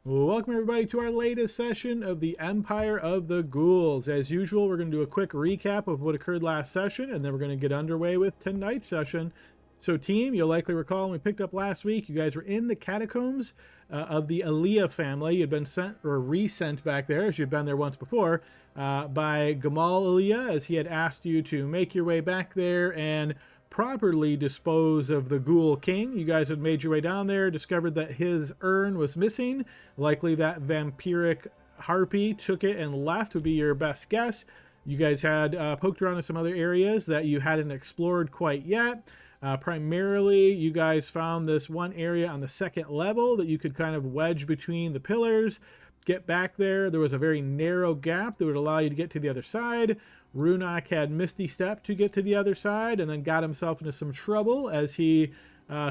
Well, welcome everybody to our latest session of the Empire of the Ghouls. As usual, we're going to do a quick recap of what occurred last session, and then we're going to get underway with tonight's session. So team, you'll likely recall when we picked up last week, you guys were in the catacombs of the Aaliyah family. You'd been sent or resent back there, as you'd been there once before, by Gamal Aaliyah, as he had asked you to make your way back there and properly dispose of the Ghoul King. You guys had made your way down there, discovered that his urn was missing. Likely that vampiric harpy took it and left would be your best guess. You guys had poked around in some other areas that you hadn't explored quite yet. Primarily, you guys found this one area on the second level that you could kind of wedge between the pillars. Get back there. There was a very narrow gap that would allow you to get to the other side. Runak had Misty Step to get to the other side and then got himself into some trouble as he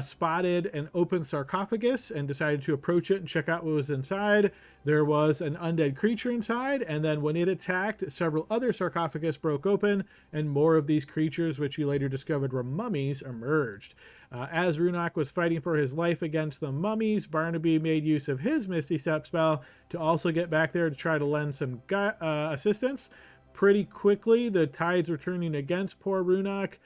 spotted an open sarcophagus and decided to approach it and check out what was inside. There was an undead creature inside, and then when it attacked, several other sarcophagus broke open, and more of these creatures, which you later discovered were mummies, emerged. As Runak was fighting for his life against the mummies, Barnaby made use of his Misty Step spell to also get back there to try to lend some assistance. Pretty quickly, the tides were turning against poor Runak.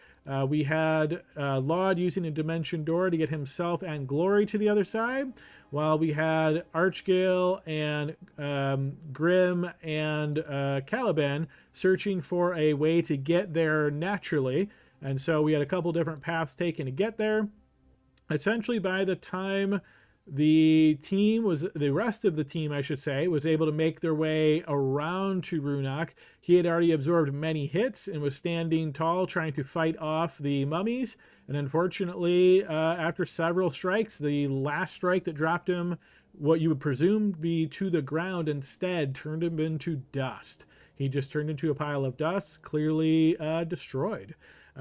We had Laud using a dimension door to get himself and Glory to the other side, while we had Archgale and Grim and Caliban searching for a way to get there naturally. And so we had a couple different paths taken to get there. Essentially, by the time the rest of the team, I should say, was able to make their way around to Runak, he had already absorbed many hits and was standing tall trying to fight off the mummies. And unfortunately, after several strikes, the last strike that dropped him, what you would presume be to the ground, instead turned him into dust. He just turned into a pile of dust, clearly destroyed.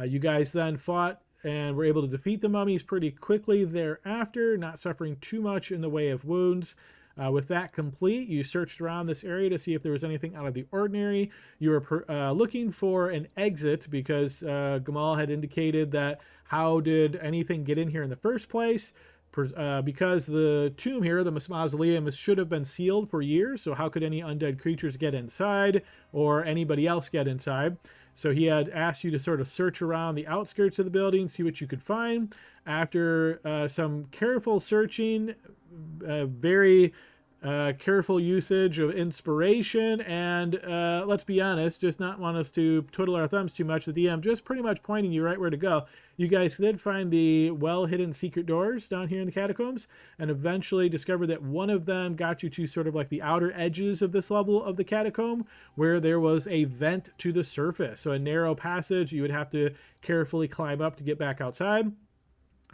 You guys then fought and were able to defeat the mummies pretty quickly thereafter, not suffering too much in the way of wounds. With that complete, you searched around this area to see if there was anything out of the ordinary. You were looking for an exit because Gamal had indicated that how did anything get in here in the first place? Because the tomb here, the mausoleum, should have been sealed for years, so how could any undead creatures get inside or anybody else get inside? So he had asked you to sort of search around the outskirts of the building, see what you could find. After some careful searching, very careful usage of inspiration, and let's be honest, just not want us to twiddle our thumbs too much, the DM just pretty much pointing you right where to go. You guys did find the well-hidden secret doors down here in the catacombs, and eventually discovered that one of them got you to sort of like the outer edges of this level of the catacomb, where there was a vent to the surface. So a narrow passage you would have to carefully climb up to get back outside.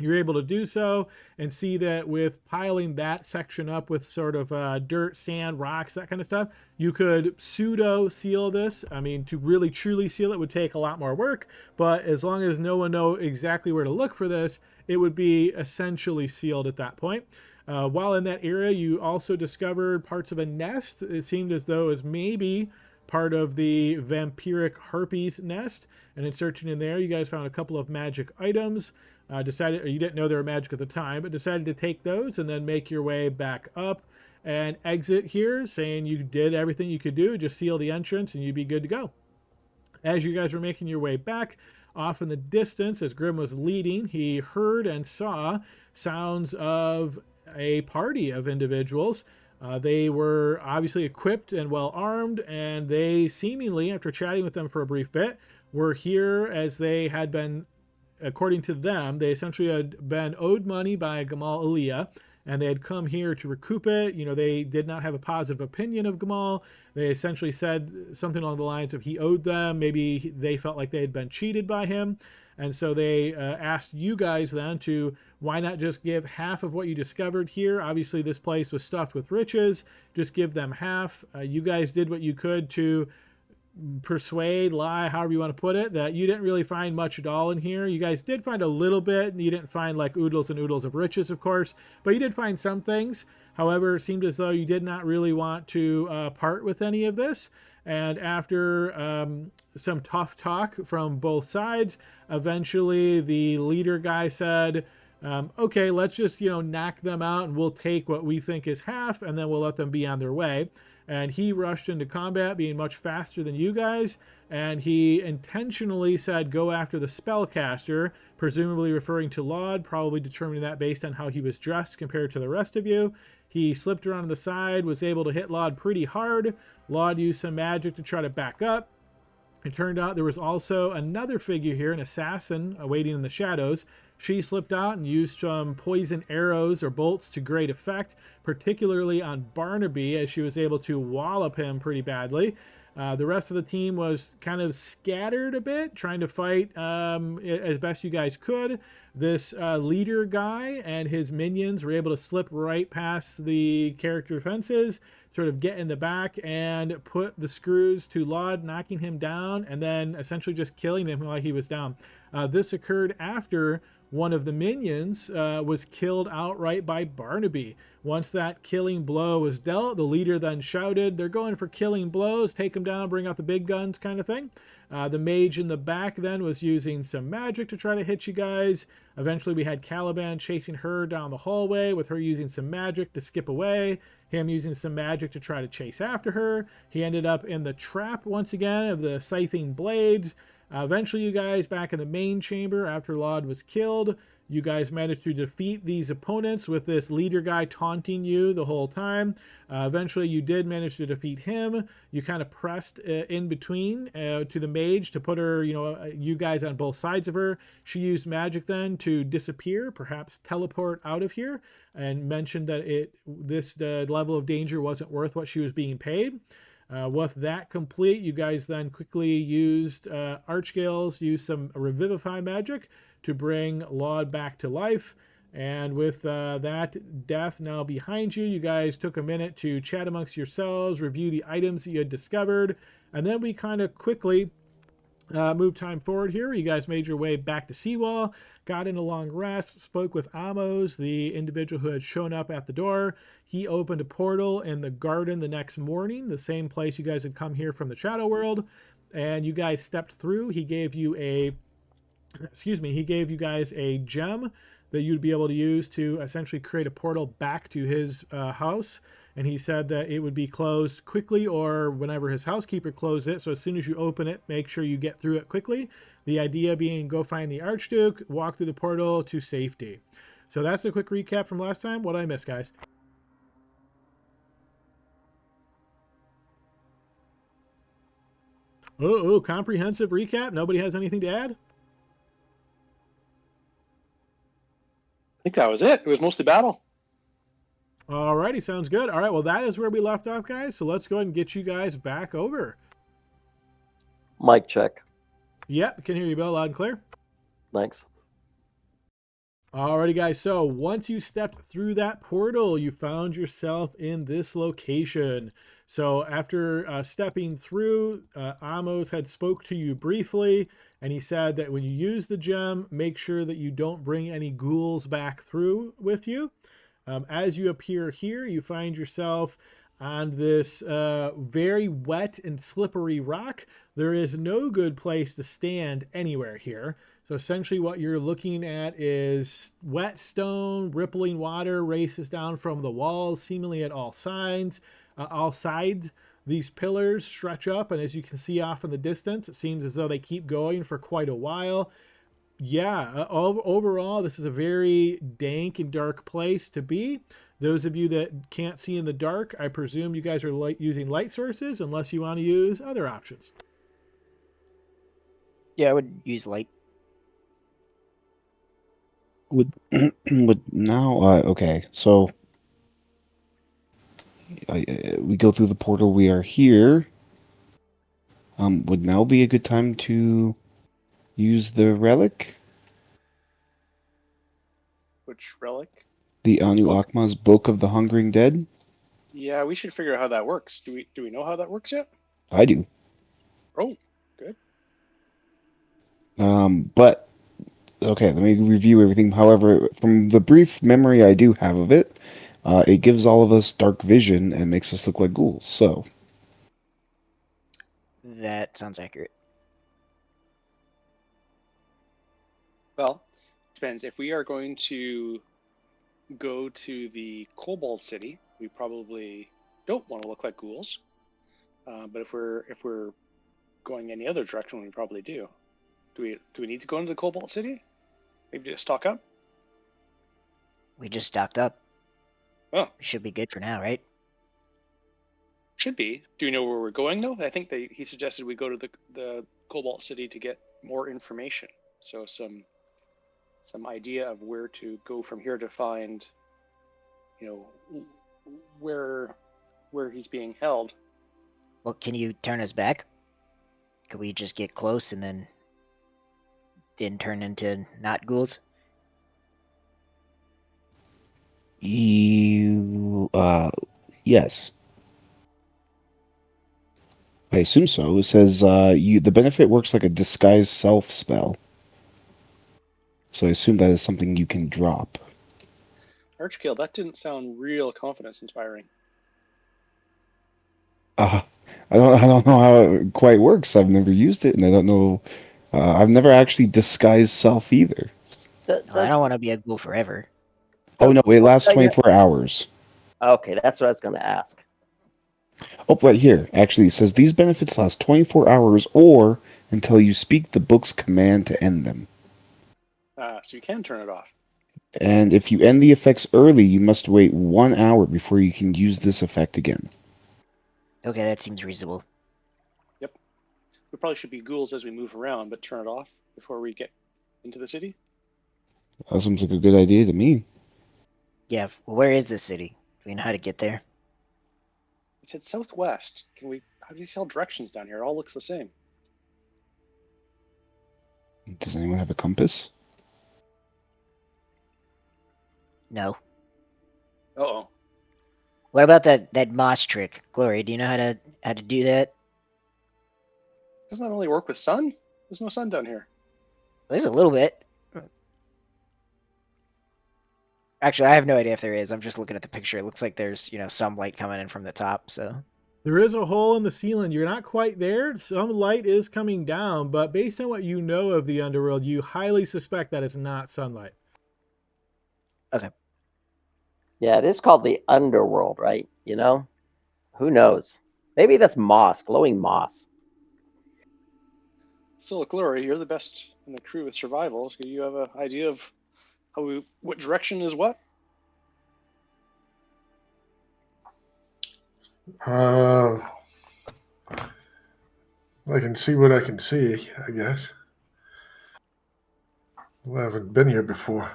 You're able to do so and see that with piling that section up with sort of dirt, sand, rocks, that kind of stuff, you could pseudo seal this. I mean, to really truly seal it would take a lot more work, but as long as no one knows exactly where to look for this, it would be essentially sealed at that point. While in that area, you also discovered parts of a nest. It seemed as though it was maybe part of the vampiric harpy's nest, and in searching in there, you guys found a couple of magic items. Decided, or you didn't know they were magic at the time, but decided to take those and then make your way back up and exit here, saying you did everything you could do, just seal the entrance and you'd be good to go. As you guys were making your way back, off in the distance, as Grim was leading, he heard and saw sounds of a party of individuals. They were obviously equipped and well armed, and they seemingly, after chatting with them for a brief bit, were here as they had been, according to them, they essentially had been owed money by Gamal Aaliyah, and they had come here to recoup it. You know, they did not have a positive opinion of Gamal. They essentially said something along the lines of he owed them. Maybe they felt like they had been cheated by him. And so they asked you guys then to, why not just give half of what you discovered here? Obviously, this place was stuffed with riches. Just give them half. You guys did what you could to persuade, lie, however you want to put it, that you didn't really find much at all in here. You guys did find a little bit, and you didn't find like oodles and oodles of riches, of course, but you did find some things. However, it seemed as though you did not really want to part with any of this. And after some tough talk from both sides, eventually the leader guy said, Okay, let's just, knock them out and we'll take what we think is half and then we'll let them be on their way. And he rushed into combat, being much faster than you guys. And he intentionally said, go after the spellcaster, presumably referring to Laud, probably determining that based on how he was dressed compared to the rest of you. He slipped around to the side, was able to hit Laud pretty hard. Laud used some magic to try to back up. It turned out there was also another figure here, an assassin, waiting in the shadows. She slipped out and used some poison arrows or bolts to great effect, particularly on Barnaby, as she was able to wallop him pretty badly. The rest of the team was kind of scattered a bit, trying to fight as best you guys could. This leader guy and his minions were able to slip right past the character defenses, sort of get in the back and put the screws to Laud, knocking him down, and then essentially just killing him while he was down. This occurred after one of the minions was killed outright by Barnaby. Once that killing blow was dealt, the leader then shouted, they're going for killing blows, take them down, bring out the big guns kind of thing. The mage in the back then was using some magic to try to hit you guys. Eventually we had Caliban chasing her down the hallway with her using some magic to skip away, him using some magic to try to chase after her. He ended up in the trap once again of the scything blades. Eventually you guys back in the main chamber after Laud was killed. You guys managed to defeat these opponents with this leader guy taunting you the whole time. Eventually you did manage to defeat him. You kind of pressed in between to the mage to put her, you guys on both sides of her. She used magic then to disappear, perhaps teleport out of here, and mentioned that this level of danger wasn't worth what she was being paid. With that complete, you guys then quickly used Archgales, used some Revivify magic to bring Laud back to life. And with that death now behind you, you guys took a minute to chat amongst yourselves, review the items that you had discovered, and then we kind of quickly move time forward here. You guys made your way back to Seawall, got in a long rest, spoke with Amos, the individual who had shown up at the door. He opened a portal in the garden the next morning, the same place you guys had come here from the Shadow World, and you guys stepped through. He gave you guys a gem that you'd be able to use to essentially create a portal back to his house. And he said that it would be closed quickly or whenever his housekeeper closed it. So as soon as you open it, make sure you get through it quickly. The idea being go find the Archduke, walk through the portal to safety. So that's a quick recap from last time. What did I miss, guys? Oh, comprehensive recap. Nobody has anything to add? I think that was it. It was mostly battle. Alrighty, sounds good. All right, well, that is where we left off, guys. So let's go ahead and get you guys back over. Mic check. Yep, can hear you, Bill, loud and clear. Thanks. Alrighty, guys. So once you stepped through that portal, you found yourself in this location. So after stepping through, Amos had spoke to you briefly, and he said that when you use the gem, make sure that you don't bring any ghouls back through with you. As you appear here, you find yourself on this very wet and slippery rock. There is no good place to stand anywhere here. So essentially what you're looking at is wet stone, rippling water races down from the walls, seemingly at all sides. These pillars stretch up, and as you can see off in the distance, it seems as though they keep going for quite a while. Yeah, overall, this is a very dank and dark place to be. Those of you that can't see in the dark, I presume you guys are using light sources, unless you want to use other options. Yeah, I would use light. Would now okay, so we go through the portal. We are here. Would now be a good time to use the relic? Which relic? The Anu Akma's Book of the Hungering Dead? Yeah, we should figure out how that works. Do we know how that works yet? I do. Oh, good. But okay, let me review everything. However, from the brief memory I do have of it, it gives all of us dark vision and makes us look like ghouls. So That sounds accurate. Well, depends. If we are going to go to the Kobold City, we probably don't want to look like ghouls. But if we're going any other direction, we probably do. Do we need to go into the Kobold City? Maybe just stock up? We just stocked up. Oh, We should be good for now, right? should be. Do you know where we're going though? I think he suggested we go to the Cobalt City to get more information. So some idea of where to go from here to find, where he's being held. Well, can you turn us back? Could we just get close and then turn into not ghouls? Yes. I assume so. It says the benefit works like a disguise self spell. So I assume that is something you can drop. Archkill, that didn't sound real confidence inspiring. I don't know how it quite works. I've never used it, and I don't know. I've never actually disguised self either. No, I don't want to be a ghoul forever. Oh no, it lasts 24 hours. Okay, that's what I was going to ask. Oh, right here. Actually, it says these benefits last 24 hours or until you speak the book's command to end them. So you can turn it off. And if you end the effects early, you must wait 1 hour before you can use this effect again. Okay, that seems reasonable. Yep. We probably should be ghouls as we move around, but turn it off before we get into the city. That seems like a good idea to me. Yeah, well, where is this city? Do we know how to get there? It said southwest. How do you tell directions down here? It all looks the same. Does anyone have a compass? No. Uh-oh. What about that moss trick? Glory, do you know how to do that? Doesn't that only work with sun? There's no sun down here. There's a little bit. Actually, I have no idea if there is. I'm just looking at the picture. It looks like there's, some light coming in from the top, so. There is a hole in the ceiling. You're not quite there. Some light is coming down, but based on what you know of the underworld, you highly suspect that it's not sunlight. Okay. Yeah, it is called the underworld, right? Who knows? Maybe that's moss, glowing moss. Still, Glory, you're the best in the crew with survival. Do you have an idea of what direction is what? I can see what I can see, I guess. Well, I haven't been here before.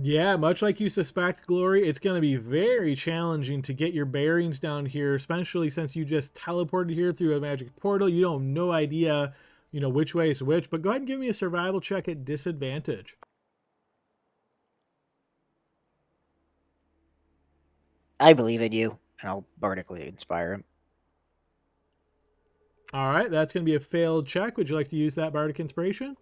Yeah, much like you suspect, Glory, it's going to be very challenging to get your bearings down here, especially since you just teleported here through a magic portal. You don't have no idea, which way is which, but go ahead and give me a survival check at disadvantage. I believe in you, and I'll bardically inspire him. All right, that's going to be a failed check. Would you like to use that bardic inspiration?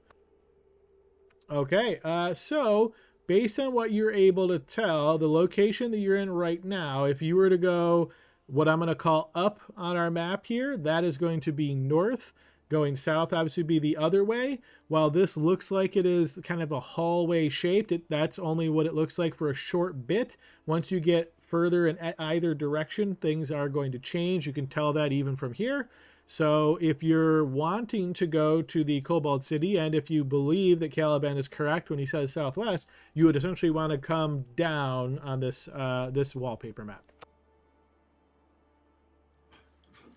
Okay, so based on what you're able to tell, the location that you're in right now, if you were to go what I'm going to call up on our map here, that is going to be north. Going south obviously would be the other way. While this looks like it is kind of a hallway shaped, that's only what it looks like for a short bit. Once you get further in either direction, things are going to change. You can tell that even from here. So if you're wanting to go to the Kobold City, and if you believe that Caliban is correct when he says southwest, you would essentially want to come down on this wallpaper map.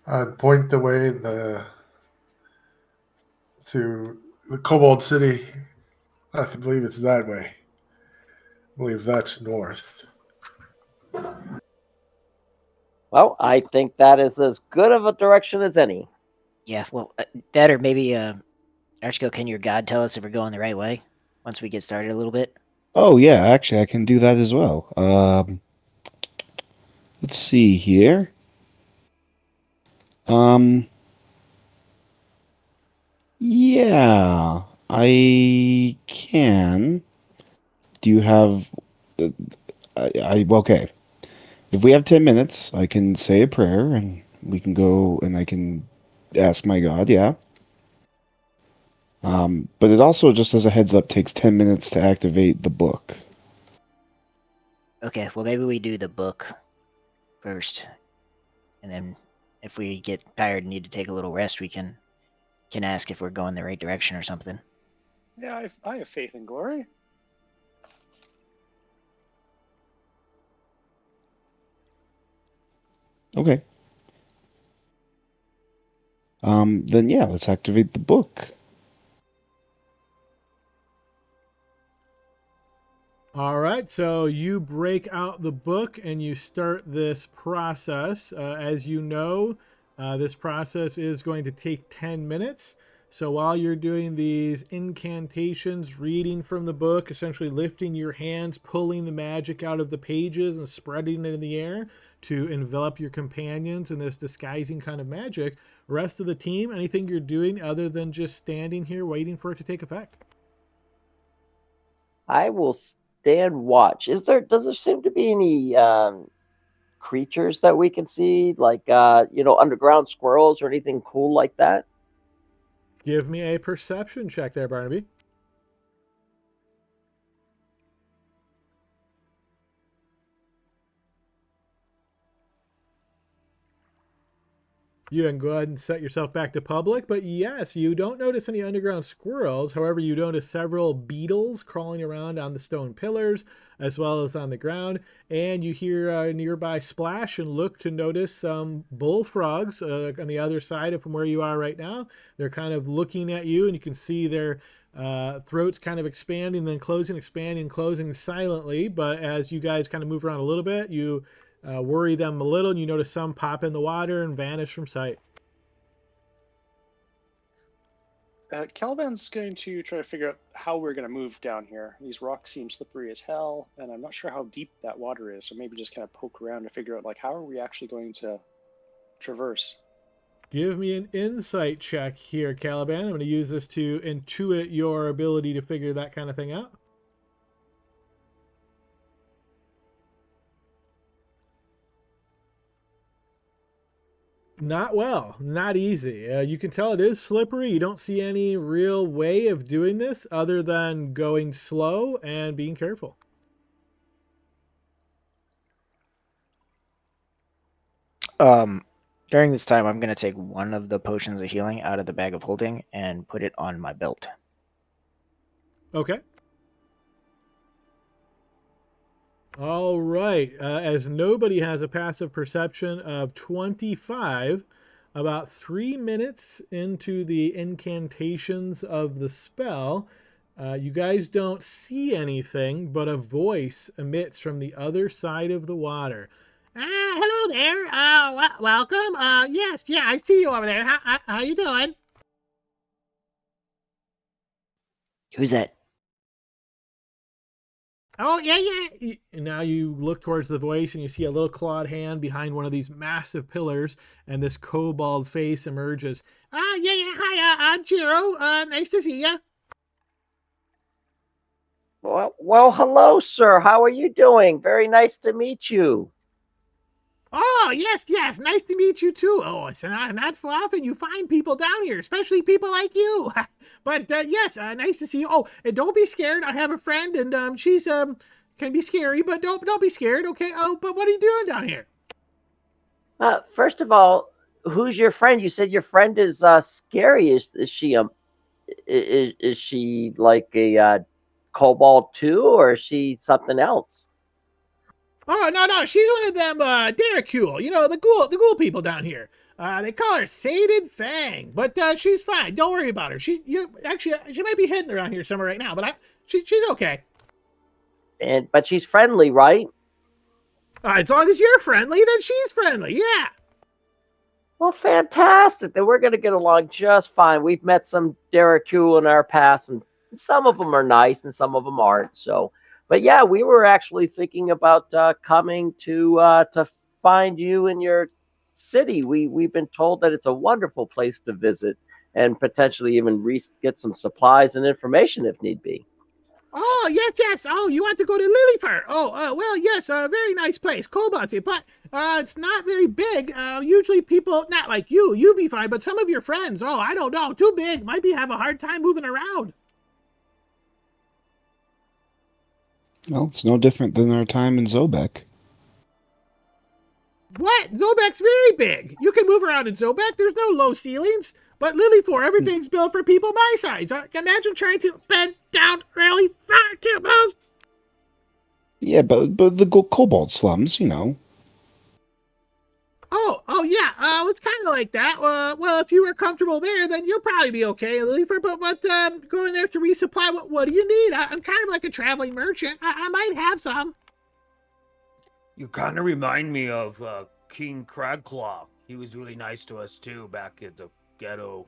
I'd point the way to the Kobold City. I believe it's that way. I believe that's north. Well, I think that is as good of a direction as any. Yeah, well, that or maybe, Archko, can your god tell us if we're going the right way once we get started a little bit? Oh yeah, actually I can do that as well. Let's see here. Yeah, I can. Do you have? Okay. If we have 10 minutes, I can say a prayer and we can go and I can ask my God. Yeah. But it also, just as a heads up, takes 10 minutes to activate the book. Okay, well maybe we do the book first, and then if we get tired and need to take a little rest, we can ask if we're going the right direction or something. Yeah, I have faith in Glory. Okay. Then yeah, let's activate the book. All right, so you break out the book and you start this process. As you know, this process is going to take 10 minutes. So while you're doing these incantations, reading from the book, essentially lifting your hands, pulling the magic out of the pages and spreading it in the air to envelop your companions in this disguising kind of magic, rest of the team, anything you're doing other than just standing here waiting for it to take effect? I will stand watch. Does there seem to be any creatures that we can see, like underground squirrels or anything cool like that? Give me a perception check there, Barnaby. You can go ahead and set yourself back to public, but yes, you don't notice any underground squirrels. However, you notice several beetles crawling around on the stone pillars as well as on the ground, and you hear a nearby splash and look to notice some bullfrogs on the other side of from where you are right now. They're kind of looking at you, and you can see their throats kind of expanding, then closing, expanding, closing silently. But as you guys kind of move around a little bit, you worry them a little, and you notice some pop in the water and vanish from sight. Caliban's going to try to figure out how we're going to move down here. These rocks seem slippery as hell, and I'm not sure how deep that water is, so maybe just kind of poke around to figure out, like, how are we actually going to traverse? Give me an insight check here, Caliban. I'm going to use this to intuit your ability to figure that kind of thing out. Not well, not easy. You can tell it is slippery. You don't see any real way of doing this other than going slow and being careful. During this time, I'm gonna take one of the potions of healing out of the bag of holding and put it on my belt. Okay. All right. As nobody has a passive perception of 25, about 3 minutes into the incantations of the spell, you guys don't see anything, but a voice emits from the other side of the water. Hello there. Welcome. Yes, yeah, I see you over there. How you doing? Who's that? Oh, yeah. And now you look towards the voice and you see a little clawed hand behind one of these massive pillars, and this kobold face emerges. Yeah. Hi, I'm Jiro. Nice to see you. Well, hello, sir. How are you doing? Very nice to meet you. Oh, yes. Nice to meet you, too. Oh, it's not so often you find people down here, especially people like you. But, yes, nice to see you. Oh, and don't be scared. I have a friend, and she's can be scary, but don't be scared, okay? Oh, but what are you doing down here? First of all, who's your friend? You said your friend is scary. Is she is she like a kobold too, or is she something else? Oh, no, she's one of them, Derricule, the ghoul people down here. They call her Sated Fang, but, she's fine. Don't worry about her. She might be hidden around here somewhere right now, but she's okay. But she's friendly, right? As long as you're friendly, then she's friendly, yeah. Well, fantastic. Then we're going to get along just fine. We've met some Derricule in our past, and some of them are nice and some of them aren't. So, but yeah, we were actually thinking about coming to find you in your city. We've been told that it's a wonderful place to visit and potentially even get some supplies and information if need be. Oh, yes, yes. Oh, you want to go to Lilyford? Oh, well, yes, a very nice place, Kobold, but it's not very big. Usually people, not like you be fine, but some of your friends, oh, I don't know, too big, might be have a hard time moving around. Well, it's no different than our time in Zobek. What? Zobek's very big. You can move around in Zobek. There's no low ceilings. But Lilyford, everything's built for people my size. Imagine trying to bend down really far to move. Yeah, but the Kobold slums, you know. Oh, yeah. It's kind of like that. Well, if you were comfortable there, then you'll probably be okay, Lilyford. But going there to resupply, what do you need? I'm kind of like a traveling merchant. I might have some. You kind of remind me of King Cragclaw. He was really nice to us too back at the ghetto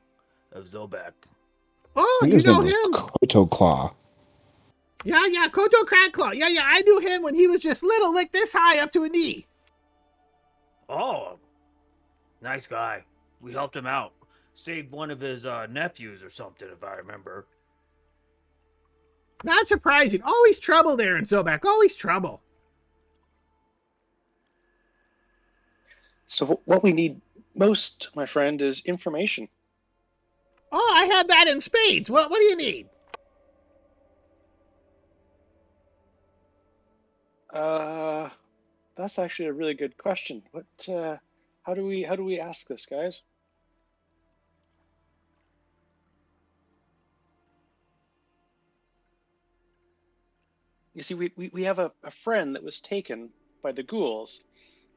of Zobek. Oh, I think you his know name him? was Koto Claw. Yeah, Koto Cragclaw. Yeah, I knew him when he was just little, like this high up to a knee. Oh, nice guy. We helped him out. Saved one of his nephews or something, if I remember. Not surprising. Always trouble there in Zobek. Always trouble. So what we need most, my friend, is information. Oh, I have that in spades. What do you need? That's actually a really good question. How do we ask this, guys? You see, we have a friend that was taken by the ghouls.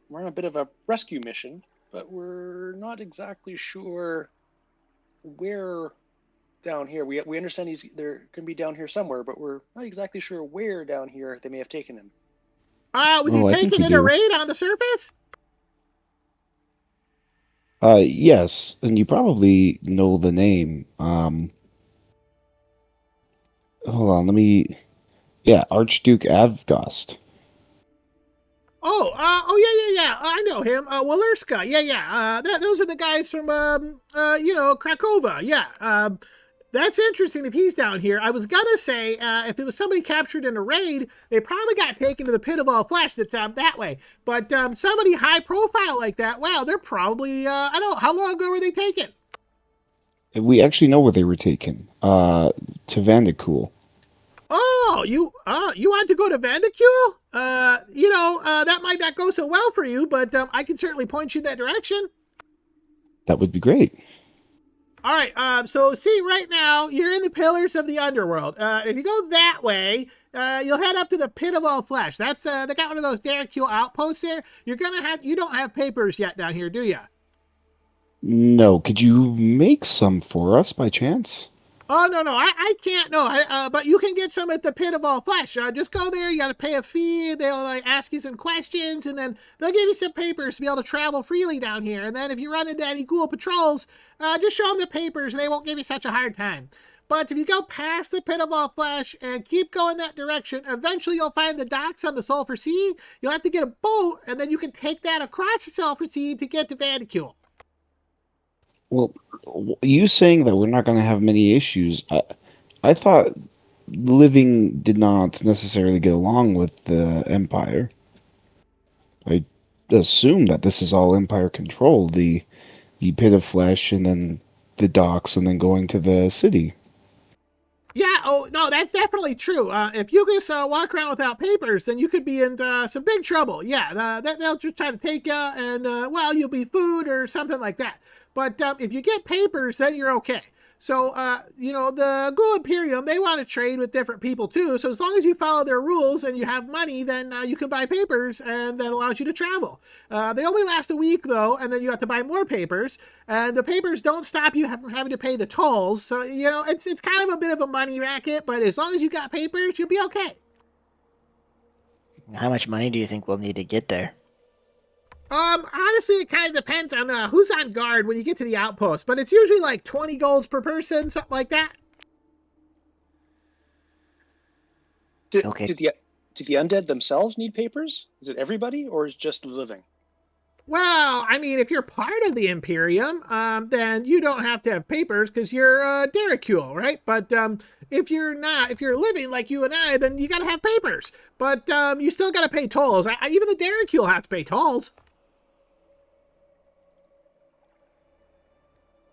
We're on a bit of a rescue mission, but we're not exactly sure where down here. We understand they're going to be down here somewhere, but we're not exactly sure where down here they may have taken him. Was he I think taken we in a do. raid on the surface? Yes, and you probably know the name. Hold on, yeah, Archduke Avgost. Yeah. I know him. Walerska. Yeah. Those are the guys from, Krakova. Yeah. That's interesting if he's down here. I was gonna say, if it was somebody captured in a raid, they probably got taken to the pit of all flesh that's that way. But somebody high profile like that, wow, they're probably, I don't know, how long ago were they taken? We actually know where they were taken. To Vandekool. Oh, you want to go to Vandekul? That might not go so well for you, but I can certainly point you in that direction. That would be great. All right, so see, right now, you're in the Pillars of the Underworld. If you go that way, you'll head up to the Pit of All Flesh. That's, they got one of those Derrick outposts there. You don't have papers yet down here, do you? No, could you make some for us by chance? Oh, no, I can't, no, but you can get some at the Pit of All Flesh. Just go there, you gotta pay a fee, they'll ask you some questions, and then they'll give you some papers to be able to travel freely down here, and then if you run into any ghoul patrols, just show them the papers, and they won't give you such a hard time. But if you go past the Pit of All Flesh and keep going that direction, eventually you'll find the docks on the Sulphur Sea. You'll have to get a boat, and then you can take that across the Sulphur Sea to get to Vandekul. Well, you saying that we're not going to have many issues, I thought living did not necessarily get along with the Empire. I assume that this is all Empire control, the Pit of Flesh, and then the docks, and then going to the city. Yeah, oh, no, that's definitely true. If you just walk around without papers, then you could be in some big trouble. Yeah, they'll just try to take you, and, you'll be food or something like that. But if you get papers, then you're okay. So, the Ghoul Imperium, they want to trade with different people too. So as long as you follow their rules and you have money, then you can buy papers, and that allows you to travel. They only last a week, though, and then you have to buy more papers. And the papers don't stop you from having to pay the tolls. So, it's kind of a bit of a money racket, but as long as you got papers, you'll be okay. How much money do you think we'll need to get there? Honestly, it kind of depends on who's on guard when you get to the outpost, but it's usually like 20 golds per person, something like that. Okay. Do the undead themselves need papers? Is it everybody, or is it just the living? Well, I mean, if you're part of the Imperium, then you don't have to have papers because you're Derricule, right? But if you're not, if you're living like you and I, then you got to have papers. But you still got to pay tolls. Even the Derricule have to pay tolls.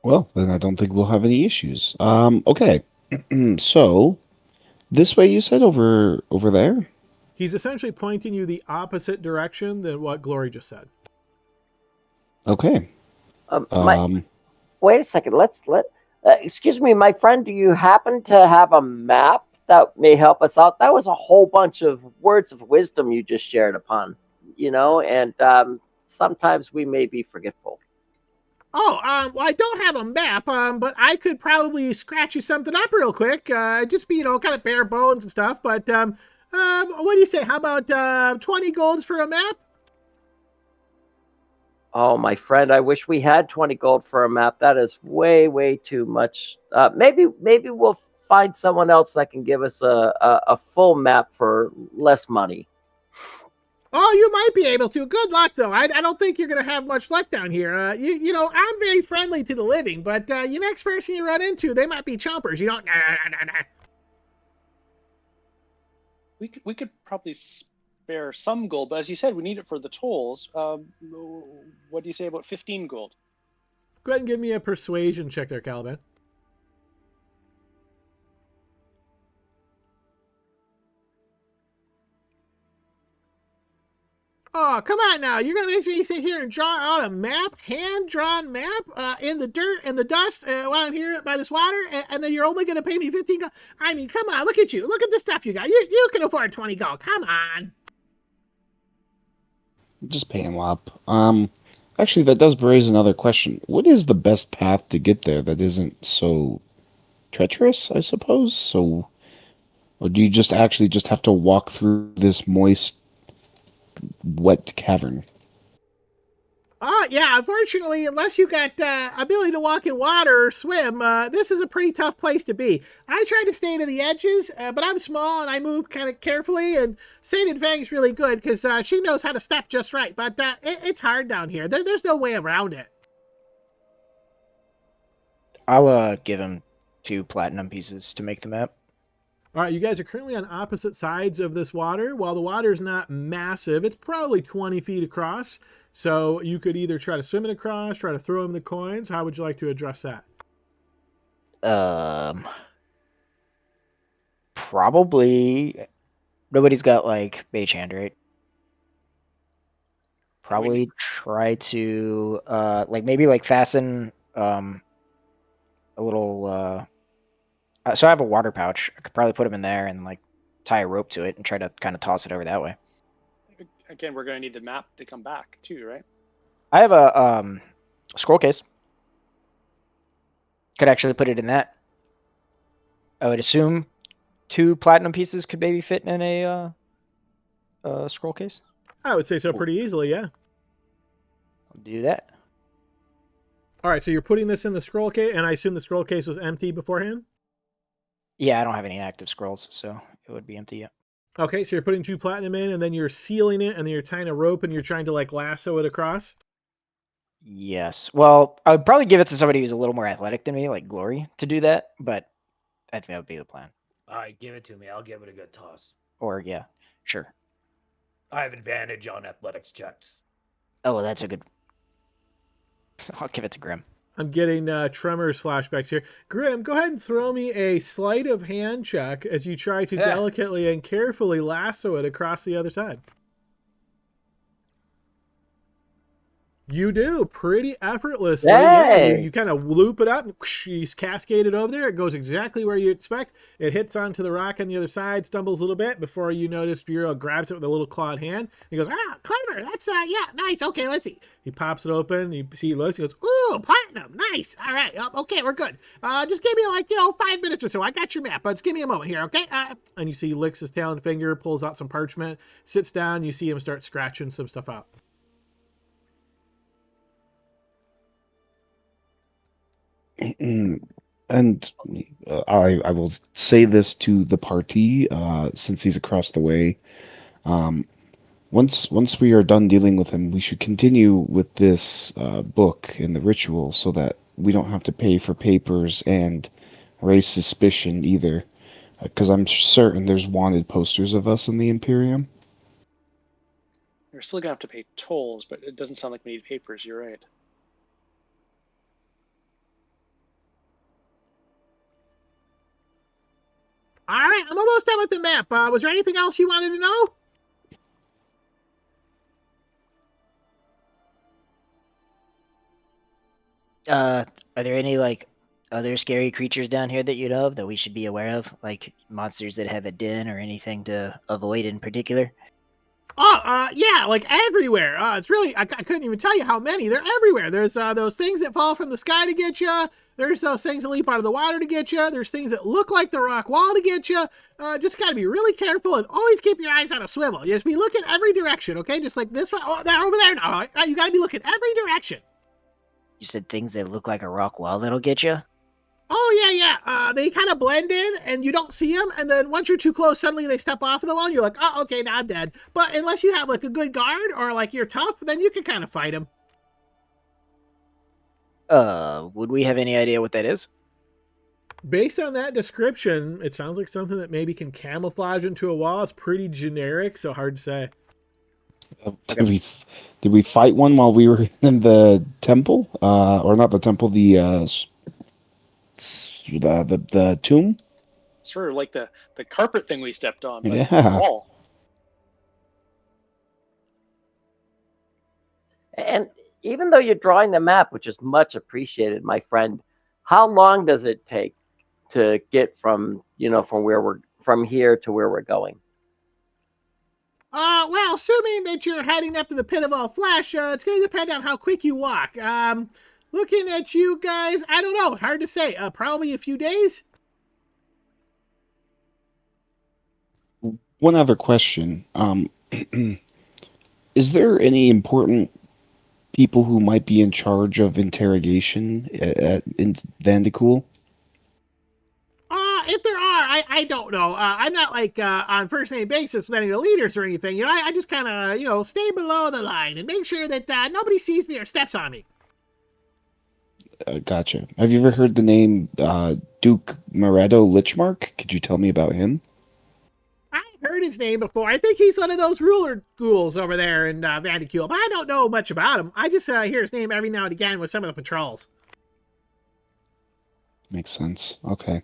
Well, then I don't think we'll have any issues. Okay. So, this way you said over there? He's essentially pointing you the opposite direction than what Glory just said. Okay. Wait a second. Excuse me, my friend. Do you happen to have a map that may help us out? That was a whole bunch of words of wisdom you just shared upon, and sometimes we may be forgetful. Oh, well, I don't have a map, but I could probably scratch you something up real quick. Just be, kind of bare bones and stuff. But what do you say? How about 20 golds for a map? Oh, my friend, I wish we had 20 gold for a map. That is way, way too much. Maybe we'll find someone else that can give us a full map for less money. Oh, you might be able to. Good luck, though. I don't think you're going to have much luck down here. I'm very friendly to the living, but the next person you run into, they might be chompers. You don't. Nah. We could probably spare some gold, but as you said, we need it for the tolls. What do you say about 15 gold? Go ahead and give me a persuasion check there, Caliban. Oh, come on now. You're going to make me sit here and draw out a map, hand-drawn map, in the dirt and the dust while I'm here by this water, and then you're only going to pay me 15 gold? I mean, come on. Look at you. Look at the stuff you got. You can afford 20 gold. Come on. Just pay him up. Actually, that does raise another question. What is the best path to get there that isn't so treacherous, I suppose? Or do you just actually just have to walk through this moist, wet cavern? Yeah, unfortunately, unless you got ability to walk in water or swim, this is a pretty tough place to be. I try to stay to the edges, but I'm small and I move kind of carefully, and Saint Fang's really good because she knows how to step just right, but it's hard down here. There's no way around it. I'll give him 2 platinum pieces to make the map. All right, you guys are currently on opposite sides of this water. While the water is not massive, it's probably 20 feet across. So you could either try to swim it across, try to throw him the coins. How would you like to address that? Probably nobody's got like mage hand, right? Probably try to maybe fasten a little so I have a water pouch. I could probably put him in there and tie a rope to it and try to kind of toss it over that way. Again, we're going to need the map to come back too, right? I have a scroll case. Could actually put it in that. I would assume 2 platinum pieces could maybe fit in a scroll case. I would say so pretty easily, yeah. I'll do that. All right, so you're putting this in the scroll case, and I assume the scroll case was empty beforehand? Yeah, I don't have any active scrolls, so it would be empty, yeah. Okay, so you're putting 2 platinum in, and then you're sealing it, and then you're tying a rope, and you're trying to lasso it across? Yes. Well, I would probably give it to somebody who's a little more athletic than me, like Glory, to do that, but I think that would be the plan. All right, give it to me. I'll give it a good toss. Or, yeah, sure. I have advantage on athletics checks. Oh, well, that's a good... I'll give it to Grim. I'm getting Tremors flashbacks here. Grim, go ahead and throw me a sleight of hand check as you try to delicately and carefully lasso it across the other side. You do, pretty effortlessly. Hey! Yeah, you kind of loop it up, and whoosh, you cascade it over there. It goes exactly where you expect. It hits onto the rock on the other side, stumbles a little bit before you notice Vero grabs it with a little clawed hand. He goes, clever. That's, yeah, nice. Okay, let's see. He pops it open. You see he looks. He goes, ooh, platinum. Nice. All right. Okay, we're good. Just give me 5 minutes or so. I got your map. Just give me a moment here, okay? And you see he licks his tail and finger, pulls out some parchment, sits down. You see him start scratching some stuff out. And I will say this to the party, since he's across the way. once we are done dealing with him, we should continue with this book and the ritual so that we don't have to pay for papers and raise suspicion either. Because I'm certain there's wanted posters of us in the Imperium. We're still gonna have to pay tolls, but it doesn't sound like we need papers. You're right. All right, I'm almost done with the map. Was there anything else you wanted to know? Are there any like other scary creatures down here that you know of that we should be aware of, like monsters that have a den or anything to avoid in particular? Oh, yeah, like everywhere. It's really, I couldn't even tell you how many. They're everywhere. There's those things that fall from the sky to get you. There's those things that leap out of the water to get you. There's things that look like the rock wall to get you. Just got to be really careful and always keep your eyes on a swivel. Just be looking every direction, okay? Just like this one. Oh, they're over there now. You got to be looking every direction. You said things that look like a rock wall that'll get you? Oh, yeah. They kind of blend in, and you don't see them, and then once you're too close, suddenly they step off of the wall, and you're like, oh, okay, now I'm dead. But unless you have, like, a good guard, or, like, you're tough, then you can kind of fight them. Would we have any idea what that is? Based on that description, it sounds like something that maybe can camouflage into a wall. It's pretty generic, so hard to say. Did we fight one while we were in the temple? Or not the temple, the tomb? Sort of like the carpet thing we stepped on, but Yeah. wall. And even though you're drawing the map, which is much appreciated, my friend, how long does it take to get from from here to where we're going? Well, assuming that you're heading up to the Pit of All Flesh, it's going to depend on how quick you walk. Looking at you guys, I don't know. Hard to say. Probably a few days. One other question. Is there any important people who might be in charge of interrogation in Vandecool? If there are, I don't know. I'm not like on first name basis with any of the leaders or anything. You know, I just kind of, stay below the line and make sure that nobody sees me or steps on me. Gotcha. Have you ever heard the name Duke Moretto Lichmark? Could you tell me about him? I've heard his name before. I think he's one of those ruler ghouls over there in Vandicule, but I don't know much about him. I just hear his name every now and again with some of the patrols. Makes sense. Okay.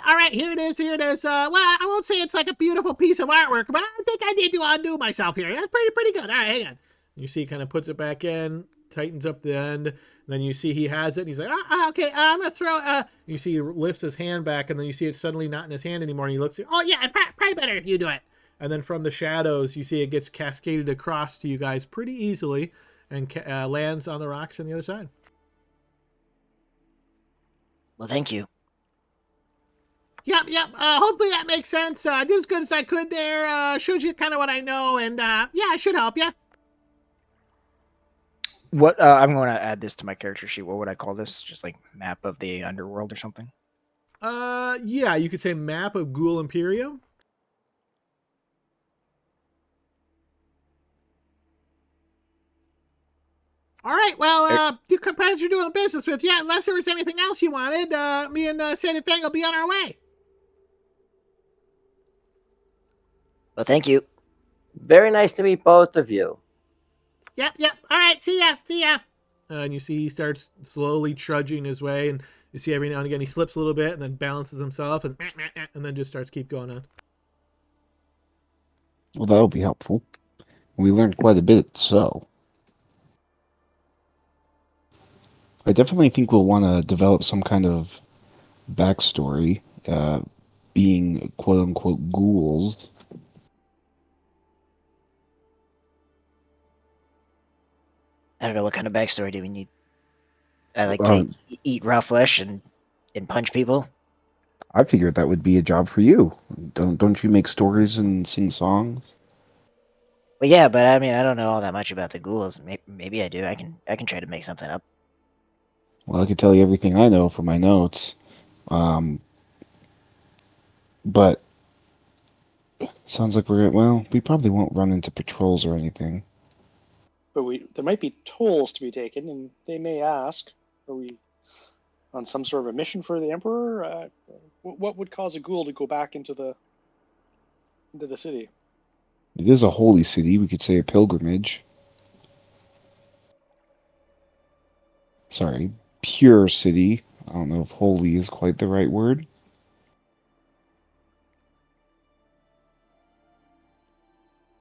All right, here it is. Well, I won't say it's like a beautiful piece of artwork, but I think I need to undo myself here. That's pretty good. All right, hang on. You see he kind of puts it back in, tightens up the end, and then you see he has it, and he's like, okay, I'm going to throw You see he lifts his hand back, and then you see it's suddenly not in his hand anymore, and he looks, oh, yeah, probably better if you do it. And then from the shadows, you see it gets cascaded across to you guys pretty easily and lands on the rocks on the other side. Well, thank you. Yep. Hopefully that makes sense. I did as good as I could there. Shows you kind of what I know, and yeah, I should help you. What I'm going to add this to my character sheet. What would I call this? Just like map of the underworld or something? Yeah, you could say map of Ghoul Imperium. All right, well, you pleasure doing business with you. Unless there was anything else you wanted, me and Sandy Fang will be on our way. Well, thank you. Very nice to meet both of you. Yep. All right, see ya. And you see he starts slowly trudging his way, and you see every now and again he slips a little bit and then balances himself and then just starts keep going on. Well, that'll be helpful. We learned quite a bit, so. I definitely think we'll want to develop some kind of backstory, being quote-unquote ghouls. I don't know what kind of backstory do we need. I like to eat raw flesh and punch people. I figured that would be a job for you. Don't you make stories and sing songs? Well, yeah, but I mean, I don't know all that much about the ghouls. Maybe I do. I can try to make something up. Well, I could tell you everything I know from my notes. But Sounds like we probably won't run into patrols or anything. But there might be tolls to be taken, and they may ask, "Are we on some sort of a mission for the Emperor?" What would cause a ghoul to go back into the city? It is a holy city. We could say a pilgrimage. Sorry, pure city. I don't know if holy is quite the right word.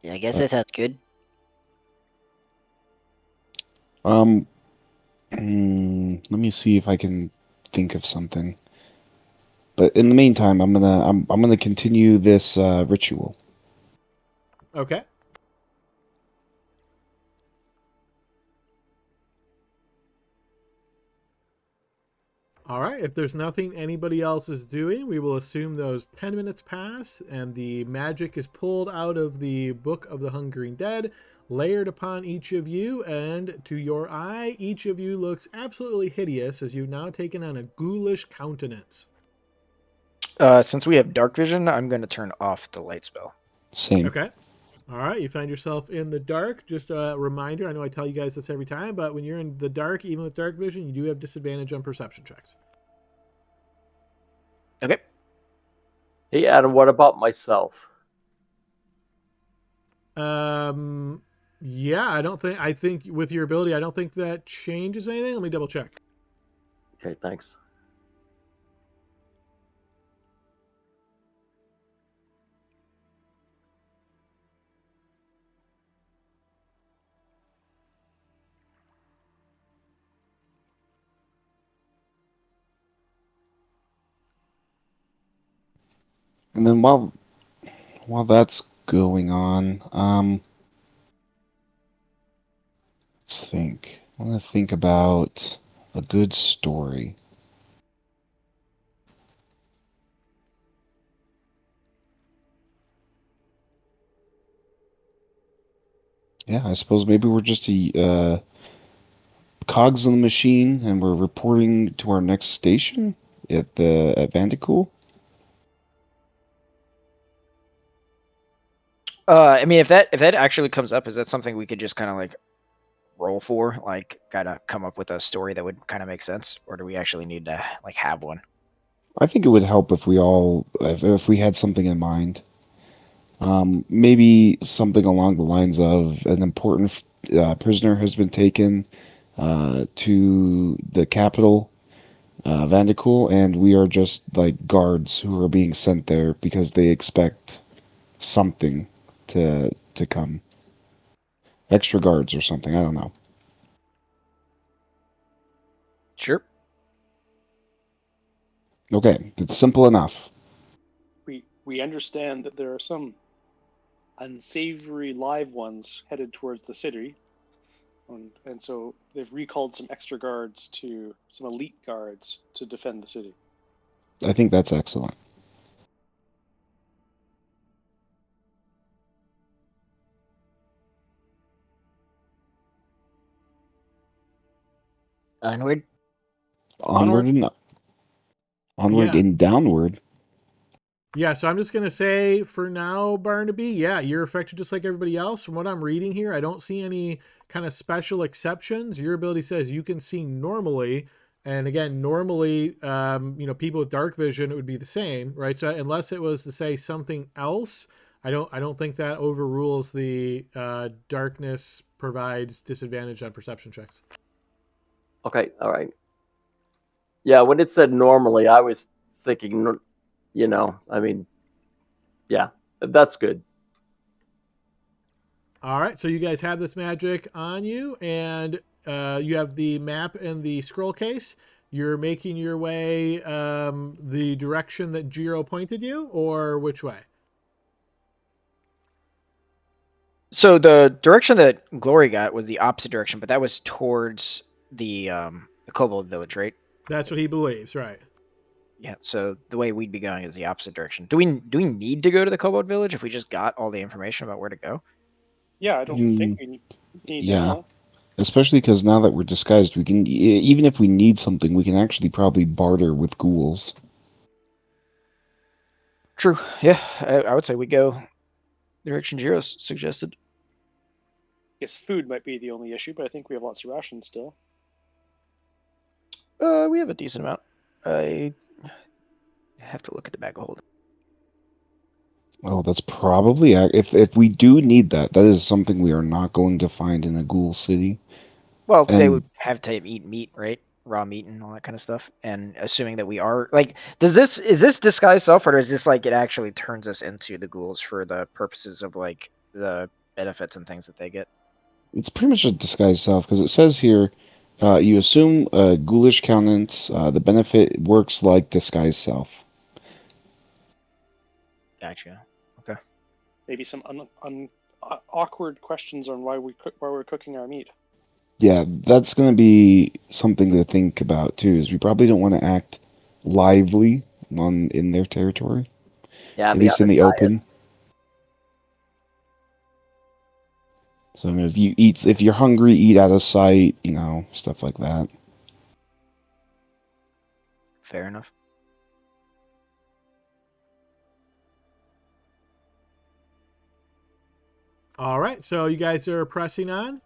Yeah, I guess that sounds good. Let me see if I can think of something. But in the meantime, I'm gonna continue this ritual. Okay. All right, if there's nothing anybody else is doing, we will assume those 10 minutes pass and the magic is pulled out of the Book of the Hungering Dead, layered upon each of you, and to your eye, each of you looks absolutely hideous as you've now taken on a ghoulish countenance. Since we have dark vision, I'm going to turn off the light spell. Same. Okay. All right, you find yourself in the dark. Just a reminder, I know I tell you guys this every time, but when you're in the dark, even with dark vision, you do have disadvantage on perception checks. Okay. Hey, Adam, what about myself? Yeah, I think with your ability, I don't think that changes anything. Let me double check. Okay, thanks. And then while that's going on, let's think. I want to think about a good story. Yeah, I suppose maybe we're just cogs in the machine, and we're reporting to our next station at Vandecool. I mean, if that actually comes up, is that something we could just kind of like roll for, like kind of come up with a story that would kind of make sense, or do we actually need to like have one? I think it would help if if we had something in mind. Maybe something along the lines of an important prisoner has been taken to the capital, Vandecool, and we are just like guards who are being sent there because they expect something to come. Extra guards or something. I don't know. Sure. Okay, it's simple enough. We understand that there are some unsavory live ones headed towards the city, and so they've recalled some extra guards some elite guards to defend the city. I think that's excellent. Onward. Onward Yeah. and downward. Yeah, so I'm just going to say for now, Barnaby, yeah, you're affected just like everybody else. From what I'm reading here, I don't see any kind of special exceptions. Your ability says you can see normally. And again, normally, people with dark vision, it would be the same, right? So unless it was to say something else, I don't think that overrules the darkness provides disadvantage on perception checks. Okay, all right. Yeah, when it said normally, I was thinking, I mean, yeah, that's good. All right, so you guys have this magic on you, and you have the map and the scroll case. You're making your way the direction that Jiro pointed you, or which way? So the direction that Glory got was the opposite direction, but that was towards the Kobold village, right? That's what he believes, right? Yeah. So the way we'd be going is the opposite direction. Do we need to go to the Kobold village if we just got all the information about where to go? Yeah, I don't think we need Yeah. now. Especially because now that we're disguised, we can, even if we need something, we can actually probably barter with ghouls. True. Yeah, I would say we go direction Jiro's suggested. Guess food might be the only issue, but I think we have lots of rations still. We have a decent amount. I have to look at the bag of holding. Oh, that's probably if we do need that, that is something we are not going to find in a ghoul city. Well, they And would have to eat meat, right? Raw meat and all that kind of stuff. And assuming that we are like, is this disguise self, or is this like it actually turns us into the ghouls for the purposes of like the benefits and things that they get? it's pretty much a disguised self because it says here, you assume a ghoulish countenance. The benefit works like disguised self. Gotcha. Okay. Maybe some awkward questions on why we're cooking our meat. Yeah, that's going to be something to think about too. Is we probably don't want to act lively in their territory, Yeah, at be least on in the diet. open. So if you're hungry, eat out of sight. Stuff like that. Fair enough. All right, so you guys are pressing on.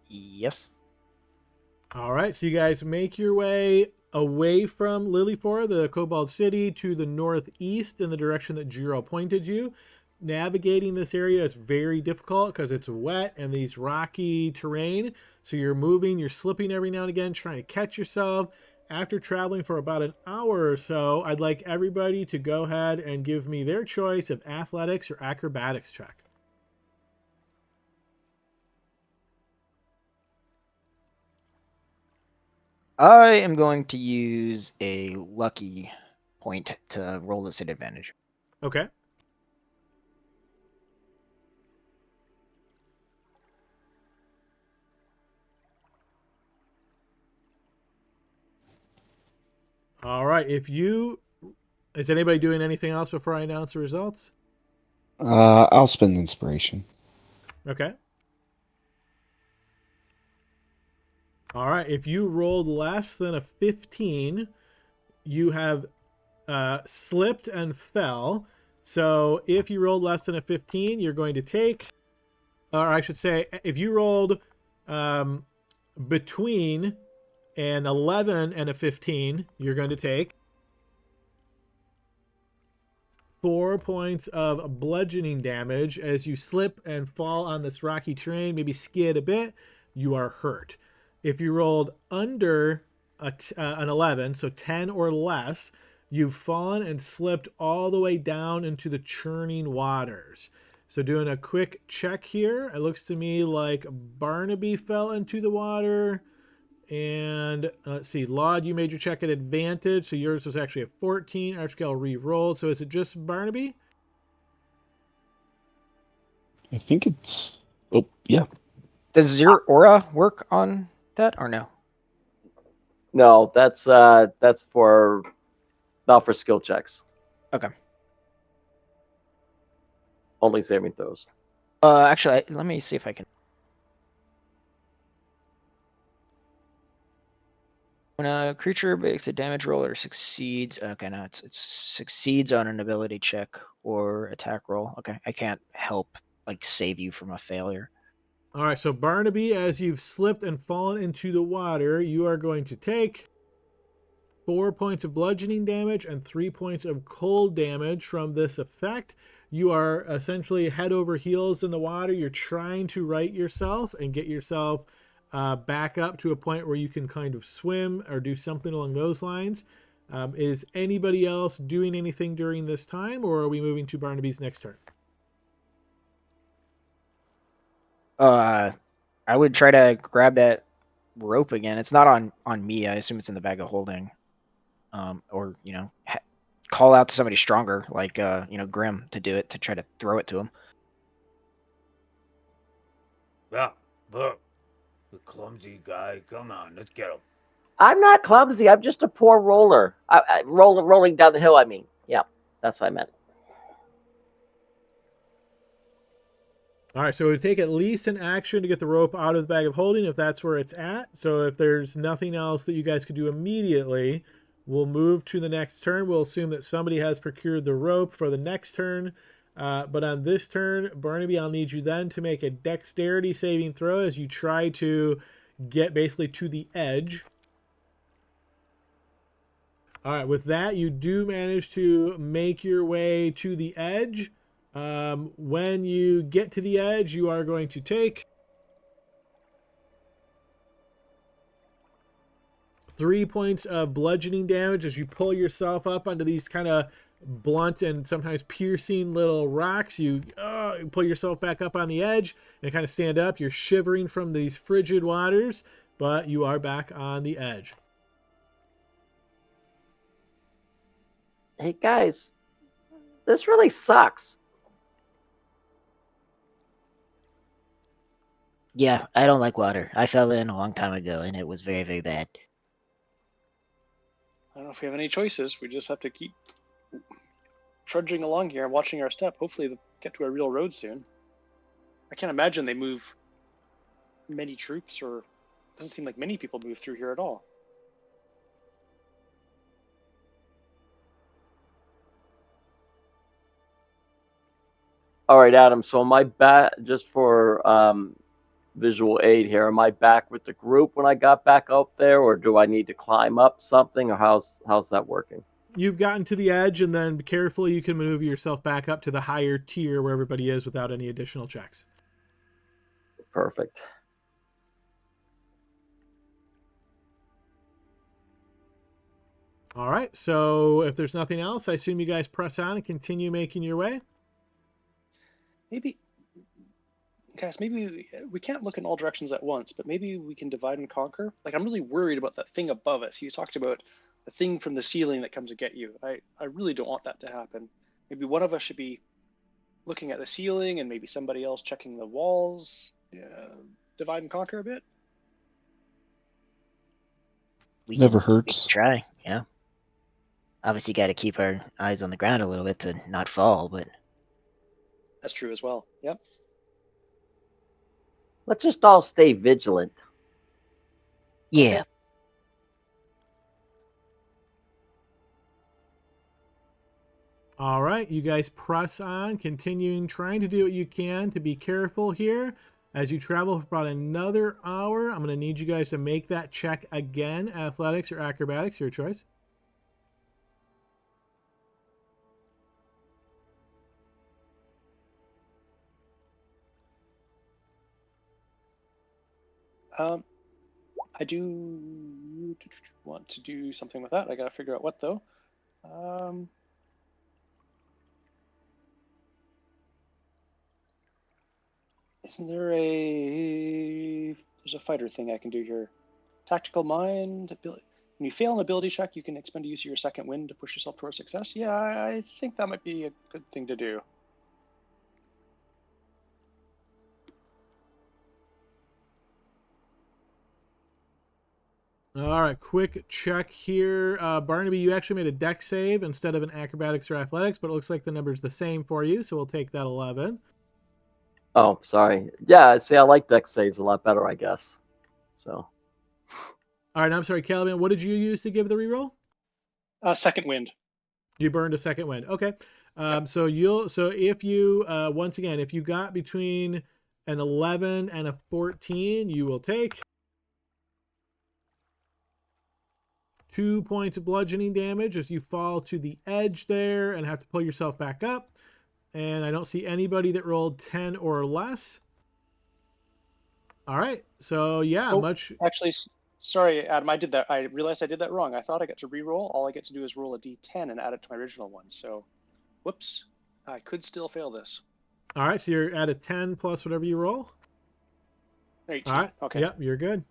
Yes. All right, so you guys make your way away from Lilyfora, the Kobold City, to the northeast in the direction that Jiro pointed you. Navigating this area is very difficult because it's wet and these rocky terrain. So you're moving, you're slipping every now and again, trying to catch yourself. After traveling for about an hour or so, I'd like everybody to go ahead and give me their choice of athletics or acrobatics check. I am going to use a lucky point to roll this at advantage. Okay. All right. Is anybody doing anything else before I announce the results? I'll spend inspiration. Okay. All right. If you rolled less than a 15, you have slipped and fell. So if you rolled less than a 15, you're going to take, or I should say, if you rolled between an 11 and a 15, you're going to take 4 points of bludgeoning damage as you slip and fall on this rocky terrain, maybe skid a bit, you are hurt. If you rolled under an 11, so 10 or less, you've fallen and slipped all the way down into the churning waters. So doing a quick check here, it looks to me like Barnaby fell into the water. And let's see, Laud, you made your check at advantage, so yours was actually a 14. Archgal re-rolled. So is it just Barnaby? I think it's. Oh, yeah. Does your aura work on that or no? No, that's for not for skill checks. Okay. Only saving throws. Actually, let me see if I can. When a creature makes a damage roll or succeeds, okay, no, it succeeds on an ability check or attack roll. Okay, I can't help like save you from a failure. All right, so Barnaby, as you've slipped and fallen into the water, you are going to take 4 points of bludgeoning damage and 3 points of cold damage from this effect. You are essentially head over heels in the water. You're trying to right yourself and get yourself back up to a point where you can kind of swim or do something along those lines. Is anybody else doing anything during this time, or are we moving to Barnaby's next turn? I would try to grab that rope again. It's not on me. I assume it's in the bag of holding. Or call out to somebody stronger, like Grim, to do it, to try to throw it to him. Yeah, look, the clumsy guy. Come on, let's get him. I'm not clumsy. I'm just a poor roller. Rolling down the hill. I mean, yeah, that's what I meant. All right, so it would take at least an action to get the rope out of the bag of holding if that's where it's at. So if there's nothing else that you guys could do immediately, We'll move to the next turn. We'll assume that somebody has procured the rope for the next turn. But on this turn, Barnaby, I'll need you then to make a dexterity saving throw as you try to get basically to the edge. All right, with that, you do manage to make your way to the edge. When you get to the edge, you are going to take 3 points of bludgeoning damage as you pull yourself up onto these kind of blunt and sometimes piercing little rocks. You pull yourself back up on the edge and kind of stand up. You're shivering from these frigid waters, but you are back on the edge. Hey guys, this really sucks. Yeah, I don't like water. I fell in a long time ago, and it was very, very bad. I don't know if we have any choices. We just have to keep trudging along here and watching our step. Hopefully they'll get to a real road soon. I can't imagine they move many troops, or it doesn't seem like many people move through here at all. All right, Adam. So am I back, just for visual aid here, am I back with the group when I got back up there, or do I need to climb up something, or how's that working? You've gotten to the edge, and then carefully you can maneuver yourself back up to the higher tier where everybody is without any additional checks. Perfect. All right, so if there's nothing else, I assume you guys press on and continue making your way. Maybe, guys, maybe we can't look in all directions at once, but maybe we can divide and conquer. Like, I'm really worried about that thing above us. You talked about the thing from the ceiling that comes to get you. I really don't want that to happen. Maybe one of us should be looking at the ceiling and maybe somebody else checking the walls. Divide and conquer a bit. Never We hurts. can try, yeah. Obviously, got to keep our eyes on the ground a little bit to not fall, but That's true as well. Yep. Let's just all stay vigilant. yeah. Okay. All right, you guys press on, continuing trying to do what you can to be careful here. As you travel for about another hour, I'm going to need you guys to make that check again. Athletics or acrobatics, your choice. I do want to do something with that. I got to figure out what, though. Isn't there there's a fighter thing I can do here. Tactical mind ability. When you fail an ability check, you can expend a use of your second wind to push yourself towards success. Yeah, I think that might be a good thing to do. All right, quick check here. Barnaby, you actually made a dex save instead of an acrobatics or athletics, but it looks like the number's the same for you, so we'll take that 11. Oh, sorry. Yeah, see, I like dex saves a lot better, I guess. So. All right, I'm sorry, Caliban, what did you use to give the reroll? Second wind. You burned a second wind. Okay. So if you once again, if you got between an 11 and a 14, you will take 2 points of bludgeoning damage as you fall to the edge there and have to pull yourself back up. And I don't see anybody that rolled 10 or less. All right. So yeah, Actually, sorry, Adam, I did that. I realized I did that wrong. I thought I got to re-roll. All I get to do is roll a d10 and add it to my original one. So, whoops, I could still fail this. All right. So you're at a 10 plus whatever you roll. 18. All right. Okay. Yep, you're good.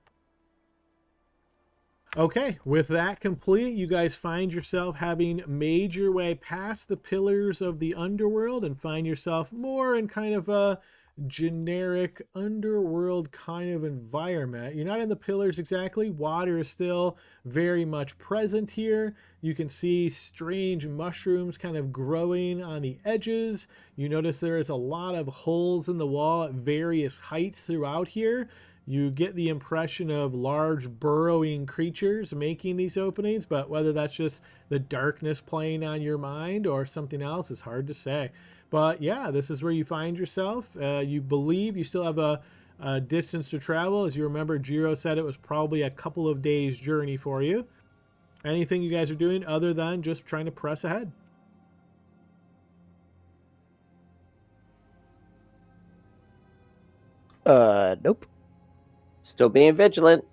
Okay, with that complete, you guys find yourself having made your way past the pillars of the underworld and find yourself more in kind of a generic underworld kind of environment. You're not in the pillars exactly. Water is still very much present here. You can see strange mushrooms kind of growing on the edges. You notice there is a lot of holes in the wall at various heights throughout here. You get the impression of large burrowing creatures making these openings, but whether that's just the darkness playing on your mind or something else is hard to say. But yeah, this is where you find yourself. You believe you still have a distance to travel. As you remember, Jiro said it was probably a couple of days journey for you. Anything you guys are doing other than just trying to press ahead? Nope. Still being vigilant.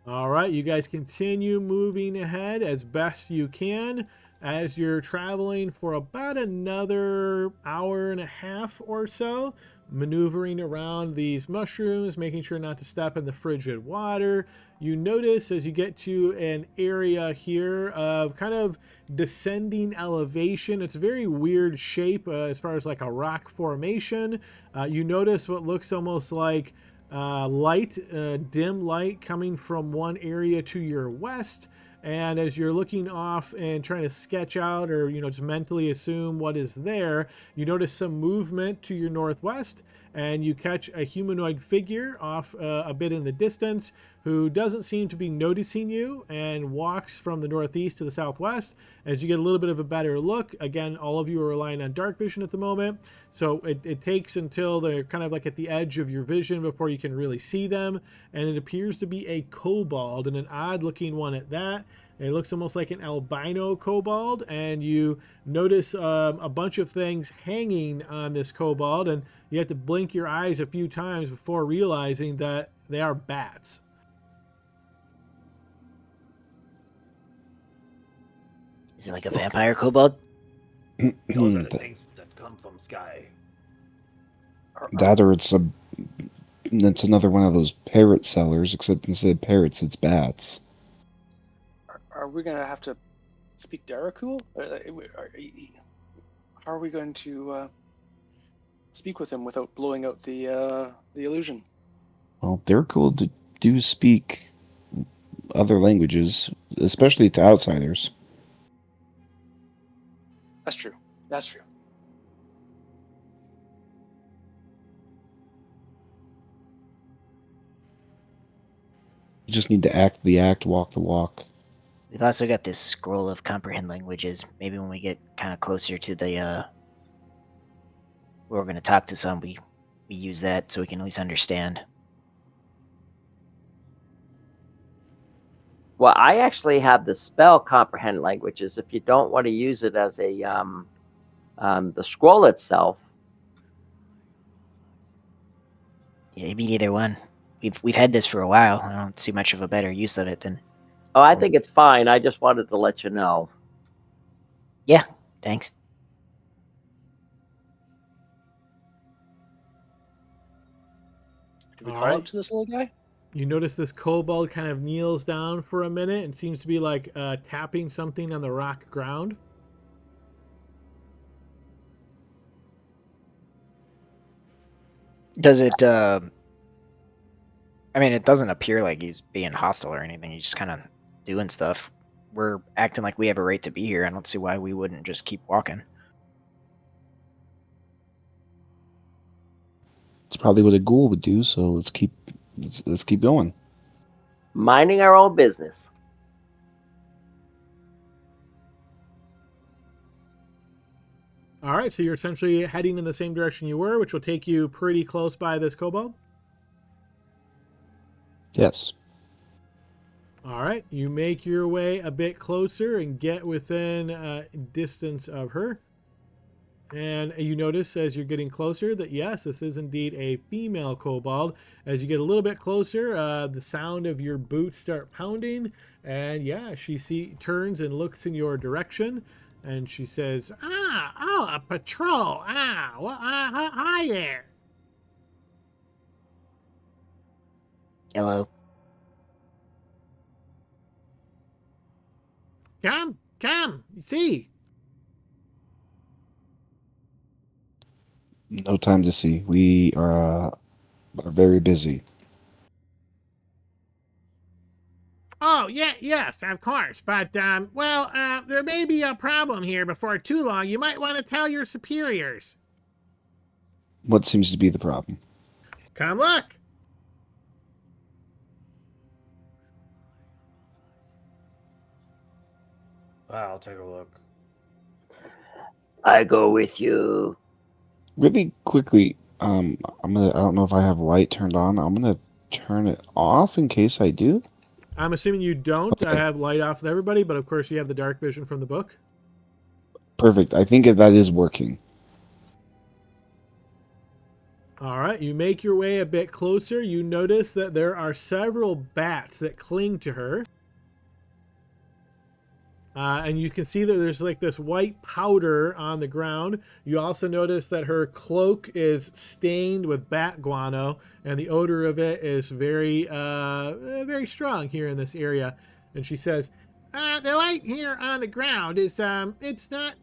All right, you guys continue moving ahead as best you can as you're traveling for about another hour and a half or so, maneuvering around these mushrooms, making sure not to step in the frigid water. You notice as you get to an area here of kind of descending elevation. It's a very weird shape as far as like a rock formation. You notice what looks almost like dim light coming from one area to your west. And as you're looking off and trying to sketch out or, just mentally assume what is there, you notice some movement to your northwest and you catch a humanoid figure off a bit in the distance who doesn't seem to be noticing you and walks from the northeast to the southwest. As you get a little bit of a better look, again, all of you are relying on dark vision at the moment, so it takes until they're kind of like at the edge of your vision before you can really see them, and it appears to be a kobold, and an odd looking one at that. It looks almost like an albino kobold, and you notice a bunch of things hanging on this kobold, and you have to blink your eyes a few times before realizing that they are bats. Is it like a vampire kobold? Those are the things that come from sky. That or it's another one of those parrot sellers, except instead of parrots, it's bats. Are we going to have to speak Darakul? How are we going to speak with him without blowing out the illusion? Well, they're cool to do speak other languages, especially to outsiders. That's true. That's true. You just need to act the act, walk the walk. We've also got this scroll of comprehend languages. Maybe when we get kind of closer to the where we're going to talk to some, we use that so we can at least understand. Well, I actually have the spell comprehend languages. If you don't want to use it as a the scroll itself. Yeah, maybe neither one. We've had this for a while. I don't see much of a better use of it than. Oh, I think it's fine. I just wanted to let you know. Yeah, thanks. Do we All call right. out to this little guy? You notice this kobold kind of kneels down for a minute and seems to be like tapping something on the rock ground. Does it? I mean, it doesn't appear like he's being hostile or anything. He's just kind of doing stuff. We're acting like we have a right to be here. I don't see why we wouldn't just keep walking. It's probably what a ghoul would do. So let's keep going. Minding our own business. All right, so you're essentially heading in the same direction you were, which will take you pretty close by this kobold. Yes. All right, you make your way a bit closer and get within distance of her. And you notice as you're getting closer that yes, this is indeed a female kobold. As you get a little bit closer, the sound of your boots start pounding. And yeah, she turns and looks in your direction. And she says, a patrol. Well, hi there. Hello. Come, see. No time to see. We are very busy. Oh, yeah, yes, of course. But, there may be a problem here before too long. You might want to tell your superiors. What seems to be the problem? Come look. I'll take a look. I go with you. Really quickly, I don't know if I have light turned on. I'm gonna turn it off in case I do. I'm assuming you don't. I Okay. have light off with everybody, but of course you have the dark vision from the book. Perfect. I think that is working. All right, you make your way a bit closer. You notice that there are several bats that cling to her. And you can see that there's like this white powder on the ground. You also notice that her cloak is stained with bat guano, and the odor of it is very, very strong here in this area. And she says, "The light here on the ground is, it's not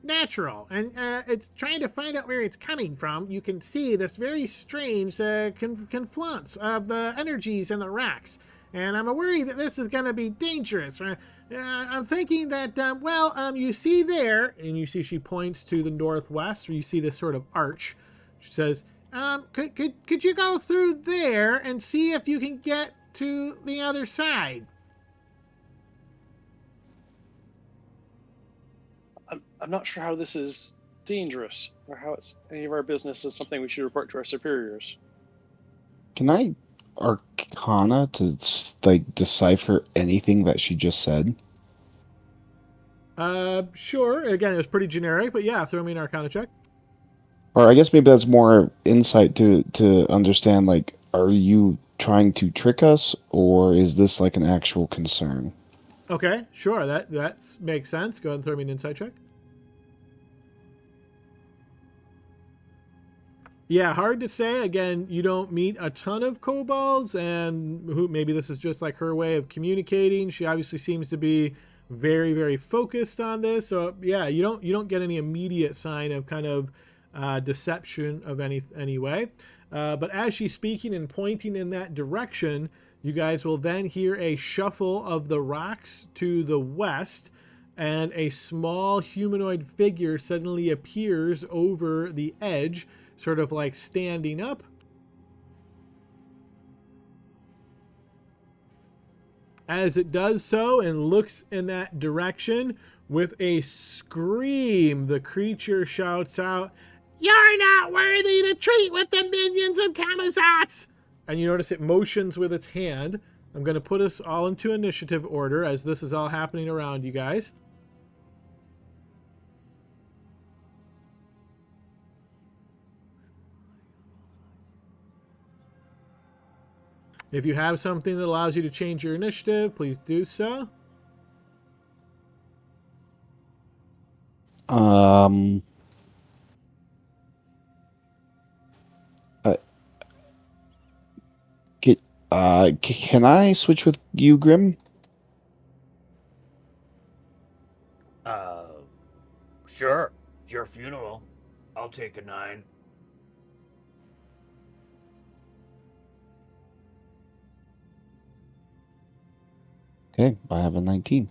natural, and it's trying to find out where it's coming from. You can see this very strange confluence of the energies in the rocks, and I'm worried that this is going to be dangerous." I'm thinking that, you see there, and you see she points to the northwest, where you see this sort of arch. She says, could you go through there and see if you can get to the other side? I'm not sure how this is dangerous or how it's any of our business is something we should report to our superiors. Can I Arcana to like decipher anything that she just said? Sure. Again, it was pretty generic, but yeah, throw me an Arcana check. Or I guess maybe that's more insight to understand. Like, are you trying to trick us, or is this like an actual concern? Okay, sure. That makes sense. Go ahead and throw me an insight check. Yeah, hard to say. Again, you don't meet a ton of kobolds, and maybe this is just like her way of communicating. She obviously seems to be very, very focused on this. So yeah, you don't get any immediate sign of kind of deception of any way. But as she's speaking and pointing in that direction, you guys will then hear a shuffle of the rocks to the west, and a small humanoid figure suddenly appears over the edge, sort of like standing up. As it does so and looks in that direction, with a scream, the creature shouts out, "You're not worthy to treat with the minions of Kamazats!" And you notice it motions with its hand. I'm going to put us all into initiative order as this is all happening around you guys. If you have something that allows you to change your initiative, please do so. Can I switch with you, Grim? Sure. It's your funeral. I'll take a 9. Okay, I have a 19.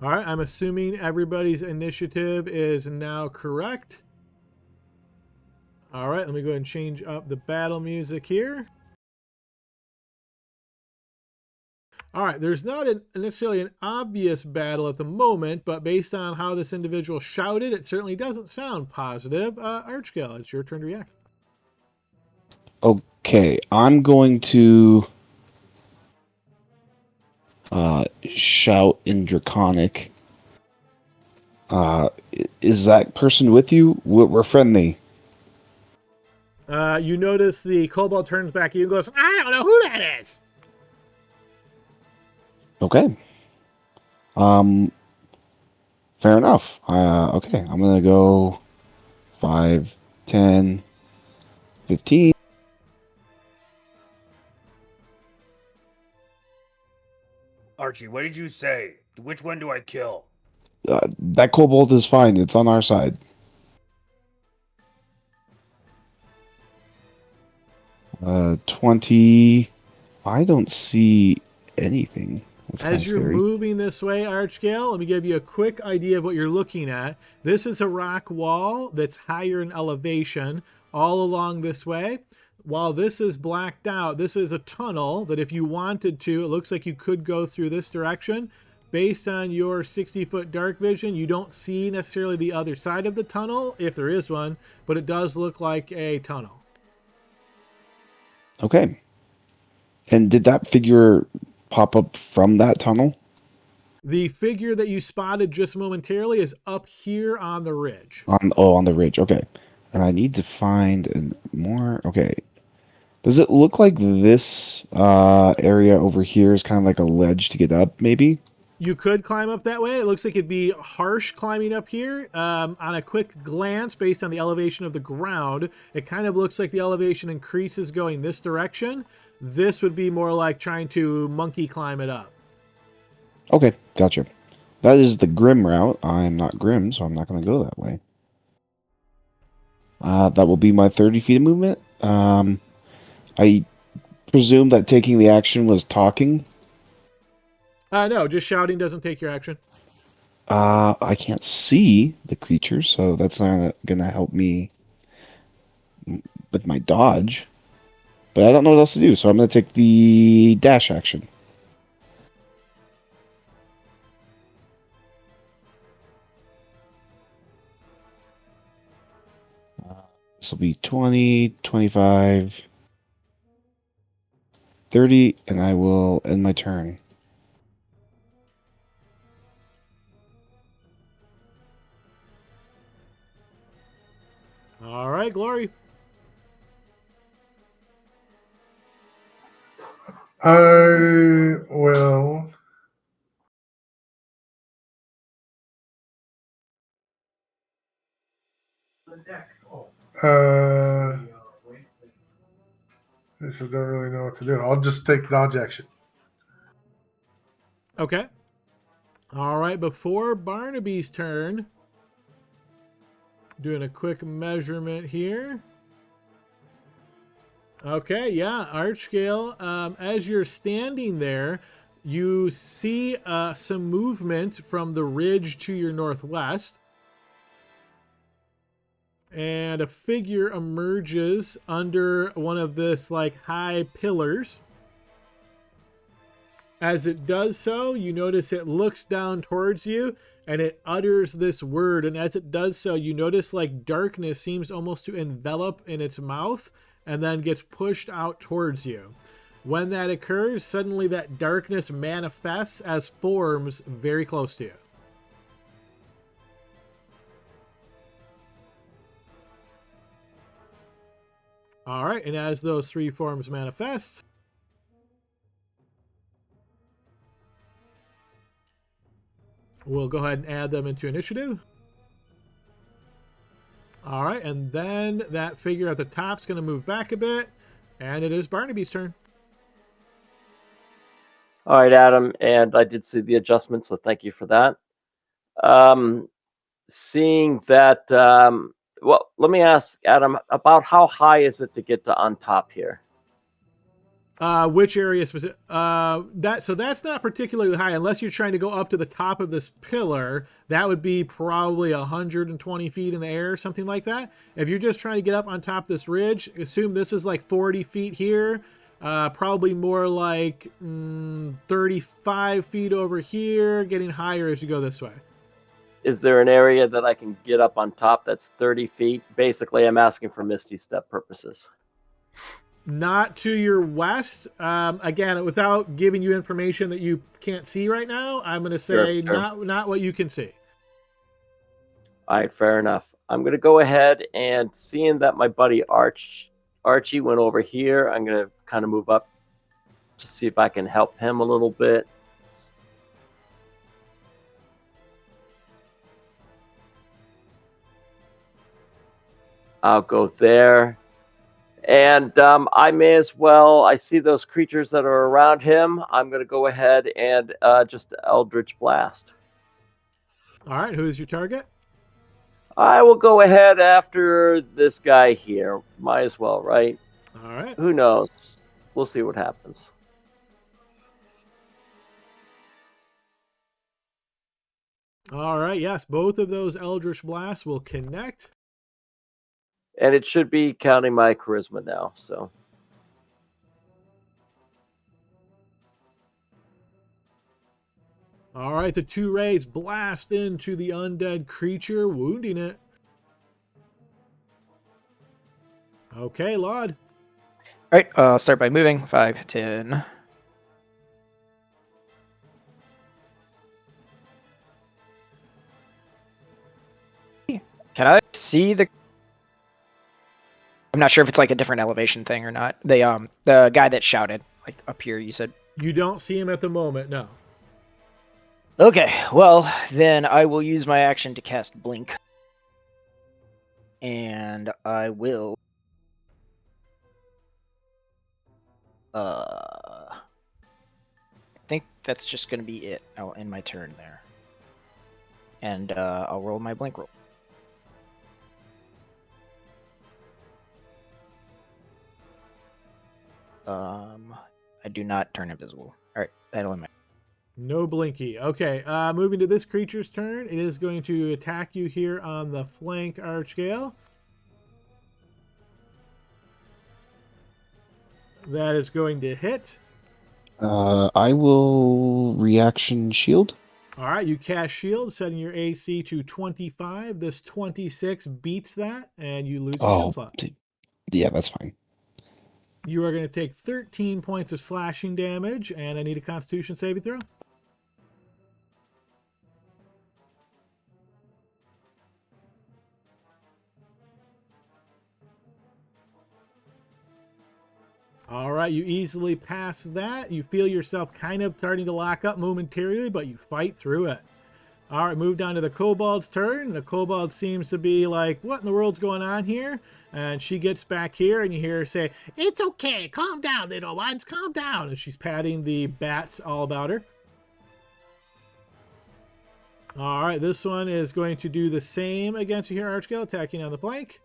All right, I'm assuming everybody's initiative is now correct. All right, let me go ahead and change up the battle music here. All right, there's not necessarily an obvious battle at the moment, but based on how this individual shouted, it certainly doesn't sound positive. Archgale, it's your turn to react. Okay, I'm going to shout in Draconic. Is that person with you? We're friendly. You notice the kobold turns back at you and goes, "I don't know who that is." Okay. Fair enough. Okay, I'm gonna go 5, 10, 15. Archie, what did you say? Which one do I kill? That kobold is fine. It's on our side. 20. I don't see anything. That's kind of As you're scary. moving this way, Archgale, let me give you a quick idea of what you're looking at. This is a rock wall that's higher in elevation all along this way. While this is blacked out, this is a tunnel that if you wanted to, it looks like you could go through this direction. Based on your 60-foot dark vision, you don't see necessarily the other side of the tunnel, if there is one, but it does look like a tunnel. Okay. And did that figure pop up from that tunnel? The figure that you spotted just momentarily is up here on the ridge. On the ridge. Okay. And I need to find more. Okay. Does it look like this area over here is kind of like a ledge to get up, maybe? You could climb up that way. It looks like it'd be harsh climbing up here. On a quick glance, based on the elevation of the ground, it kind of looks like the elevation increases going this direction. This would be more like trying to monkey climb it up. Okay, gotcha. That is the Grim route. I'm not Grim, so I'm not going to go that way. That will be my 30 feet of movement. I presume that taking the action was talking. No, just shouting doesn't take your action. I can't see the creature, so that's not going to help me with my dodge. But I don't know what else to do, so I'm going to take the dash action. This will be 20, 25, 30, and I will end my turn. All right, Glory. I will. I don't really know what to do. I'll just take dodge action. Okay. All right, before Barnaby's turn, doing a quick measurement here. Okay, yeah, Archgale, as you're standing there, you see some movement from the ridge to your northwest. And a figure emerges under one of this like high pillars. As it does so, you notice it looks down towards you and it utters this word. And as it does so, you notice like darkness seems almost to envelop in its mouth and then gets pushed out towards you. When that occurs, suddenly that darkness manifests as forms very close to you. All right, and as those three forms manifest, we'll go ahead and add them into initiative. All right, and then that figure at the top is going to move back a bit, and it is Barnaby's turn. All right, Adam, and I did see the adjustment, so thank you for that. Seeing that, well, let me ask Adam about how high is it to get to on top here? Which area specific? So that's not particularly high unless you're trying to go up to the top of this pillar. That would be probably 120 feet in the air, something like that. If you're just trying to get up on top of this ridge, assume this is like 40 feet here. Probably more like 35 feet over here, getting higher as you go this way. Is there an area that I can get up on top that's 30 feet? Basically, I'm asking for Misty Step purposes. Not to your west. Again, without giving you information that you can't see right now, I'm going to say Sure. not what you can see. All right, fair enough. I'm going to go ahead and seeing that my buddy Archie went over here, I'm going to kind of move up to see if I can help him a little bit. I'll go there. And I may as well, I see those creatures that are around him. I'm going to go ahead and just Eldritch Blast. All right, who's your target? I will go ahead after this guy here. Might as well, right? All right. Who knows? We'll see what happens. All right, yes, both of those Eldritch Blasts will connect. And it should be counting my charisma now. So All right, the 2 rays blast into the undead creature, wounding it. Okay, Laud. All right, I'll start by moving. 5, 10. Can I see the? I'm not sure if it's like a different elevation thing or not. The guy that shouted like up here. You said. You don't see him at the moment, no. Okay, well then I will use my action to cast Blink, and I will. I think that's just gonna be it. I'll end my turn there, and I'll roll my Blink roll. I do not turn invisible. All right, that'll end my. No blinky. Okay, moving to this creature's turn. It is going to attack you here on the flank, Archgale. That is going to hit. I will reaction shield. All right, you cast shield, setting your AC to 25. This 26 beats that, and you lose your shield slot. Yeah, that's fine. You are going to take 13 points of slashing damage, and I need a Constitution saving throw. All right, you easily pass that. You feel yourself kind of starting to lock up momentarily, but you fight through it. All right, move down to the Kobold's turn. The Kobold seems to be like, what in the world's going on here? And she gets back here, and you hear her say, it's okay, calm down, little ones, calm down. And she's patting the bats all about her. All right, this one is going to do the same against you here, Archgale, attacking on the flank.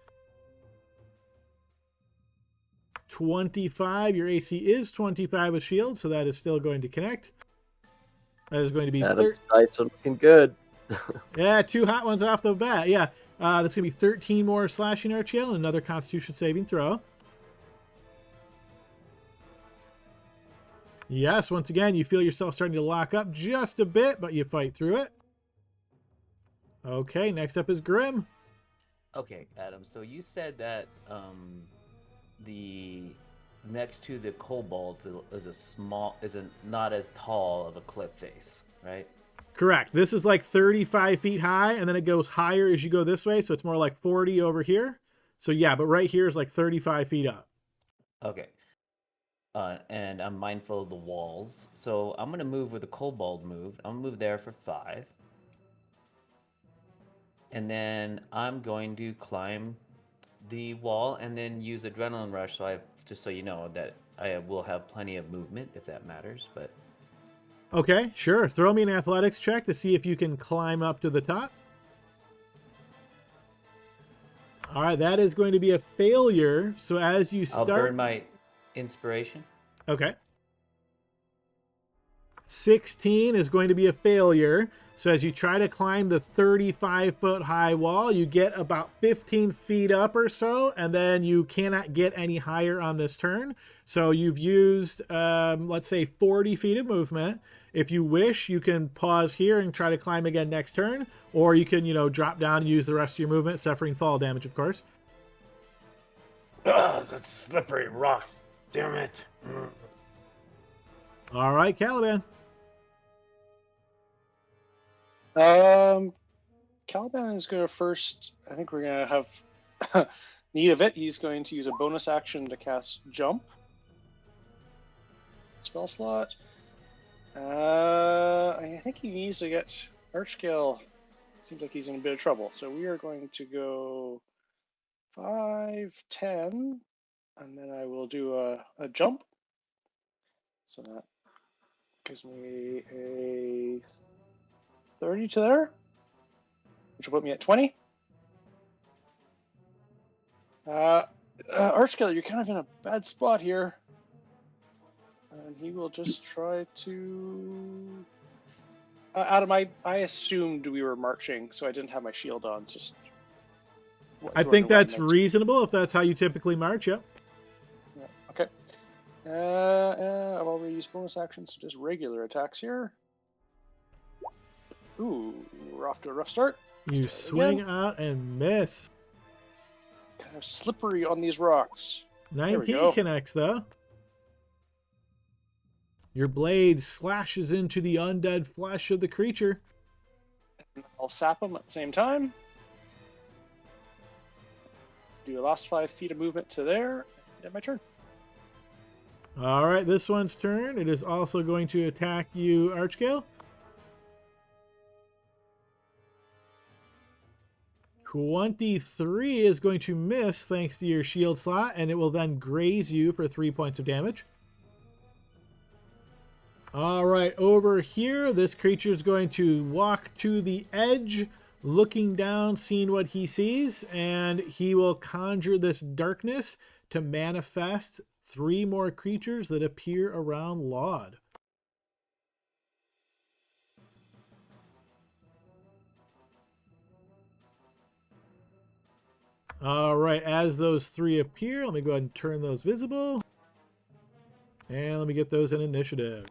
25. Your AC is 25 with shield, so that is still going to connect. That is going to be Adam's dice are looking good. Yeah, 2 hot ones off the bat. Yeah, that's going to be 13 more slashing, Archgale, and another Constitution saving throw. Yes, once again, you feel yourself starting to lock up just a bit, but you fight through it. Okay, next up is Grim. Okay, Adam. So you said that the next to the kobold isn't not as tall of a cliff face, right? Correct. This is like 35 feet high, and then it goes higher as you go this way, so it's more like 40 over here. So yeah, but right here is like 35 feet up. Okay. And I'm mindful of the walls, so I'm gonna move where the kobold moved. I'm gonna move there for 5. And then I'm going to climb the wall and then use adrenaline rush, just so you know that I will have plenty of movement if that matters. But okay, sure. Throw me an athletics check to see if you can climb up to the top. All right, that is going to be a failure. So as you start, I'll burn my inspiration. Okay. 16 is going to be a failure. So as you try to climb the 35-foot high wall, you get about 15 feet up or so, and then you cannot get any higher on this turn. So you've used, let's say, 40 feet of movement. If you wish, you can pause here and try to climb again next turn, or you can, drop down and use the rest of your movement, suffering fall damage, of course. That's slippery rocks. Damn it. All right, Caliban. Caliban is going to first. I think we're going to have need of it. He's going to use a bonus action to cast Jump. Spell slot. I think he needs to get Archgale. Seems like he's in a bit of trouble. So we are going to go 5, 10, and then I will do a jump. So that gives me a 30 to there, which will put me at 20. Archgale, you're kind of in a bad spot here. And he will just try to Adam, I assumed we were marching, so I didn't have my shield on. Just. I think that's reasonable if that's how you typically march. Yep. Yeah, okay. I've already used bonus actions, so just regular attacks here. Ooh, we're off to a rough start. You Start swing again. out and miss. Kind of slippery on these rocks. There we 19 go. connects, though. Your blade slashes into the undead flesh of the creature. I'll sap them at the same time. Do a last 5 feet of movement to there. And my turn. All right, this one's turn. It is also going to attack you, Archgale. 23 is going to miss thanks to your shield slot, and it will then graze you for 3 points of damage. All right, over here, this creature is going to walk to the edge, looking down, seeing what he sees, and he will conjure this darkness to manifest 3 more creatures that appear around Laud. All right, as those 3 appear, let me go ahead and turn those visible. And let me get those in initiative.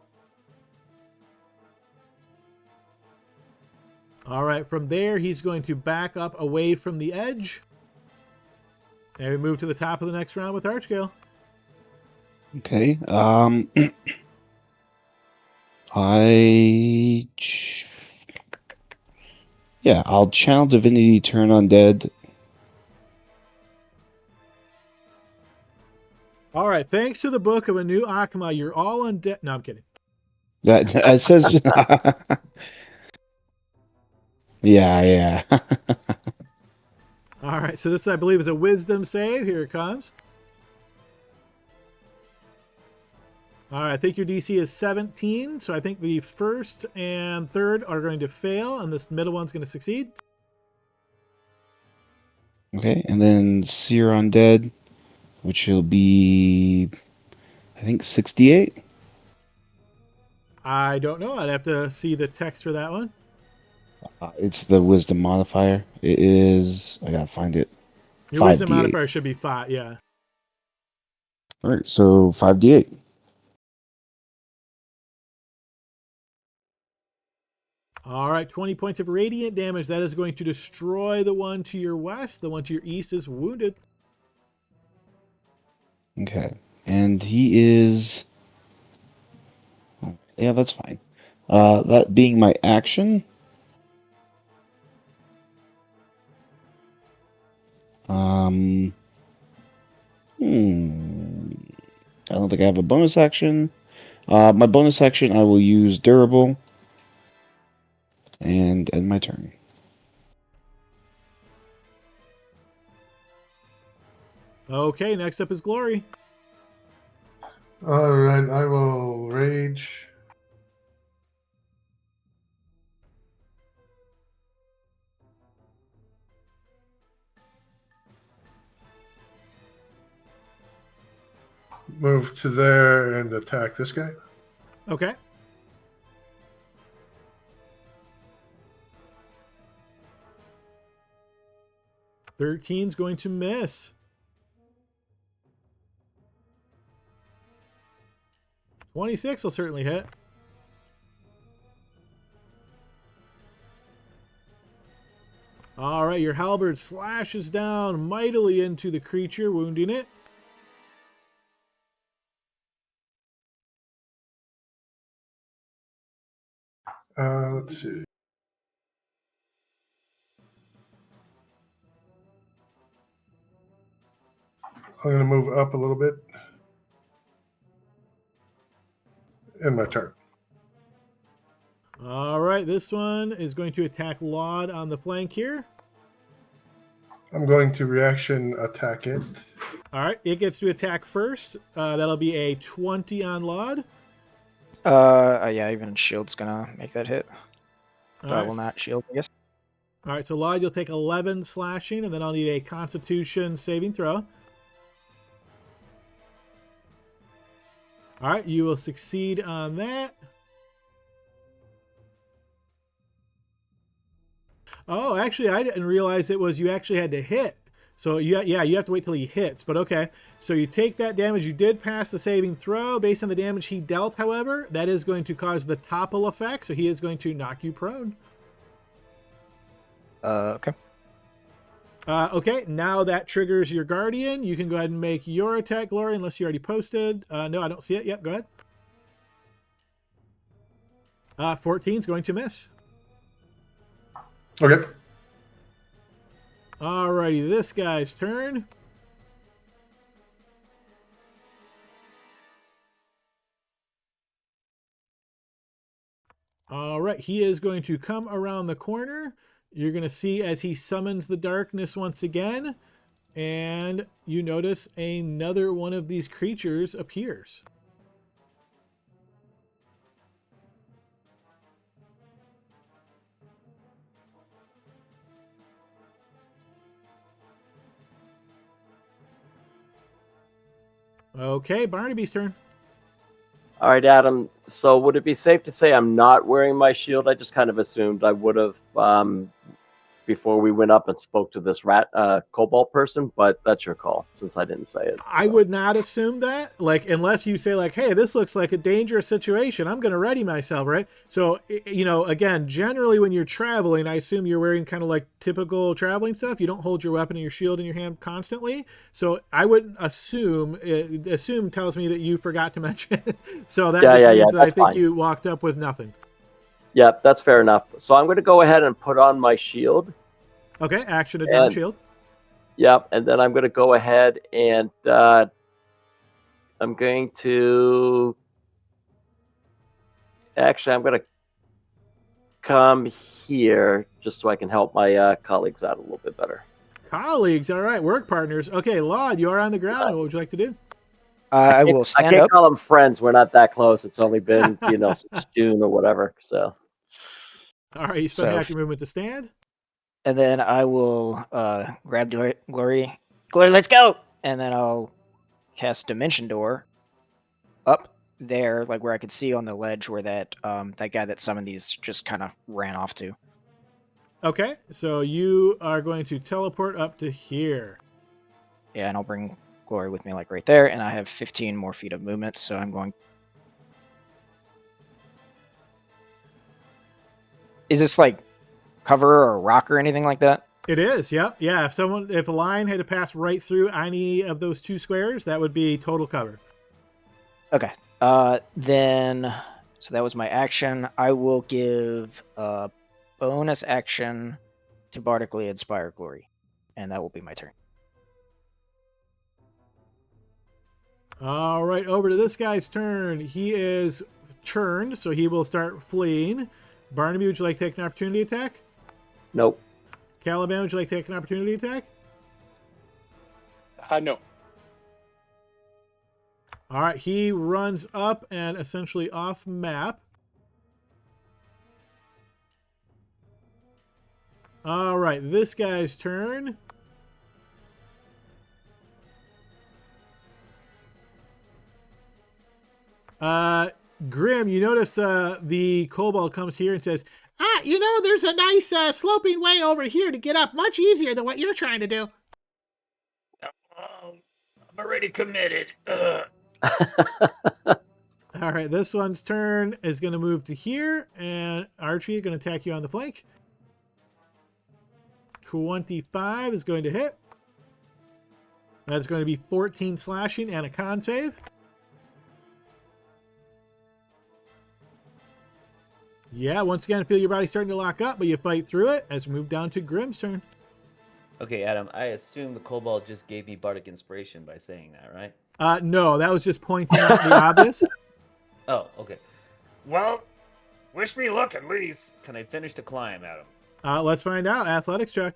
All right, from there, he's going to back up away from the edge. And we move to the top of the next round with Archgale. Okay. Yeah, I'll channel Divinity, turn undead. All right, thanks to the book of a new Akama, you're all undead. No, I'm kidding. That it says. Yeah. All right, so this, I believe, is a wisdom save. Here it comes. All right, I think your DC is 17, so I think the first and third are going to fail, and this middle one's going to succeed. Okay, and then Seer Undead, which will be, I think, 68. I don't know. I'd have to see the text for that one. It's the Wisdom modifier. It is. I gotta find it. Your wisdom 5d8. modifier should be 5, yeah. All right, so 5d8. All right, 20 points of radiant damage. That is going to destroy the one to your west. The one to your east is wounded. Okay, and he is. Yeah, that's fine. That being my action. I don't think I have a bonus action. My bonus action, I will use durable and end my turn. Okay, next up is Glory. All right, I will rage. Move to there and attack this guy. Okay. Thirteen's going to miss. 26 will certainly hit. All right, your halberd slashes down mightily into the creature, wounding it. Let's see. I'm going to move up a little bit. End my turn. All right, this one is going to attack Laud on the flank here. I'm going to reaction attack it. All right, it gets to attack first. That'll be a 20 on Laud. Yeah, even shield's gonna make that hit. All But I right. will not shield, I guess. All right, so Laud, you'll take 11 slashing, and then I'll need a Constitution saving throw. All right, you will succeed on that. Oh, actually, I didn't realize it was you actually had to hit. So you have to wait till he hits. But okay, so you take that damage. You did pass the saving throw. Based on the damage he dealt, however, that is going to cause the topple effect. So he is going to knock you prone. Okay. Okay, now that triggers your guardian. You can go ahead and make your attack, Glory, unless you already posted. No, I don't see it yet. Go ahead. 14 is going to miss. Okay. Alrighty, this guy's turn. All right, he is going to come around the corner. You're going to see as he summons the darkness once again, and you notice another one of these creatures appears. Okay, Barnaby's turn. All right, Adam. So would it be safe to say I'm not wearing my shield? I just kind of assumed I would have before we went up and spoke to this Kobold person, but that's your call since I didn't say it. I would not assume that, like, unless you say like, hey, this looks like a dangerous situation, I'm going to ready myself, right? So, you know, again, generally when you're traveling, I assume you're wearing kind of like typical traveling stuff. You don't hold your weapon and your shield in your hand constantly. So I wouldn't assume, assume tells me that you forgot to mention it. So that means that I think you walked up with nothing. Yep, that's fair enough. So I'm going to go ahead and put on my shield. Okay, action to down shield. Yep, and then I'm going to go ahead and I'm going to... Actually, I'm going to come here just so I can help my colleagues out a little bit better. Colleagues, all right, work partners. Okay, Laud, you are on the ground. What would you like to do? I will stand up. I can't call them friends. We're not that close. It's only been, since June or whatever. So, all right, you spend half your movement to stand. And then I will grab Glory. Glory, let's go! And then I'll cast Dimension Door up there, like where I could see on the ledge where that that guy that summoned these just kind of ran off to. Okay, so you are going to teleport up to here. Yeah, and I'll bring Glory with me, like right there, and I have 15 more feet of movement, so I'm going... Is this like cover or rock or anything like that? It is, yeah. Yeah, if a line had to pass right through any of those two squares, that would be total cover. Okay. Then, so that was my action. I will give a bonus action to Bardically Inspire Glory, and that will be my turn. All right, over to this guy's turn. He is churned, so he will start fleeing. Barnaby, would you like to take an opportunity attack? Nope. Caliban, would you like to take an opportunity attack? No. All right, he runs up and essentially off map. All right, this guy's turn. Grim, you notice the kobold comes here and says, there's a nice sloping way over here to get up, much easier than what you're trying to do. I'm already committed. All right, this one's turn is going to move to here, and Archie is going to attack you on the flank. 25 is going to hit. That's going to be 14 slashing and a con save. Yeah, once again, feel your body starting to lock up, but you fight through it as we move down to Grim's turn. Okay, Adam, I assume the Kobold just gave me Bardic Inspiration by saying that, right? No, that was just pointing out the obvious. Oh, okay. Well, wish me luck at least. Can I finish the climb, Adam? Let's find out. Athletics check.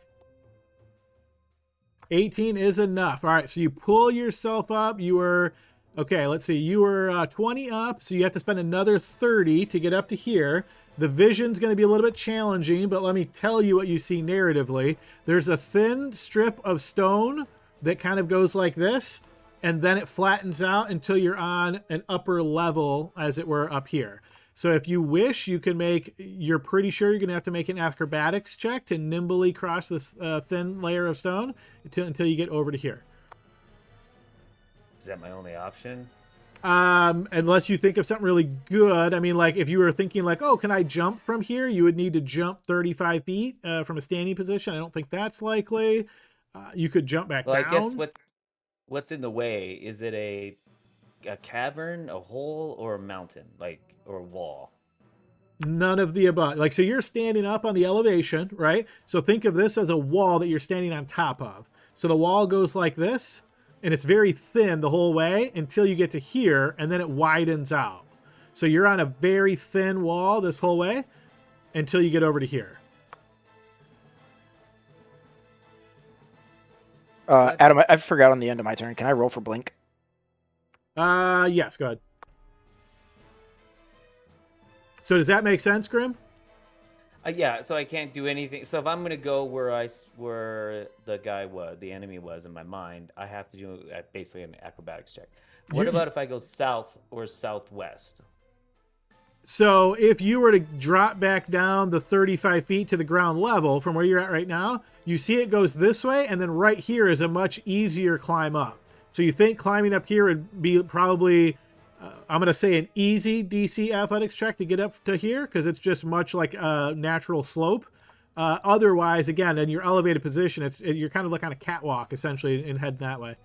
18 is enough. All right, so you pull yourself up. You were... Okay, let's see. You were 20 up, so you have to spend another 30 to get up to here. The vision's going to be a little bit challenging, but let me tell you what you see narratively. There's a thin strip of stone that kind of goes like this, and then it flattens out until you're on an upper level, as it were, up here. So if you wish, you can you're pretty sure you're going to have to make an acrobatics check to nimbly cross this thin layer of stone until you get over to here. Is that my only option? Unless you think of something really good. I mean, like if you were thinking like, oh, can I jump from here? You would need to jump 35 feet from a standing position. I don't think that's likely. You could jump back Well, down. I guess what's in the way? Is it a cavern, a hole, or a mountain, or a wall? None of the above. Like, so you're standing up on the elevation, right? So think of this as a wall that you're standing on top of. So the wall goes like this, and it's very thin the whole way until you get to here, and then it widens out. So you're on a very thin wall this whole way until you get over to here. Adam, I forgot on the end of my turn. Can I roll for blink? Yes, go ahead. So does that make sense, Grim? Yeah, so I can't do anything. So if I'm gonna go where the enemy was in my mind, I have to do basically an acrobatics check. What about if I go south or southwest? So if you were to drop back down the 35 feet to the ground level from where you're at right now, you see it goes this way, and then right here is a much easier climb up. So you think climbing up here would be probably, I'm going to say an easy DC athletics check to get up to here because it's just much like a natural slope. Otherwise, again, in your elevated position, you're kind of like on a catwalk essentially and head that way.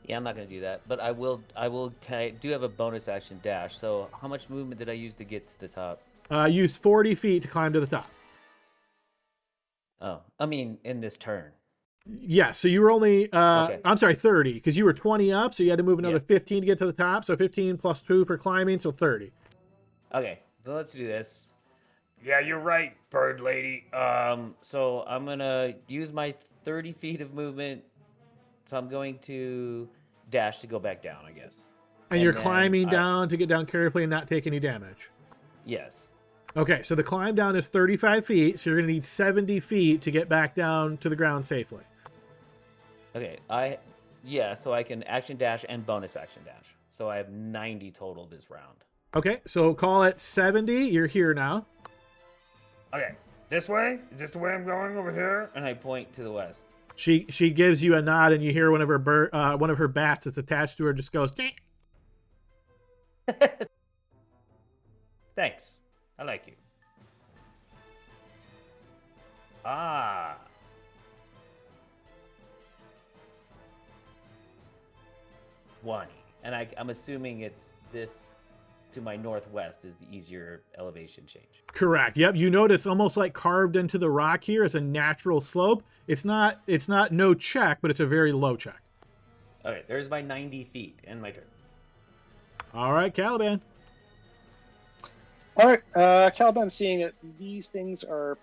Yeah, I'm not going to do that, but I do have a bonus action dash. So how much movement did I use to get to the top? Use 40 feet to climb to the top. Oh, I mean, in this turn. Yeah, so you were only, Okay. I'm sorry, 30, because you were 20 up, so you had to move another 15 to get to the top, so 15 plus 2 for climbing, so 30. Okay, so let's do this. Yeah, you're right, bird lady. So I'm going to use my 30 feet of movement, so I'm going to dash to go back down, I guess. And you're climbing down to get down carefully and not take any damage. Yes. Okay, so the climb down is 35 feet, so you're going to need 70 feet to get back down to the ground safely. Okay, so I can action dash and bonus action dash. So I have 90 total this round. Okay, so call it 70. You're here now. Okay, this way? Is this the way I'm going over here? And I point to the west. She gives you a nod, and you hear one of her bats that's attached to her just goes. Thanks. I like you. Ah. One. And I'm assuming it's this to my northwest is the easier elevation change. Correct. Yep. You notice almost like carved into the rock here is a natural slope. It's not no check, but it's a very low check. Okay, there's my 90 feet and my turn. All right, Caliban. All right, Caliban, seeing that these things are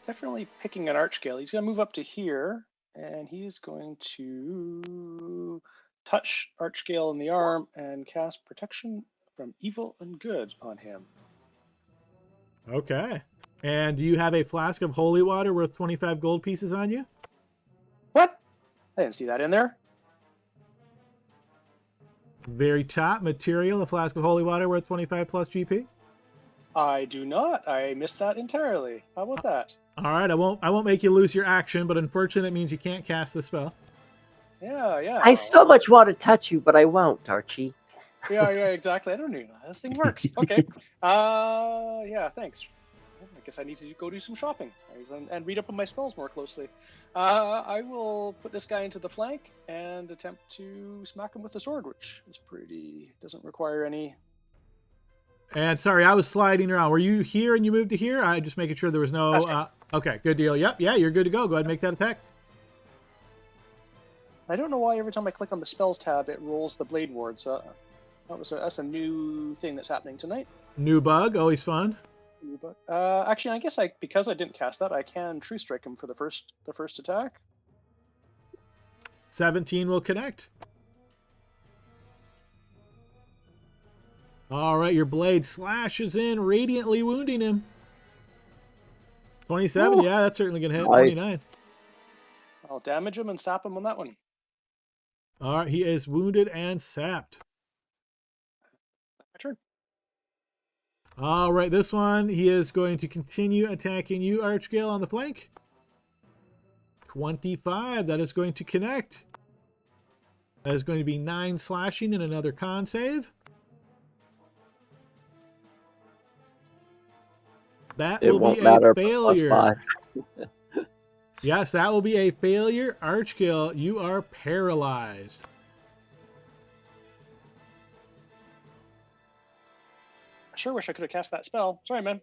definitely picking an arch scale, he's going to move up to here, and he's going to touch arch scale in the arm and cast protection from evil and good on him. Okay. And do you have a flask of holy water worth 25 gold pieces on you? What? I didn't see that in there. Very top material, a flask of holy water worth 25 plus GP. I do not. I missed that entirely. How about that? All right, I won't make you lose your action, but unfortunately that means you can't cast the spell. Yeah. I so much want to touch you, but I won't, Archie. Yeah, exactly. I don't even know how this thing works. Okay. Yeah, thanks. I guess I need to go do some shopping and read up on my spells more closely. I will put this guy into the flank and attempt to smack him with the sword, which is doesn't require any. And sorry, I was sliding around. Were you here and you moved to here? I just making sure there was no. Right. Okay, good deal. Yep, yeah, you're good to go. Go ahead and make that attack. I don't know why every time I click on the spells tab, it rolls the blade ward. So that's a new thing that's happening tonight. New bug, always fun. Actually, I guess because I didn't cast that, I can true strike him for the first attack. 17 will connect. All right, your blade slashes in, radiantly wounding him. 27, Ooh. yeah, that's certainly going to hit. Nice. 29. I'll damage him and sap him on that one. All right, he is wounded and sapped. My turn. All right, this one, he is going to continue attacking you, Archgale, on the flank. 25, that is going to connect. That is going to be 9 slashing and another con save. That It will won't be a matter. failure. +5. Yes, that will be a failure. Archgale, you are paralyzed. I sure wish I could have cast that spell. Sorry, man.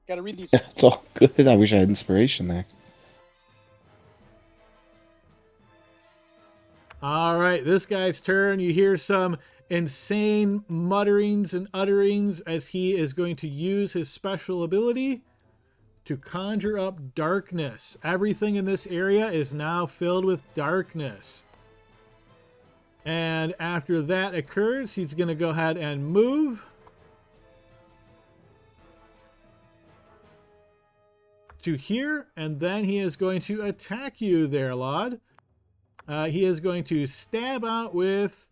Gotta read these. It's all good. I wish I had inspiration there. All right, this guy's turn. You hear some insane mutterings and utterings as he is going to use his special ability to conjure up darkness. Everything in this area is now filled with darkness. And after that occurs, he's going to go ahead and move to here, and then he is going to attack you there, Laud. He is going to stab out with...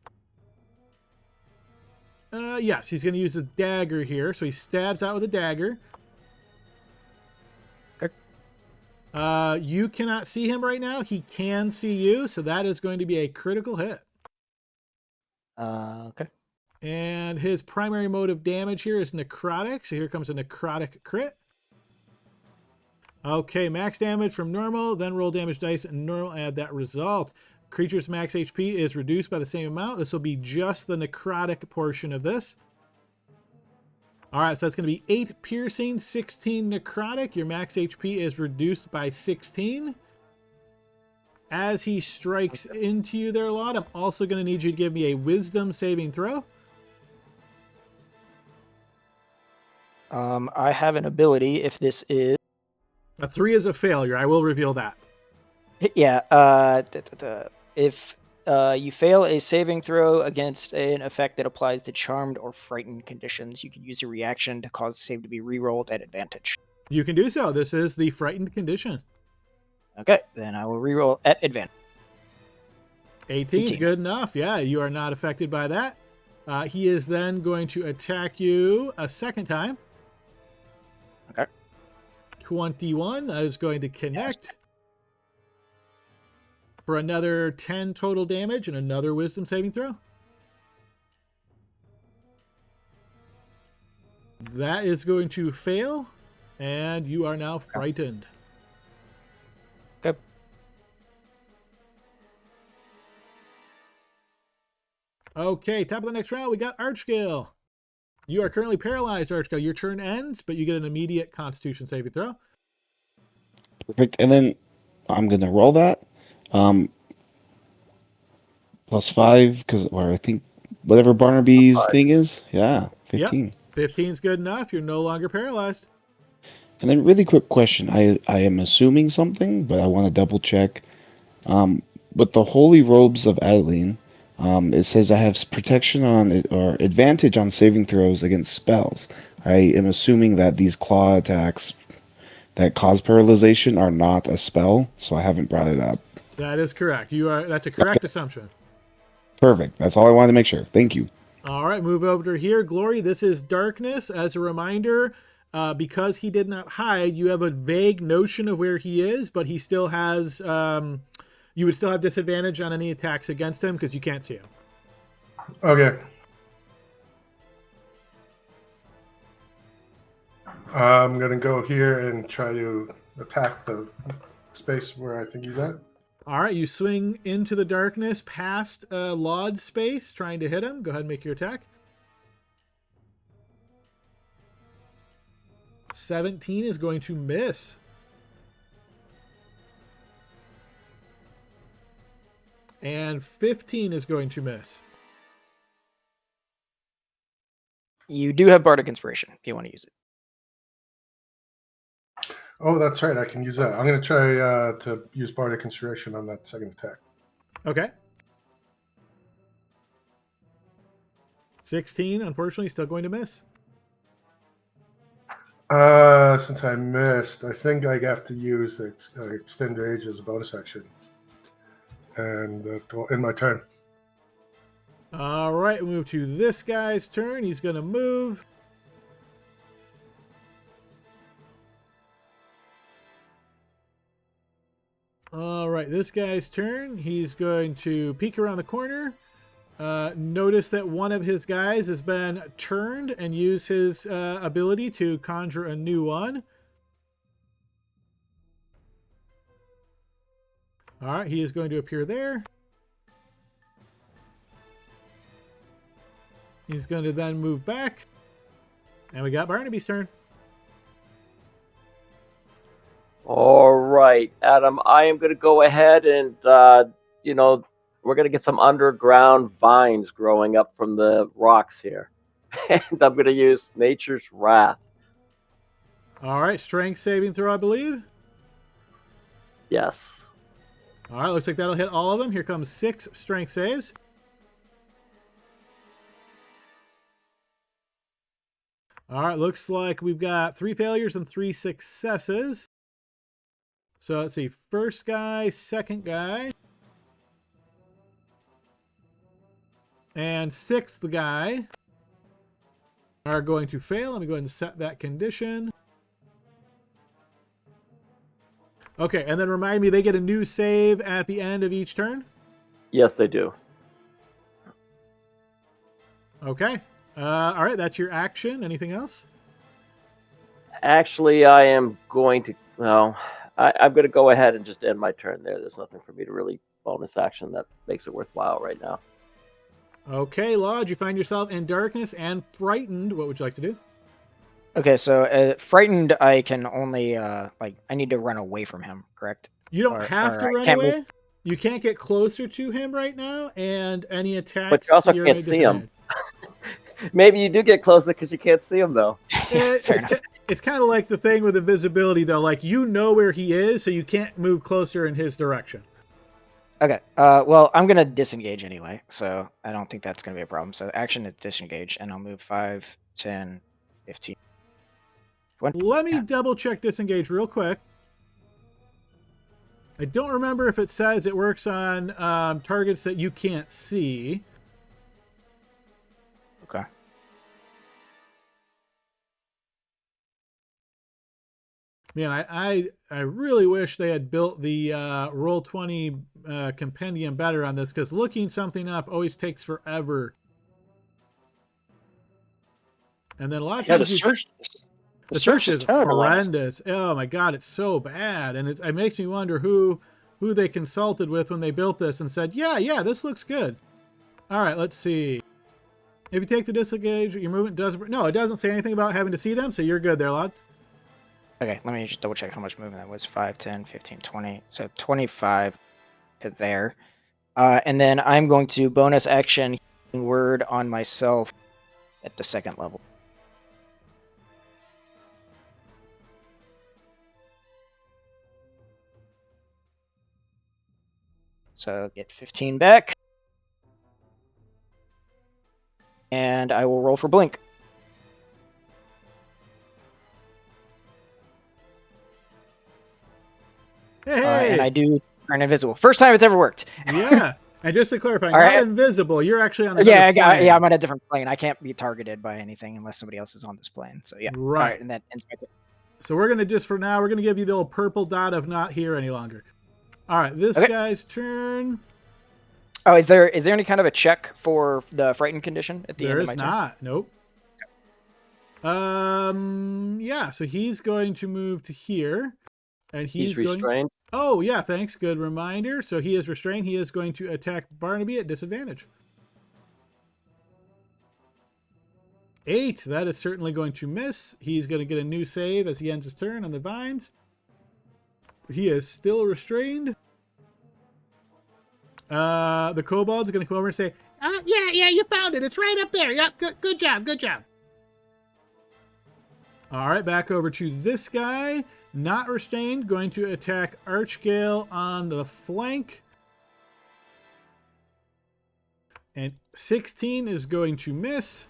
yes, he's going to use his dagger here. So he stabs out with a dagger. Okay. You cannot see him right now. He can see you, so that is going to be a critical hit. Okay. And his primary mode of damage here is necrotic. So here comes a necrotic crit. Okay, max damage from normal, then roll damage dice and normal, add that result. Creature's max HP is reduced by the same amount. This will be just the necrotic portion of this. All right, so that's going to be 8 piercing, 16 necrotic. Your max HP is reduced by 16. As he strikes into you there, Laud, I'm also going to need you to give me a wisdom saving throw. I have an ability if this is... A 3 is a failure. I will reveal that. Yeah, if you fail a saving throw against an effect that applies to charmed or frightened conditions, you can use a reaction to cause the save to be rerolled at advantage. You can do so. This is the frightened condition. Okay, then I will reroll at advantage. 18 is 18. good enough. Yeah, you are not affected by that. He is then going to attack you a second time. Okay. 21, that is going to connect for another 10 total damage and another wisdom saving throw. That is going to fail, and you are now frightened. Okay. Okay, top of the next round, we got Archgale. You are currently paralyzed, Archgale. Your turn ends, but you get an immediate Constitution saving throw. Perfect. And then I'm gonna roll that. +5 because, or I think whatever Barnaby's thing is. Yeah, 15. Yep. 15 is good enough. You're no longer paralyzed. And then really quick question. I am assuming something, but I want to double check. With the Holy Robes of Adeline, it says I have protection on it or advantage on saving throws against spells. I am assuming that these claw attacks that cause paralyzation are not a spell, so I haven't brought it up. That is correct. That's a correct assumption. Perfect. That's all I wanted to make sure. Thank you. All right, move over here. Glory, this is darkness. As a reminder, because he did not hide, you have a vague notion of where he is, but he still has... you would still have disadvantage on any attacks against him because you can't see him. Okay. I'm going to go here and try to attack the space where I think he's at. All right, you swing into the darkness past Laud's space, trying to hit him. Go ahead and make your attack. 17 is going to miss. And 15 is going to miss. You do have Bardic Inspiration if you want to use it. Oh, that's right. I can use that. I'm going to try to use Bardic Inspiration on that second attack. Okay. 16, unfortunately, still going to miss. Since I missed, I think I have to use Extend Rage as a bonus action. And in my turn. All right, we move to this guy's turn. He's going to move. All right, this guy's turn. He's going to peek around the corner. Notice that one of his guys has been turned and use his ability to conjure a new one. All right, he is going to appear there. He's going to then move back. And we got Barnaby's turn. All right, Adam, I am going to go ahead and, we're going to get some underground vines growing up from the rocks here. And I'm going to use Nature's Wrath. All right, strength saving throw, I believe. Yes. All right, looks like that'll hit all of them. Here comes 6 strength saves. All right, looks like we've got 3 failures and 3 successes. So let's see, first guy, second guy, and 6th guy are going to fail. Let me go ahead and set that condition. Okay, and then remind me, they get a new save at the end of each turn? Yes, they do. Okay. All right, that's your action. Anything else? Actually, I am going to, I'm going to go ahead and just end my turn there. There's nothing for me to really bonus action that makes it worthwhile right now. Okay, Lodge, you find yourself in darkness and frightened. What would you like to do? Okay, so frightened, I can only I need to run away from him, correct? You don't have to I run can't away. move. You can't get closer to him right now, and any attacks. But you also you're can't at a see him. disadvantage. Maybe you do get closer because you can't see him, though. It's kind of like the thing with invisibility, though. Like, you know where he is, so you can't move closer in his direction. Okay, well, I'm going to disengage anyway, so I don't think that's going to be a problem. So action is disengage, and I'll move 5, 10, 15. 20. Let me double check disengage real quick. I don't remember if it says it works on targets that you can't see. Okay. Man, I really wish they had built the Roll20 compendium better on this, because looking something up always takes forever. And then a lot of Yeah, times the search is terrible. horrendous. Oh my god, it's so bad, and it makes me wonder who they consulted with when they built this and said, yeah, this looks good. All right, let's see. If you take the disengage, your movement doesn't. No, it doesn't say anything about having to see them, so you're good there, Lod. Okay, let me just double check how much movement that was. 5, 10, 15, 20. So 25 to there. And then I'm going to bonus action word on myself at the 2nd level. So get 15 back. And I will roll for blink. Hey! And I do turn invisible. First time it's ever worked. Yeah. And just to clarify, All not right. invisible. You're actually on another plane. I'm on a different plane. I can't be targeted by anything unless somebody else is on this plane. So yeah. Right. All right, and that ends my turn. So we're going to just, for now, we're going to give you the little purple dot of not here any longer. All right, this guy's turn. Oh, is there any kind of a check for the frightened condition at the end of my turn? There is not. Nope. Yeah, so he's going to move to here. And he's restrained. Oh, yeah, thanks. Good reminder. So he is restrained. He is going to attack Barnaby at disadvantage. 8. That is certainly going to miss. He's going to get a new save as he ends his turn on the vines. He is still restrained. The kobold's going to come over and say, yeah, you found it. It's right up there. Yep, good job. All right, back over to this guy. Not restrained, going to attack Archgale on the flank. And 16 is going to miss.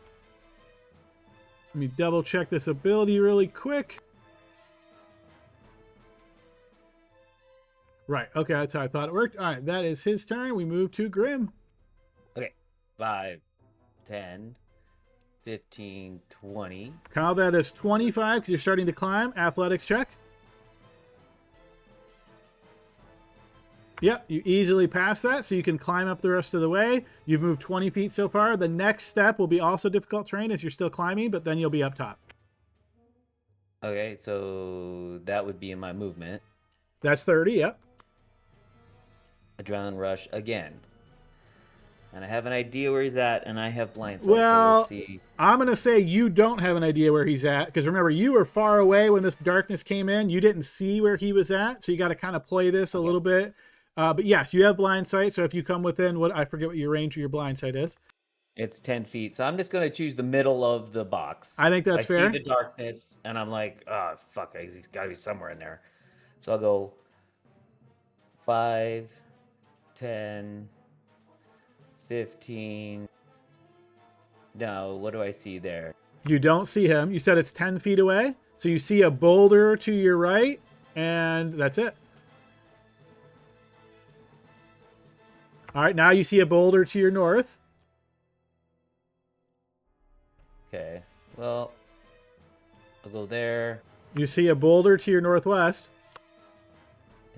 Let me double check this ability really quick. Right, okay, that's how I thought it worked. All right, that is his turn. We move to Grim. Okay, 5, 10, 15, 20. Kyle, that is 25 because you're starting to climb. Athletics check. Yep, you easily pass that, so you can climb up the rest of the way. You've moved 20 feet so far. The next step will be also difficult terrain as you're still climbing, but then you'll be up top. Okay, so that would be in my movement. That's 30, yep. Adrenaline rush again. And I have an idea where he's at, and I have blind sight, Well, so we'll see. I'm going to say you don't have an idea where he's at, because remember, you were far away when this darkness came in. You didn't see where he was at, so you got to kind of play this a little bit. But yes, you have blind sight, so if you come within, I forget what your range of your blind sight is. It's 10 feet, so I'm just going to choose the middle of the box. I think that's fair. I see the darkness, and I'm like, oh, fuck, he's got to be somewhere in there. So I'll go 5, 10, 15. No, what do I see there? You don't see him. You said it's 10 feet away, so you see a boulder to your right, and that's it. All right, now you see a boulder to your north. Okay, well, I'll go there. You see a boulder to your northwest.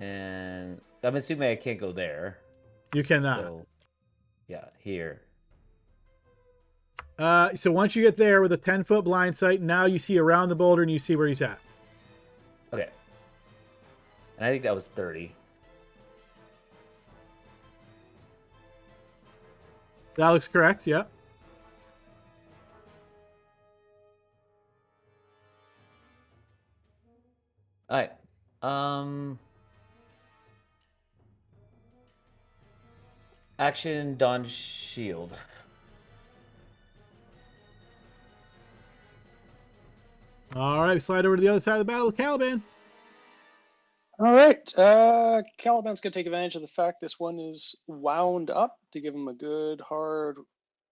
And I'm assuming I can't go there. You cannot. So, yeah, here. So once you get there with a 10-foot blind sight, now you see around the boulder and you see where he's at. Okay. And I think that was 30. That looks correct, yep. All right. Action Dawn Shield. All right, slide over to the other side of the battle with Caliban. All right. Caliban's going to take advantage of the fact this one is wound up to give him a good hard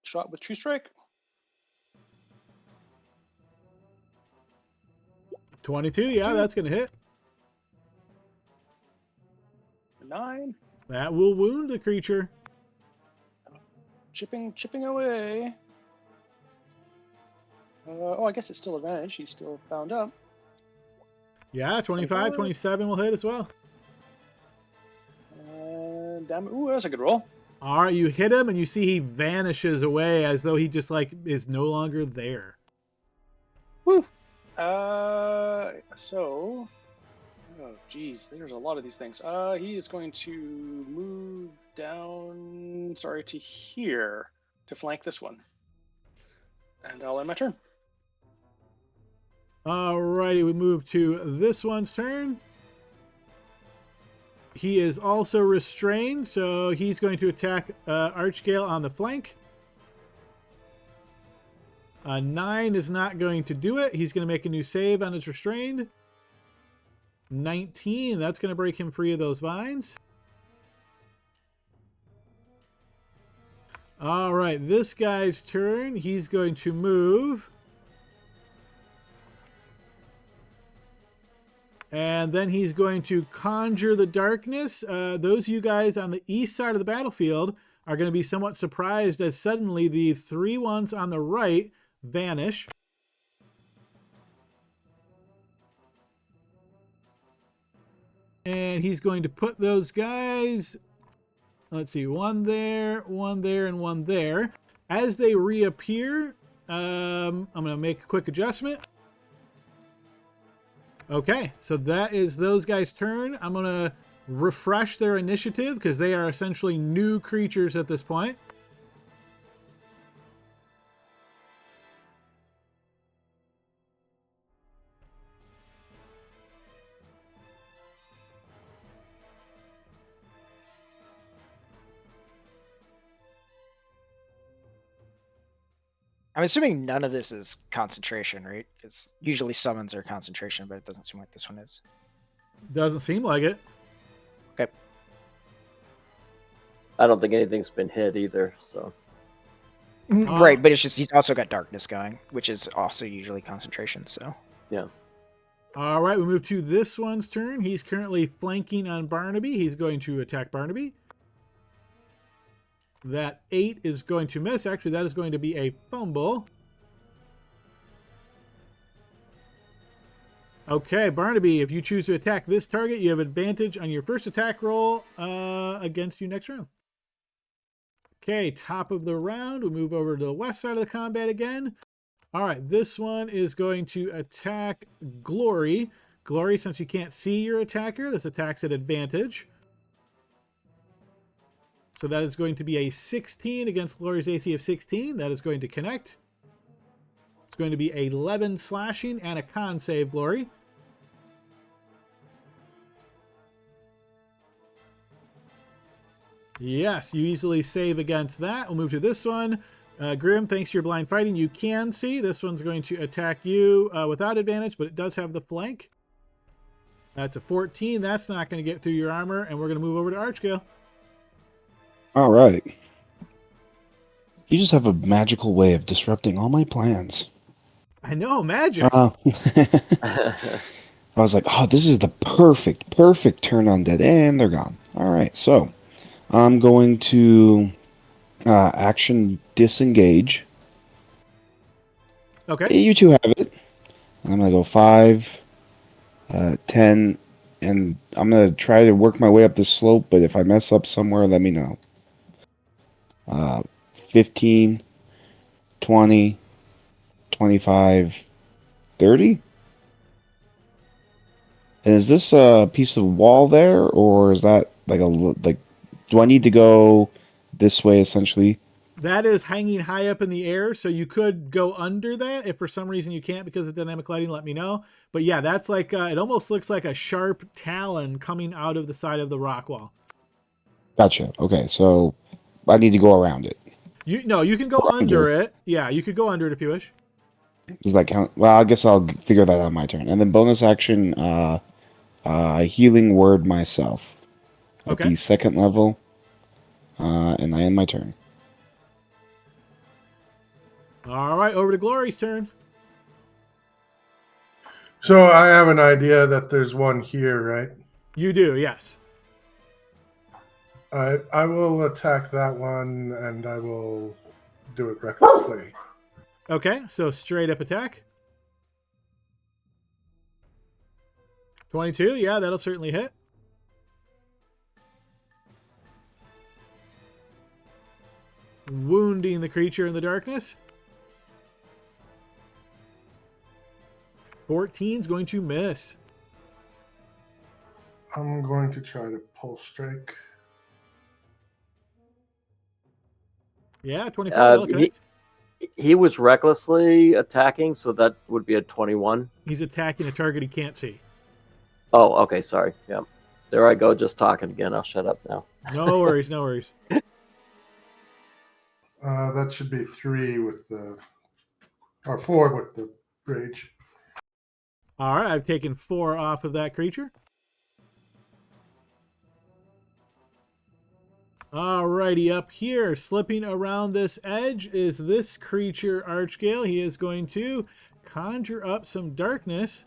shot with True Strike. 22, yeah, that's going to hit. 9. That will wound the creature. Chipping away. Oh, I guess it's still advantage. He's still bound up. Yeah, 25, 27 will hit as well. Damn it. Ooh, that's a good roll. All right, you hit him and you see he vanishes away as though he just like is no longer there. Woo. So, oh geez, there's a lot of these things. He is going to move down, to here to flank this one. And I'll end my turn. Alrighty, we move to this one's turn. He is also restrained, so he's going to attack Archgale on the flank. 9 is not going to do it. He's going to make a new save on his restrained. 19, that's going to break him free of those vines. All right, this guy's turn. He's going to move. And then he's going to conjure the darkness. Those of you guys on the east side of the battlefield are going to be somewhat surprised as suddenly the 3 ones on the right vanish. And he's going to put those guys, let's see, one there, and one there. As they reappear, I'm going to make a quick adjustment. Okay, so that is those guys' turn. I'm going to refresh their initiative because they are essentially new creatures at this point. I'm assuming none of this is concentration, right? Because usually summons are concentration, but it doesn't seem like this one is. Doesn't seem like it. Okay. I don't think anything's been hit either, so. Right, but it's just he's also got darkness going, which is also usually concentration, so. Yeah. All right, we move to this one's turn. He's currently flanking on Barnaby. He's going to attack Barnaby. That 8 is going to miss. Actually, that is going to be a fumble. Okay, Barnaby, if you choose to attack this target, you have advantage on your first attack roll against you next round. Okay, top of the round. We'll move over to the west side of the combat again. All right, this one is going to attack Glory. Glory, since you can't see your attacker, this attack's at advantage. So that is going to be a 16 against Glory's AC of 16. That is going to connect. It's going to be 11 slashing and a con save, Glory. Yes, you easily save against that. We'll move to this one. Grim, thanks to your blind fighting, you can see. This one's going to attack you without advantage, but it does have the flank. That's a 14. That's not going to get through your armor, and we're going to move over to Archgale. All right. You just have a magical way of disrupting all my plans. I know, magic. I was like, oh, this is the perfect turn on dead, and they're gone. All right, so I'm going to action disengage. Okay. You two have it. I'm going to go 5, 10, and I'm going to try to work my way up the slope, but if I mess up somewhere, let me know. 15, 20, 25, 30? And is this a piece of wall there, or is that like do I need to go this way essentially? That is hanging high up in the air, so you could go under that. If for some reason you can't because of dynamic lighting, let me know. But yeah, that's like, it almost looks like a sharp talon coming out of the side of the rock wall. Gotcha. Okay, so I need to go around it. You can go under it. Yeah, you could go under it if you wish. Does that count? Well, I guess I'll figure that out on my turn. And then bonus action, healing word myself at the second level, and I end my turn. All right, over to Glory's turn. So I have an idea that there's one here, right? You do, yes. I will attack that one, and I will do it recklessly. Okay, so straight up attack. 22, yeah, that'll certainly hit. Wounding the creature in the darkness. 14's going to miss. I'm going to try to pulse strike. Yeah, 24, that'll connect. He was recklessly attacking, so that would be a 21. He's attacking a target he can't see. Oh, okay, sorry. Yeah. There I go, just talking again. I'll shut up now. No worries, no worries. That should be 3 with the... Or 4 with the rage. All right, I've taken 4 off of that creature. Alrighty, up here, slipping around this edge is this creature, Archgale. He is going to conjure up some darkness.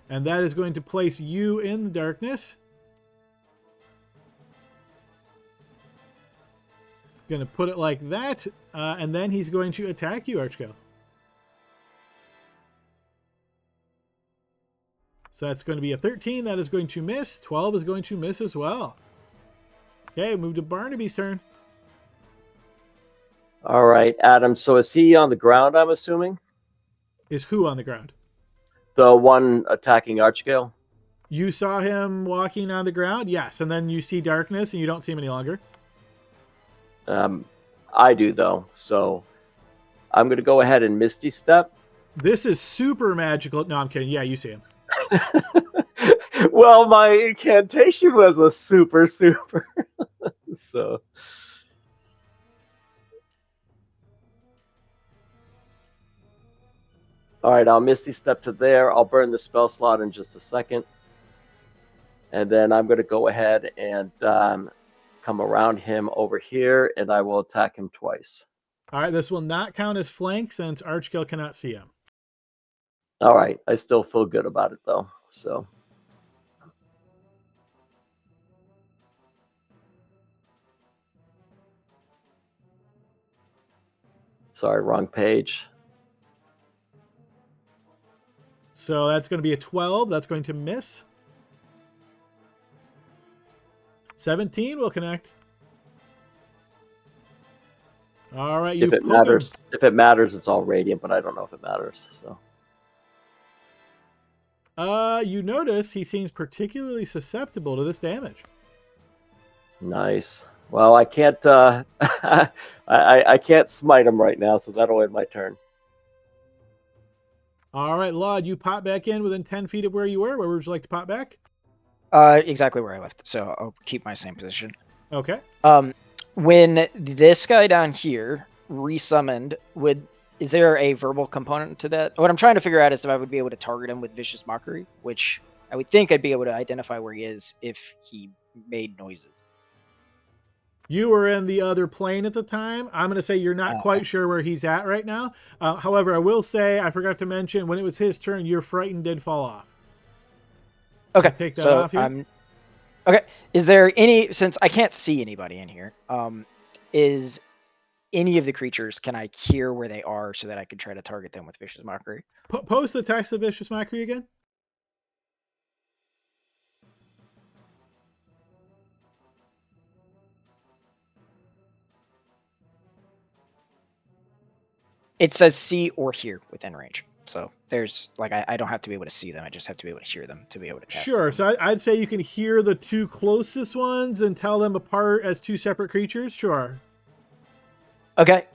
And that is going to place you in the darkness. Going to put it like that, and then he's going to attack you, Archgale. So that's going to be a 13. That is going to miss. 12 is going to miss as well. Okay, move to Barnaby's turn. All right, Adam. So is he on the ground, I'm assuming? Is who on the ground? The one attacking Archgale? You saw him walking on the ground? Yes, and then you see darkness and you don't see him any longer. I do, though. So I'm going to go ahead and Misty Step. This is super magical. No, I'm kidding. Yeah, you see him. Well, my incantation was a super. So. All right, I'll Misty Step to there. I'll burn the spell slot in just a second. And then I'm going to go ahead and come around him over here, and I will attack him twice. All right, this will not count as flank since Archgale cannot see him. All right, I still feel good about it, though. So. Sorry, wrong page. So that's going to be a 12. That's going to miss. 17 will connect. All right, you If it poke him. matters, it's all radiant, but I don't know if it matters. So You notice he seems particularly susceptible to this damage. nice. Well, I can't. I can't smite him right now, so that'll end my turn. All right, Laud, you pop back in within 10 feet of where you were. Where would you like to pop back? Exactly where I left. So I'll keep my same position. Okay. When this guy down here resummoned, is there a verbal component to that? What I'm trying to figure out is if I would be able to target him with Vicious Mockery, which I would think I'd be able to identify where he is if he made noises. You were in the other plane at the time. I'm going to say you're not quite sure where he's at right now. However, I will say, I forgot to mention, when it was his turn, your Frightened did fall off. Okay. Take that off here. Okay. Is there any, since I can't see anybody in here, is any of the creatures, can I hear where they are so that I can try to target them with Vicious Mockery? Post the text of Vicious Mockery again. It says see or hear within range. So there's like I don't have to be able to see them. I just have to be able to hear them to be able to cast Sure. them. So I'd say you can hear the two closest ones and tell them apart as two separate creatures. Sure. Okay.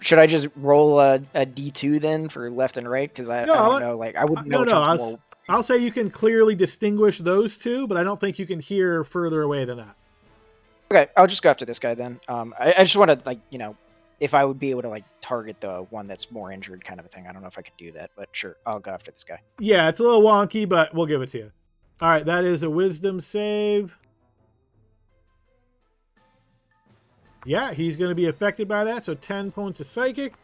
Should I just roll a D2 then for left and right? Because I don't know. Like I wouldn't know. I'll say you can clearly distinguish those two, but I don't think you can hear further away than that. Okay, I'll just go after this guy then. I just want to, like, you know, if I would be able to, like, target the one that's more injured kind of a thing. I don't know if I could do that, but sure, I'll go after this guy. Yeah, it's a little wonky, but we'll give it to you. All right, that is a wisdom save. Yeah, he's going to be affected by that, so 10 points of psychic.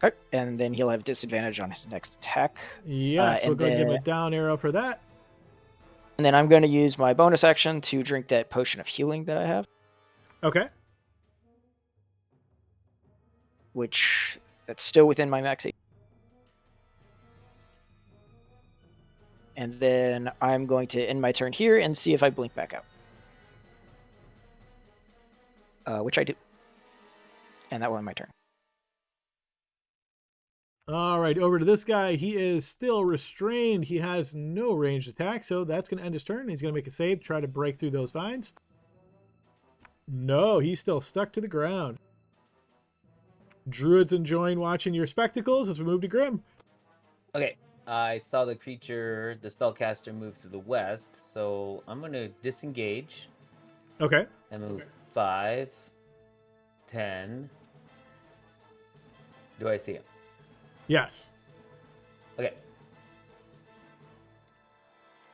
Okay, and then he'll have disadvantage on his next attack. Yes, we'll go and give him a down arrow for that. And then I'm going to use my bonus action to drink that potion of healing that I have. Okay. Which, that's still within my max. And then I'm going to end my turn here and see if I blink back out. Which I do. And that will end my turn. All right, over to this guy. He is still restrained. He has no ranged attack, so that's going to end his turn. He's going to make a save to try to break through those vines. No, he's still stuck to the ground. Druid's enjoying watching your spectacles as we move to Grim. Okay, I saw the creature, the spellcaster, move to the west, so I'm going to disengage. Okay. And move 5, 10. Do I see him? Yes. Okay.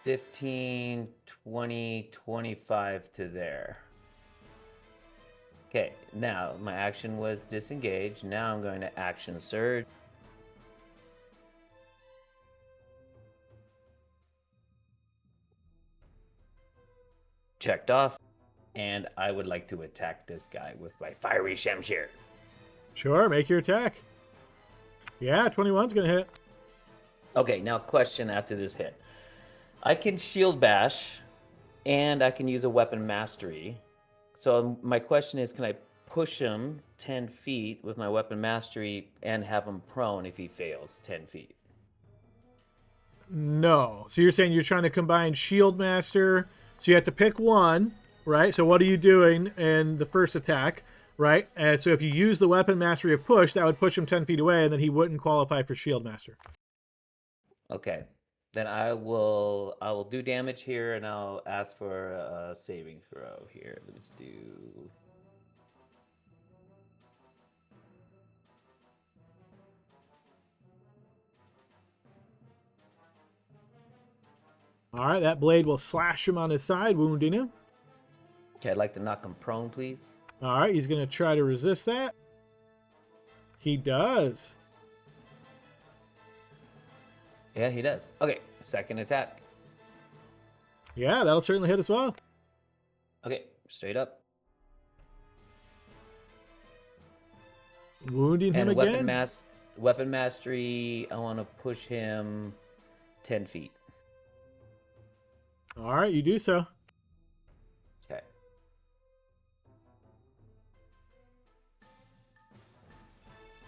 15, 20, 25 to there. Okay, now my action was disengage. Now I'm going to action surge. Checked off. And I would like to attack this guy with my fiery Shamshir. Sure, make your attack. Yeah, 21's going to hit. Okay, now question after this hit. I can shield bash, and I can use a weapon mastery. So my question is, can I push him 10 feet with my weapon mastery and have him prone if he fails 10 feet? No. So you're saying you're trying to combine Shield Master. So you have to pick one, right? So what are you doing in the first attack, right? And so if you use the weapon mastery of push, that would push him 10 feet away, and then he wouldn't qualify for Shield Master. Okay. Then I will do damage here, and I'll ask for a saving throw here. Let's do. All right, that blade will slash him on his side, wounding him. Okay, I'd like to knock him prone, please. All right, he's going to try to resist that. He does. Yeah, he does. Okay, second attack. Yeah, that'll certainly hit as well. Okay, straight up. Wounding him And again. Weapon mastery, I want to push him 10 feet. All right, you do so. Okay.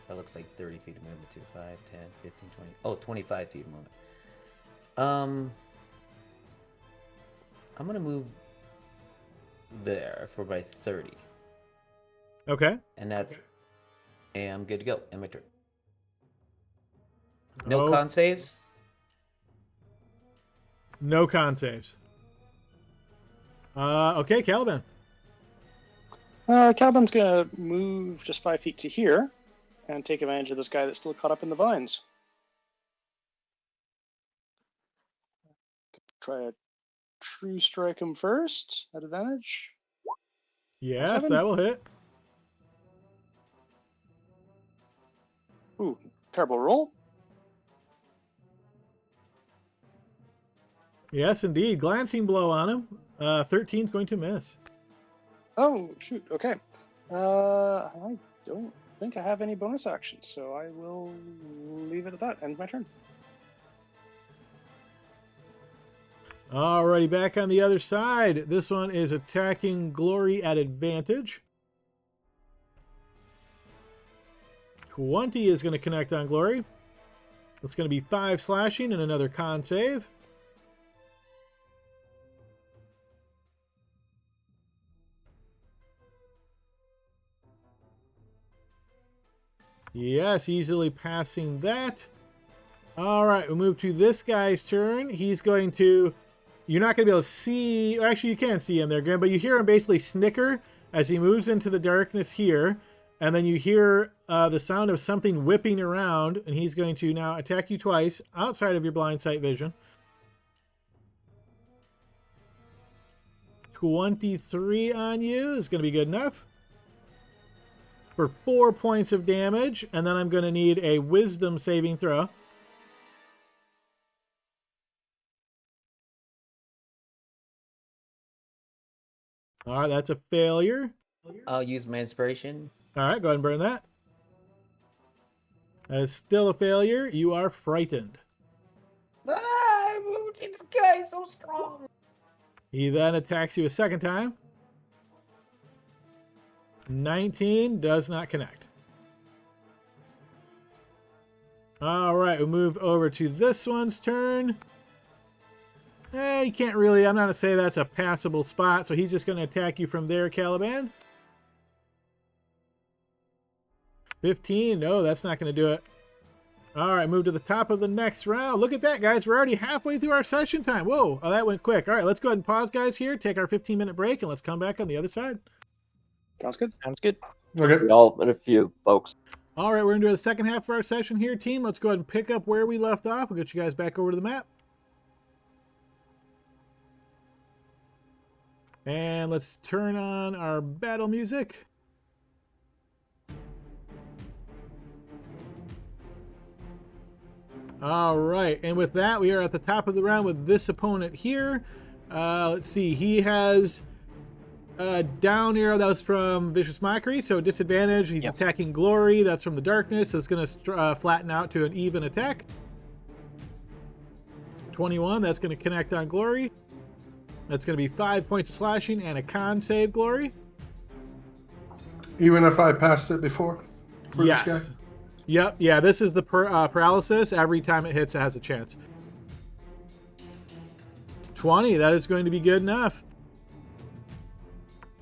That looks like 30 feet of movement too. 5, 10, 15, 20. Oh, 25 feet of movement. I'm going to move there for by 30. Okay. And that's... And I'm good to go. End my turn. No Oh. con saves? No con saves. Okay, Caliban. Caliban's gonna move just 5 feet to here and take advantage of this guy that's still caught up in the vines. Try a true strike him first at advantage. Yes, 7. that will hit. Ooh, terrible roll. Yes, indeed. Glancing blow on him. 13's going to miss. Oh, shoot. Okay. I don't think I have any bonus actions, so I will leave it at that. End my turn. Alrighty, back on the other side. This one is attacking Glory at advantage. 20 is going to connect on Glory. That's going to be 5 slashing and another con save. Yes, easily passing that. All right, we'll move to this guy's turn. He's going to... You're not going to be able to see... Actually, you can see him there, Grim, but you hear him basically snicker as he moves into the darkness here. And then you hear the sound of something whipping around, and he's going to now attack you twice outside of your blind sight vision. 23 on you is going to be good enough for 4 points of damage, and then I'm going to need a wisdom saving throw. All right, that's a failure. I'll use my inspiration. All right, go ahead and burn that. That is still a failure. You are frightened. This guy is so strong. He then attacks you a second time. 19 does not connect. All right, we'll move over to this one's turn. You can't really, I'm not going to say that's a passable spot, so he's just going to attack you from there, Caliban. 15, no, that's not going to do it. All right, move to the top of the next round. Look at that, guys. We're already halfway through our session time. Whoa, oh, that went quick. All right, let's go ahead and pause, guys, here. Take our 15-minute break, and let's come back on the other side. Sounds good. Sounds good. Okay. See y'all in a few, folks. All right, we're going to do the second half of our session here, team. Let's go ahead and pick up where we left off. We'll get you guys back over to the map. And let's turn on our battle music. All right, and with that, we are at the top of the round with this opponent here. Let's see, he has a down arrow that was from Vicious Mockery, so disadvantage. He's attacking Glory, that's from the darkness. That's going to flatten out to an even attack. 21, that's going to connect on Glory. That's going to be 5 points of slashing and a con save, Glory. Even if I passed it before? For Yes. This guy? Yep, yeah, this is the paralysis. Every time it hits, it has a chance. 20, that is going to be good enough.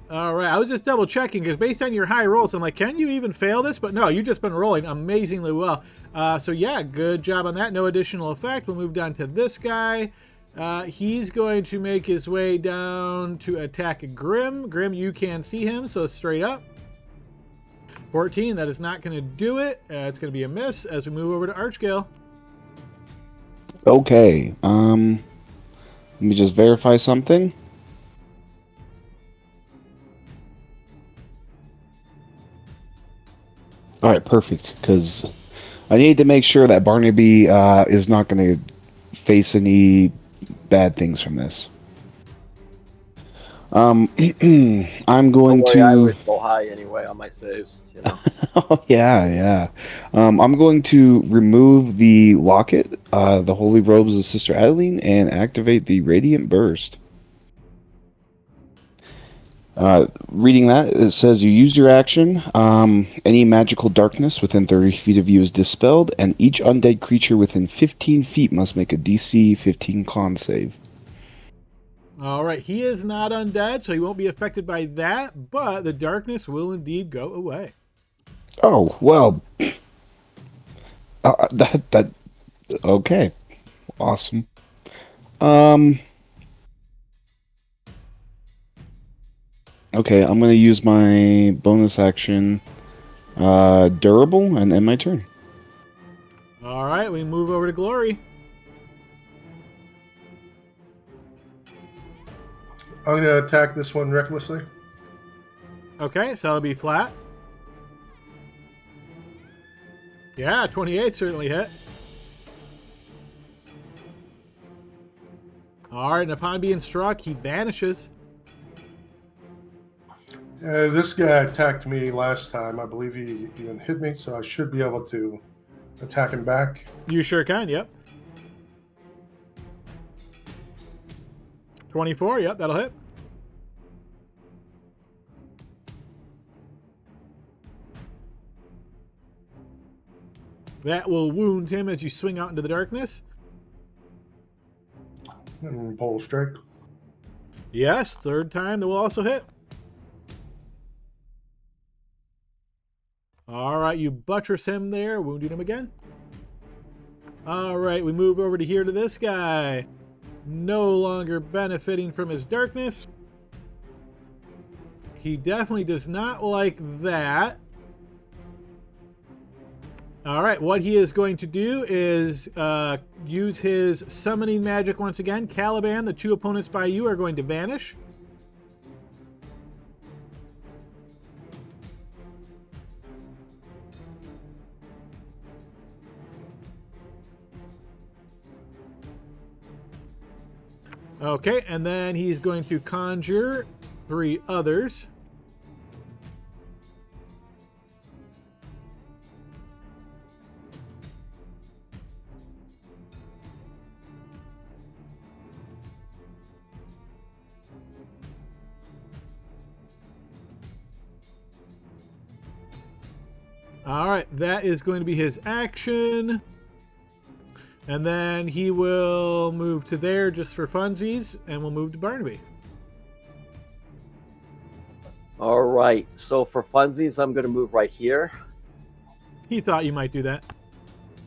All right, I was just double checking because based on your high rolls, I'm like, can you even fail this? But no, you've just been rolling amazingly well. So yeah, good job on that. No additional effect. We'll move down to this guy. He's going to make his way down to attack Grim. Grim, you can see him, so straight up. 14, that is not going to do it. It's going to be a miss as we move over to Archgale. Okay. Let me just verify something. All right, perfect. Because I need to make sure that Barnaby is not going to face any bad things from this. I'm Don't going worry, I to. always go high anyway on my saves. You know. Oh yeah, yeah. I'm going to remove the locket, the holy robes of Sister Adeline, and activate the radiant burst. Reading that, it says you used your action. Any magical darkness within 30 feet of you is dispelled, and each undead creature within 15 feet must make a DC 15 con save. All right, he is not undead, so he won't be affected by that, but the darkness will indeed go away. Oh well, that okay, awesome. Okay, I'm gonna use my bonus action, durable, and end my turn. All right, we move over to Glory. I'm going to attack this one recklessly. Okay, so that'll be flat. Yeah, 28 certainly hit. All right, and upon being struck, he vanishes. This guy attacked me last time. I believe he even hit me, so I should be able to attack him back. You sure can, yep. 24, yep, that'll hit. That will wound him as you swing out into the darkness. And pole strike. Yes, third time that will also hit. All right, you buttress him there, wounding him again. All right, we move over to here to this guy. No longer benefiting from his darkness. He definitely does not like that. All right, what he is going to do is use his summoning magic once again. Caliban, the two opponents by you are going to vanish. Okay, and then he's going to conjure 3 others. All right, that is going to be his action. And then he will move to there just for funsies, and we'll move to Barnaby. All right. So for funsies, I'm going to move right here. He thought you might do that.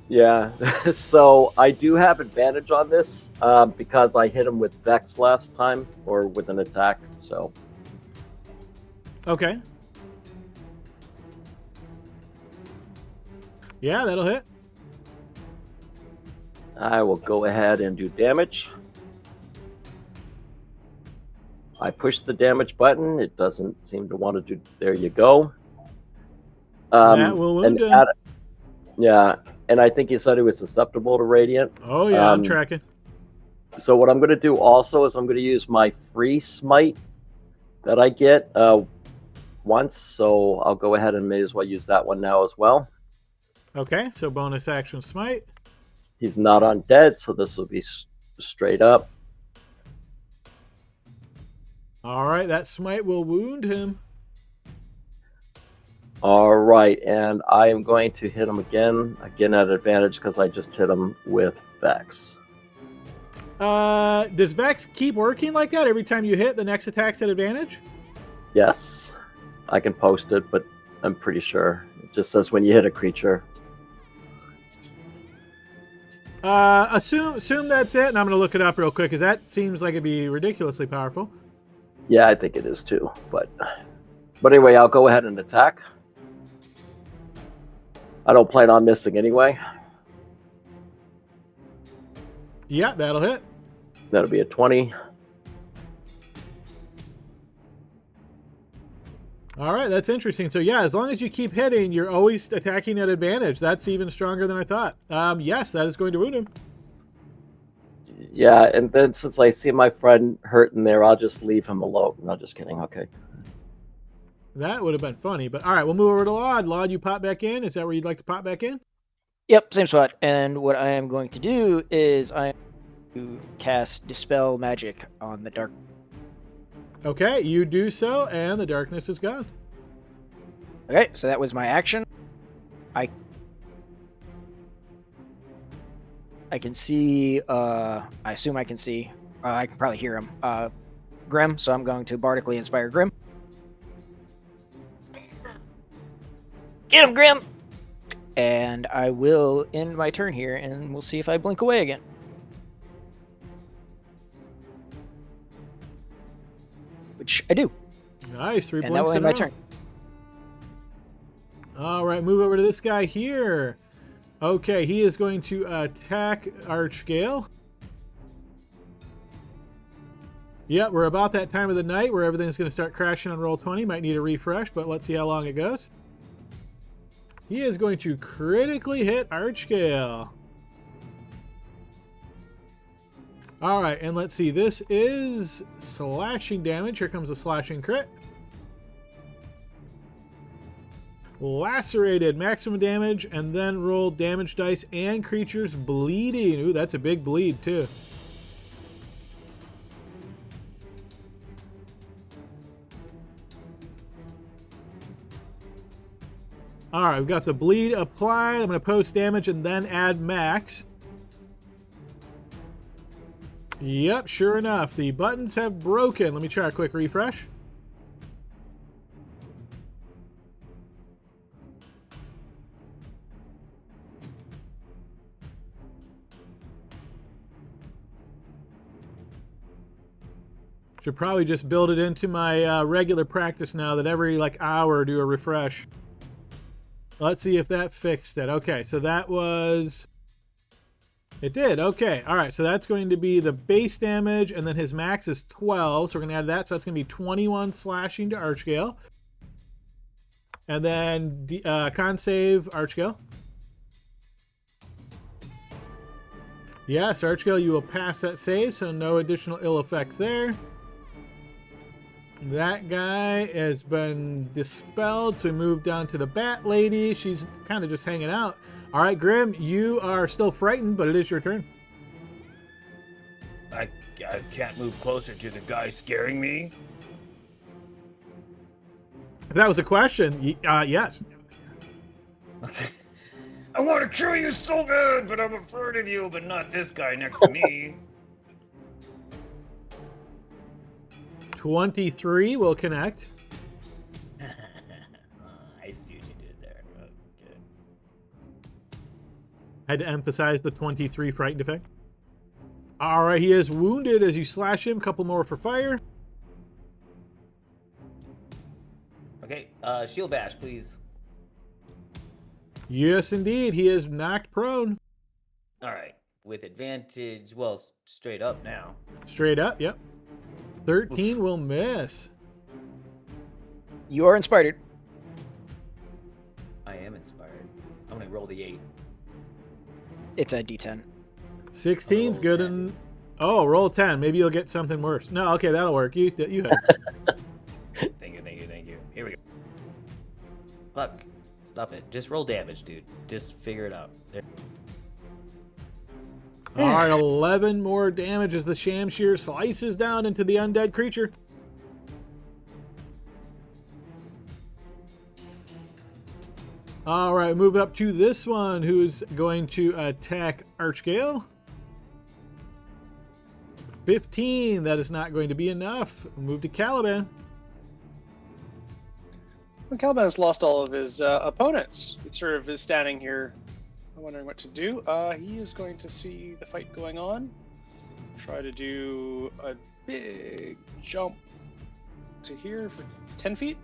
Yeah. So I do have advantage on this because I hit him with Vex last time, or with an attack. So. Okay. Yeah, that'll hit. I will go ahead and do damage. I push the damage button. It doesn't seem to want to do. There you go. That will wound him. Yeah, and I think you said he was susceptible to radiant. Oh yeah, I'm tracking. So what I'm going to do also is I'm going to use my free smite that I get once. So I'll go ahead and may as well use that one now as well. Okay, so bonus action smite. He's not undead, so this will be straight up. All right, that smite will wound him. All right, and I am going to hit him again at advantage because I just hit him with Vex. Does Vex keep working like that? Every time you hit, the next attack's at advantage? Yes, I can post it, but I'm pretty sure. It just says when you hit a creature. Assume that's it, and I'm going to look it up real quick, because that seems like it'd be ridiculously powerful. Yeah, I think it is too, but anyway, I'll go ahead and attack. I don't plan on missing anyway. Yeah, that'll hit. That'll be a 20. All right, that's interesting. So yeah, as long as you keep hitting, you're always attacking at advantage. That's even stronger than I thought. Yes, that is going to wound him. Yeah, and then since I see my friend hurting there, I'll just leave him alone. No, just kidding. Okay. That would have been funny, but all right, we'll move over to Laud. Laud, you pop back in. Is that where you'd like to pop back in? Yep, same spot. And what I am going to do is I am going to cast Dispel Magic on the dark. Okay, you do so, and the darkness is gone. Okay, so that was my action. I can see, I assume I can see, I can probably hear him, Grim, so I'm going to Bardically Inspire Grim. Get him, Grim! And I will end my turn here, and we'll see if I blink away again. Which I do. Nice, 3 And that blinks will in end a my row. turn. All right, move over to this guy here. Okay, he is going to attack Archgale. Yep, we're about that time of the night where everything's going to start crashing on Roll20. Might need a refresh, but let's see how long it goes. He is going to critically hit Archgale. All right, and let's see. This is slashing damage. Here comes a slashing crit. Lacerated, maximum damage, and then roll damage dice and creatures bleeding. Ooh, that's a big bleed, too. All right, we've got the bleed applied. I'm going to post damage and then add max. Yep, sure enough. The buttons have broken. Let me try a quick refresh. Should probably just build it into my regular practice now that every hour do a refresh. Let's see if that fixed it. Okay, so that was... It did. Okay. All right, so that's going to be the base damage, and then his max is 12, so we're going to add that. So that's going to be 21 slashing to Archgale. And then con save Archgale. Yes, Archgale, you will pass that save, so no additional ill effects there. That guy has been dispelled, so we move down to the Bat Lady. She's kind of just hanging out. All right, Grim, you are still frightened, but it is your turn. I can't move closer to the guy scaring me. If that was a question, yes. I want to kill you so bad, but I'm afraid of you, but not this guy next to me. 23 will connect. I see what you did there. Okay. Had to emphasize the 23 frightened effect. All right, he is wounded as you slash him. Couple more for fire. Okay, shield bash, please. Yes, indeed. He is knocked prone. All right, with advantage. Well, straight up now. Straight up, yep. 13 will miss. You are inspired. I am inspired. I'm gonna roll the 8. It's a D10. 16's good. And roll 10. Maybe you'll get something worse. No, okay, that'll work. You have it. Thank you. Here we go. Fuck. Stop it. Just roll damage, dude. Just figure it out. There. All right, 11 more damage as the Shamshir slices down into the undead creature. All right, move up to this one who's going to attack Archgale. 15, that is not going to be enough. Move to Caliban. Well, Caliban has lost all of his opponents. He sort of is standing here wondering what to do. He is going to see the fight going on. Try to do a big jump to here for 10 feet.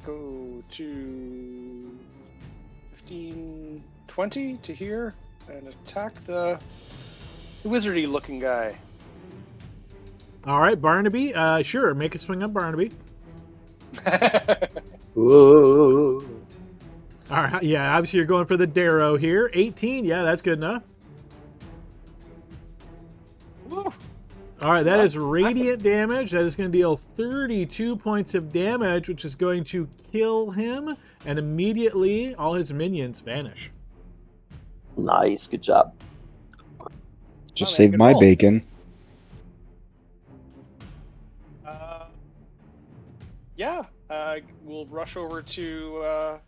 Go to 15, 20 to here and attack the wizardy looking guy. All right, Barnaby. Sure, make a swing on Barnaby. Whoa. All right, yeah, obviously you're going for the Darrow here. 18, yeah, that's good enough. Woo. All right, that is radiant damage. That is going to deal 32 points of damage, which is going to kill him, and immediately all his minions vanish. Nice, good job. Just Oh, man, save good my roll. bacon. Yeah, we'll rush over to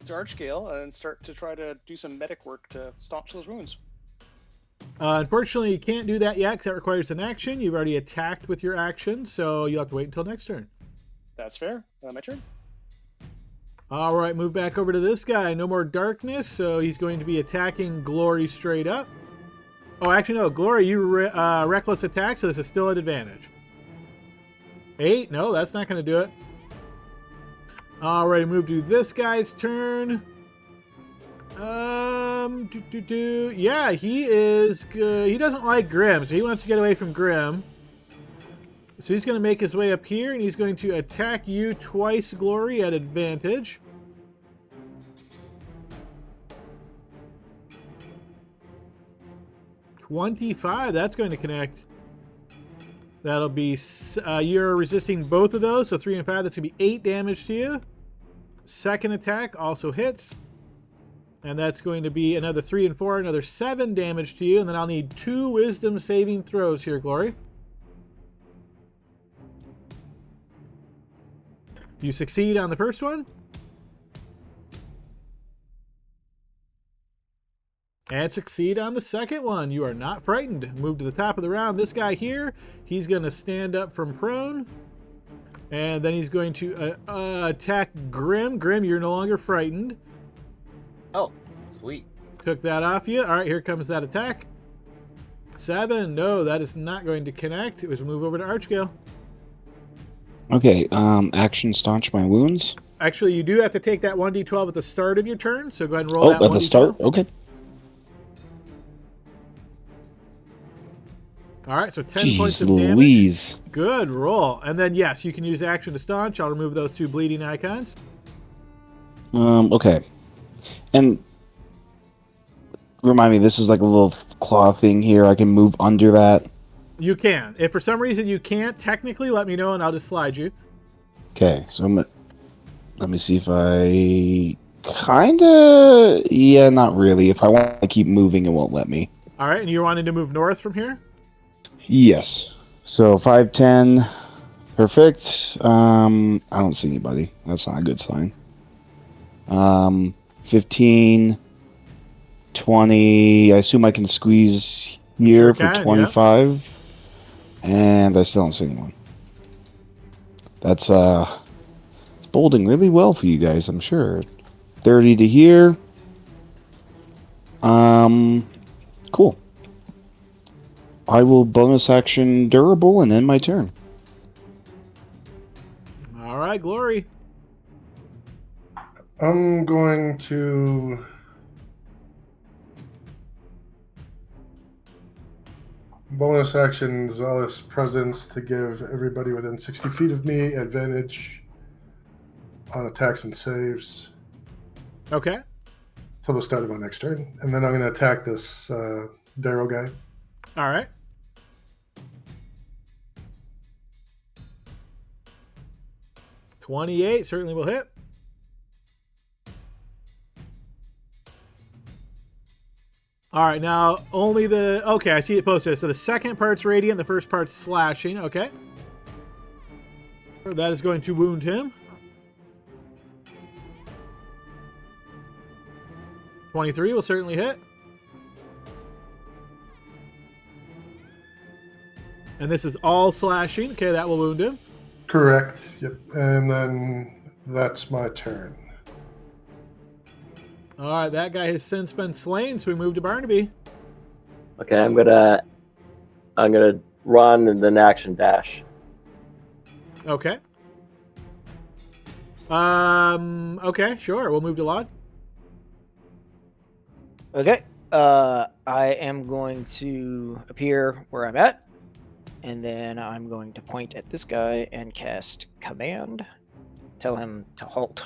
Archgale and start to try to do some medic work to staunch those wounds. Unfortunately, you can't do that yet because that requires an action. You've already attacked with your action, so you'll have to wait until next turn. That's fair. My turn. All right, move back over to this guy. No more darkness, so he's going to be attacking Glory straight up. Oh, actually, no. Glory, you reckless attack, so this is still at advantage. 8? No, that's not going to do it. All right, move to this guy's turn. Yeah, he is good. He doesn't like Grim, so he wants to get away from Grim. So he's going to make his way up here, and he's going to attack you twice, Glory, at advantage. $25, that's going to connect. That'll be, you're resisting both of those, so 3 and 5, that's going to be 8 damage to you. Second attack also hits. And that's going to be another 3 and 4, another 7 damage to you. And then I'll need 2 wisdom saving throws here, Glory. You succeed on the first one. And succeed on the second one. You are not frightened. Move to the top of the round. This guy here, he's going to stand up from prone. And then he's going to attack Grim. Grim, you're no longer frightened. Oh, sweet. Took that off you. All right, here comes that attack. 7. No, that is not going to connect. It was move over to Archgale. Okay, action staunch my wounds. Actually, you do have to take that 1d12 at the start of your turn, so go ahead and roll that Oh, at the 1d12. start? Okay. All right, so 10 points Jeez of damage. Louise. Good roll. And then, yes, you can use action to staunch. I'll remove those 2 bleeding icons. Okay. And remind me, this is like a little claw thing here. I can move under that. You can. If for some reason you can't, technically, let me know and I'll just slide you. Okay, so let me see if I kinda... Yeah, not really. If I want to keep moving, it won't let me. All right, and you're wanting to move north from here? Yes. So 5, 10. Perfect. I don't see anybody. That's not a good sign. 15, 20. I assume I can squeeze here Sure for can, 25. Yeah. And I still don't see anyone. That's it's bolding really well for you guys, I'm sure. 30 to here. Cool. I will bonus action durable and end my turn. All right, Glory. I'm going to bonus action Zealous Presence to give everybody within 60 feet of me advantage on attacks and saves Okay. till the start of my next turn. And then I'm going to attack this Darrow guy. All right. $28 certainly will hit. All right, now only the... Okay, I see it posted. So the second part's radiant, the first part's slashing. Okay. That is going to wound him. 23 will certainly hit. And this is all slashing. Okay, that will wound him. Correct. Yep. And then that's my turn. All right, that guy has since been slain, so we move to Barnaby. Okay, I'm gonna run and then action dash. Okay. Okay, sure. We'll move to Laud. Okay. I am going to appear where I'm at, and then I'm going to point at this guy and cast Command. Tell him to halt.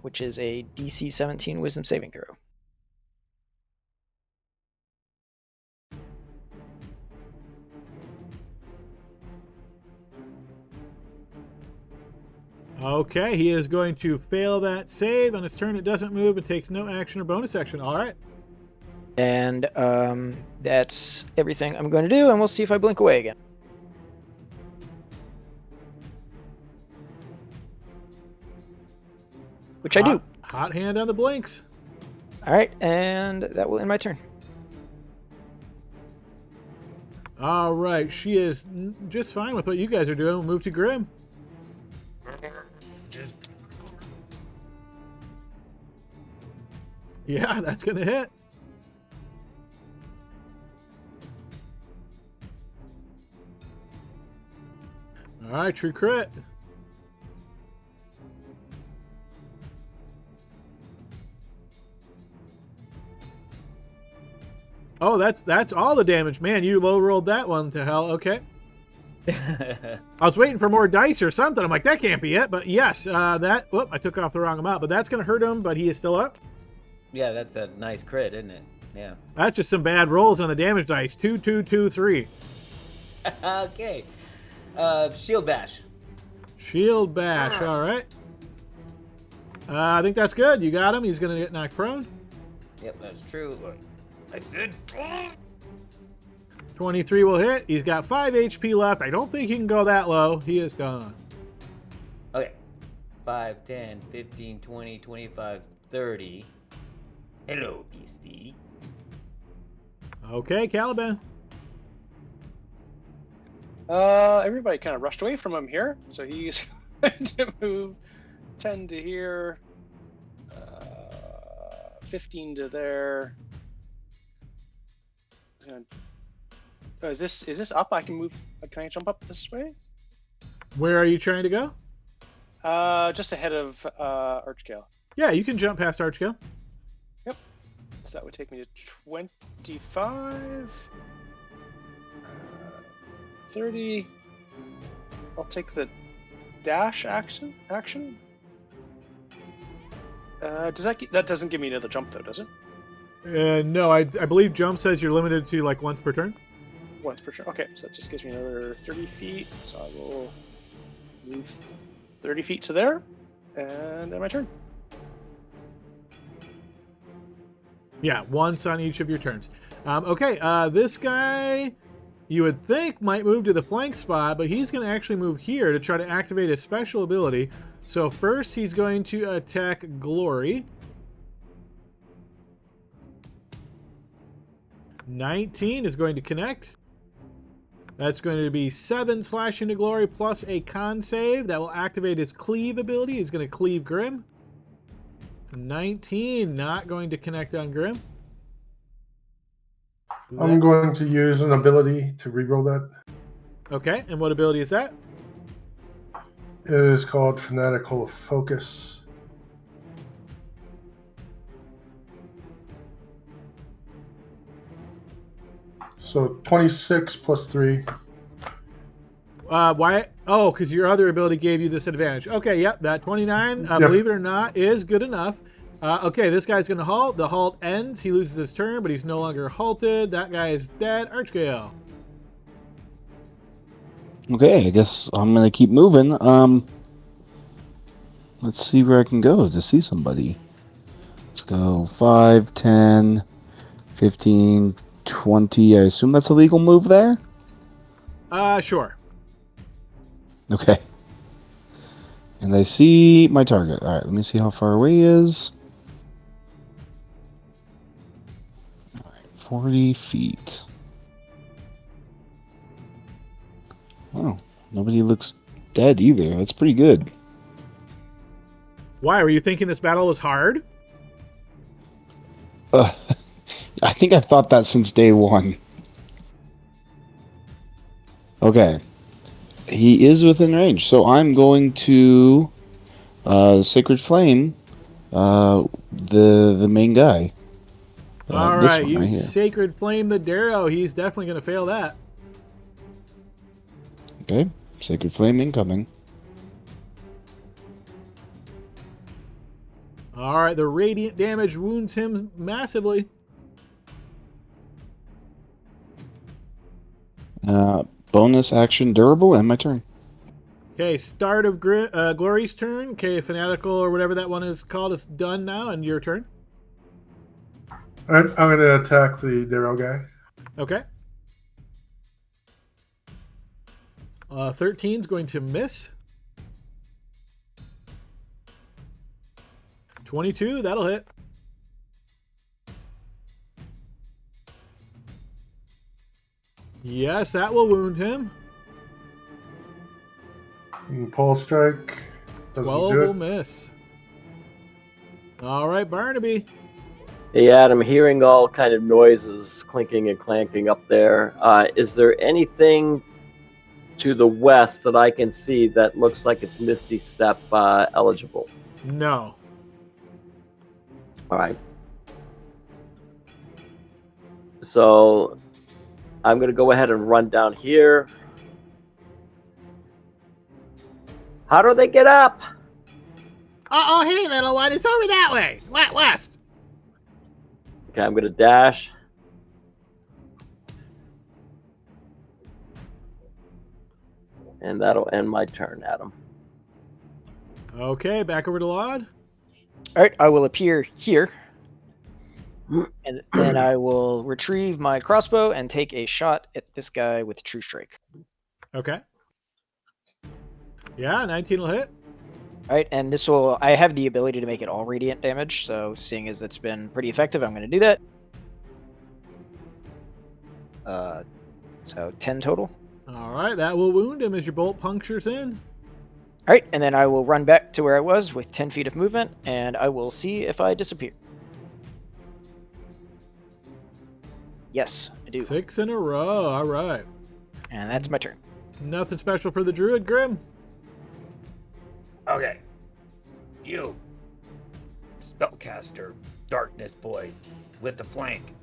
which is a DC 17 Wisdom saving throw. Okay, he is going to fail that save. On his turn, it doesn't move and takes no action or bonus action. All right. And that's everything I'm going to do, and we'll see if I blink away again. Which I do. Hot hand on the blinks. All right, and that will end my turn. All right, she is just fine with what you guys are doing. We'll move to Grim. Yeah, that's going to hit. All right, true crit. Oh, that's all the damage. Man, you low rolled that one to hell. Okay. I was waiting for more dice or something. I'm like, that can't be it. But yes, whoop, I took off the wrong amount. But that's going to hurt him, but he is still up. Yeah, that's a nice crit, isn't it? Yeah. That's just some bad rolls on the damage dice. 2, 2, 2, 3. Okay. Shield bash. Shield bash. All right. I think that's good. You got him. He's going to get knocked prone. Yep, that's true. I said 23 will hit. He's got 5 HP left. I don't think he can go that low. He is done. Okay. 5, 10, 15, 20, 25, 30. Hello, beastie. Okay, Caliban. Everybody kind of rushed away from him here, so he's going to move 10 to here, 15 to there. Is this up? I can move. Can I jump up this way? Where are you trying to go? Just ahead of Archgale. Yeah, you can jump past Archgale. Yep. So that would take me to 25. 30. I'll take the dash action. That doesn't give me another jump though, does it? No, I believe jump says you're limited to like once per turn. Once per turn. Okay, so that just gives me another 30 feet. So I will move 30 feet to there, and then my turn. Yeah, once on each of your turns. Okay, this guy you would think might move to the flank spot, but he's going to actually move here to try to activate his special ability. So first he's going to attack Glory. 19 is going to connect. That's going to be 7 slash into Glory plus a con save. That will activate his cleave ability. He's going to cleave Grim. 19 not going to connect on Grim. I'm going to use an ability to reroll that. Okay, and what ability is that? It is called Fanatical Focus. So 26 plus 3. Why? Oh, because your other ability gave you this advantage. Okay, yep, that 29, Yep. believe it or not, is good enough. Okay, this guy's going to halt. The halt ends. He loses his turn, but he's no longer halted. That guy is dead. Archgale. Okay, I guess I'm gonna keep moving. Let's see where I can go to see somebody. Let's go 5, 10, 15, 20. I assume that's a legal move there? Sure. Okay. And I see my target. Alright, let me see how far away he is. Alright, 40 feet. Wow, nobody looks dead either. That's pretty good. Why? Were you thinking this battle was hard? I think I've thought that since day one. Okay. He is within range, so I'm going to Sacred Flame the main guy. All this right, one you right here. Sacred Flame the Darrow. He's definitely going to fail that. Okay, Sacred Flame incoming. All right, the radiant damage wounds him massively. Bonus action durable and my turn. Okay, start of Glory's turn. Okay, Fanatical or whatever that one is called is done now, and your turn. All right, I'm going to attack the Darrow guy. Okay. 13 is going to miss. 22, that'll hit. Yes, that will wound him. And Pole Strike. Doesn't 12 do will it. miss. All right, Barnaby. Hey, Adam, hearing all kind of noises clinking and clanking up there. Is there anything to the west that I can see that looks like it's Misty Step eligible? No. All right. So I'm going to go ahead and run down here. How do they get up? Oh, hey, little one. It's over that way. West. Okay, I'm going to dash. And that'll end my turn, Adam. Okay, back over to Laud. All right, I will appear here, and then I will retrieve my crossbow and take a shot at this guy with True Strike. Okay. Yeah, 19 will hit. All right, and this will, I have the ability to make it all radiant damage, so seeing as it's been pretty effective, I'm going to do that. So 10 total. All right, that will wound him as your bolt punctures in. All right, and then I will run back to where I was with 10 feet of movement, and I will see if I disappear. Yes, I do. 6 in a row. All right. And that's my turn. Nothing special for the druid, Grim. Okay. You, spellcaster, darkness boy, with the flank.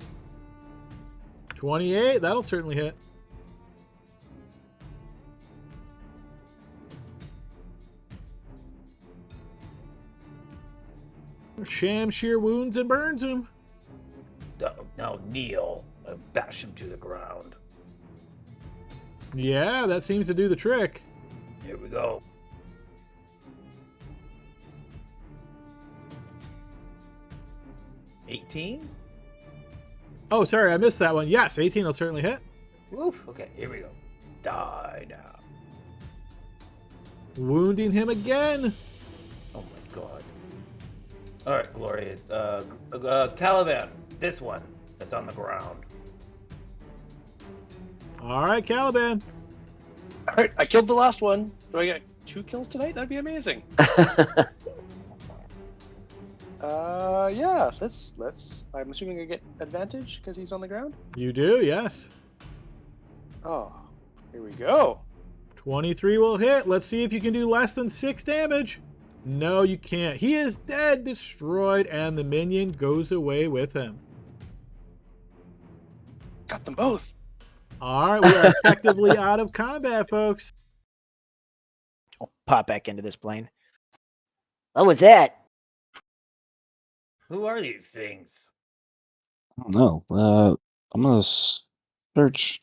28, that'll certainly hit. Sham sheer wounds and burns him. Now kneel and bash him to the ground. Yeah, that seems to do the trick. Here we go. $18? Oh, sorry, I missed that one. Yes, 18 will certainly hit. Woof. Okay, here we go. Die now. Wounding him again. Oh my god. Alright, Gloria. Caliban, this one that's on the ground. All right, Caliban. All right, I killed the last one. Do I get 2 kills tonight? That'd be amazing. Yeah. Let's. I'm assuming I get advantage because he's on the ground. You do, yes. Oh, here we go. 23 will hit. Let's see if you can do less than 6 damage. No, you can't. He is dead, destroyed, and the minion goes away with him. Got them both. All right, we are effectively out of combat, folks. I'll pop back into this plane. What was that? Who are these things? I don't know. I'm gonna search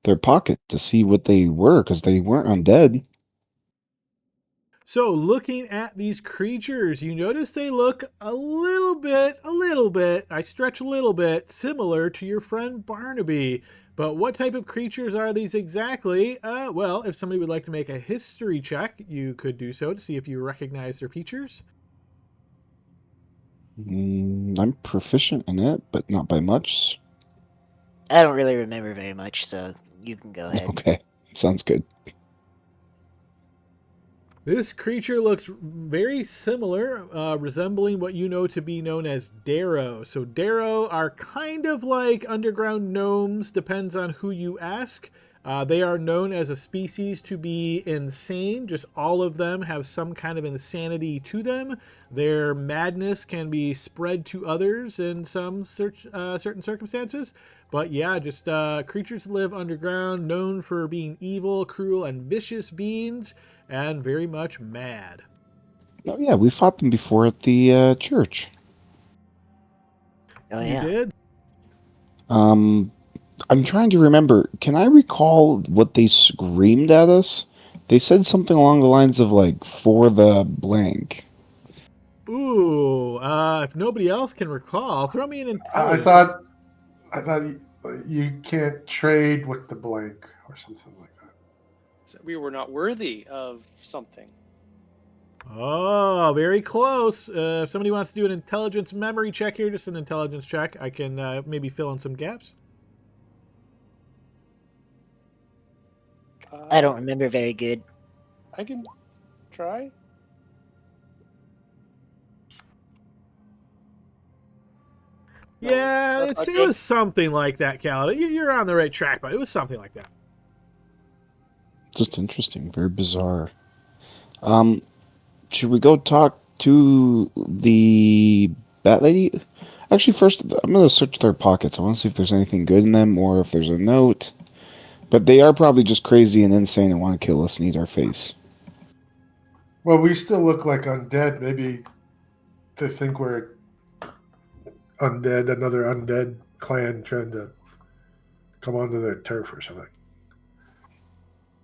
their pocket to see what they were because they weren't undead. So looking at these creatures, you notice they look a little bit, I stretch a little bit, similar to your friend Barnaby. But what type of creatures are these exactly? Well, if somebody would like to make a history check, you could do so to see if you recognize their features. I'm proficient in it, but not by much. I don't really remember very much, so you can go ahead. Okay, sounds good. This creature looks very similar, resembling what you know to be known as Darrow. So Darrow are kind of like underground gnomes, depends on who you ask. They are known as a species to be insane. Just all of them have some kind of insanity to them. Their madness can be spread to others in some certain circumstances. But yeah, just creatures that live underground, known for being evil, cruel, and vicious beings, and very much mad. Oh yeah, we fought them before at the church. Oh You yeah. did? I'm trying to remember. Can I recall what they screamed at us? They said something along the lines of like "for the blank." Ooh, if nobody else can recall, throw me an I intelligence. thought you can't trade with the blank or something like that. So we were not worthy of something. Oh, very close. If somebody wants to do an intelligence memory check here, just an intelligence check, I can maybe fill in some gaps. I don't remember very good. I can try. No, Yeah, that's it not was something like that, Cal. You're on the right track, but it was something like that. Just interesting, very bizarre. Should we go talk to the Bat Lady? Actually, first, I'm going to search their pockets. I want to see if there's anything good in them or if there's a note. But they are probably just crazy and insane and want to kill us and eat our face. Well, we still look like undead. Maybe they think we're undead, another undead clan trying to come onto their turf or something.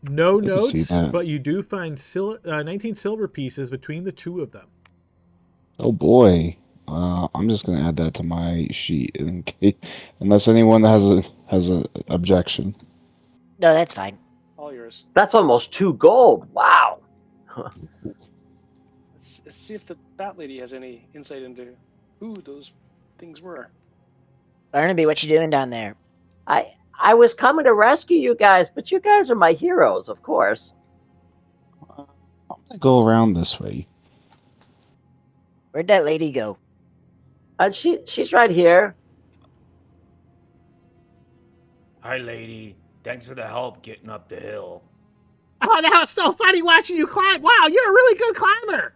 No I can see notes, that. but you do find 19 silver pieces between the two of them. Oh boy. I'm just going to add that to my sheet in case, unless anyone has a objection. No, that's fine. all yours. That's almost 2 gold. Wow. Let's see if the Bat Lady has any insight into who those things were. Barnaby, what you doing down there? I was coming to rescue you guys, but you guys are my heroes, of course. I'm going to go around this way. Where'd that lady go? And she's right here. Hi, lady. Thanks for the help getting up the hill. Oh, now it's so funny watching you climb. Wow, you're a really good climber.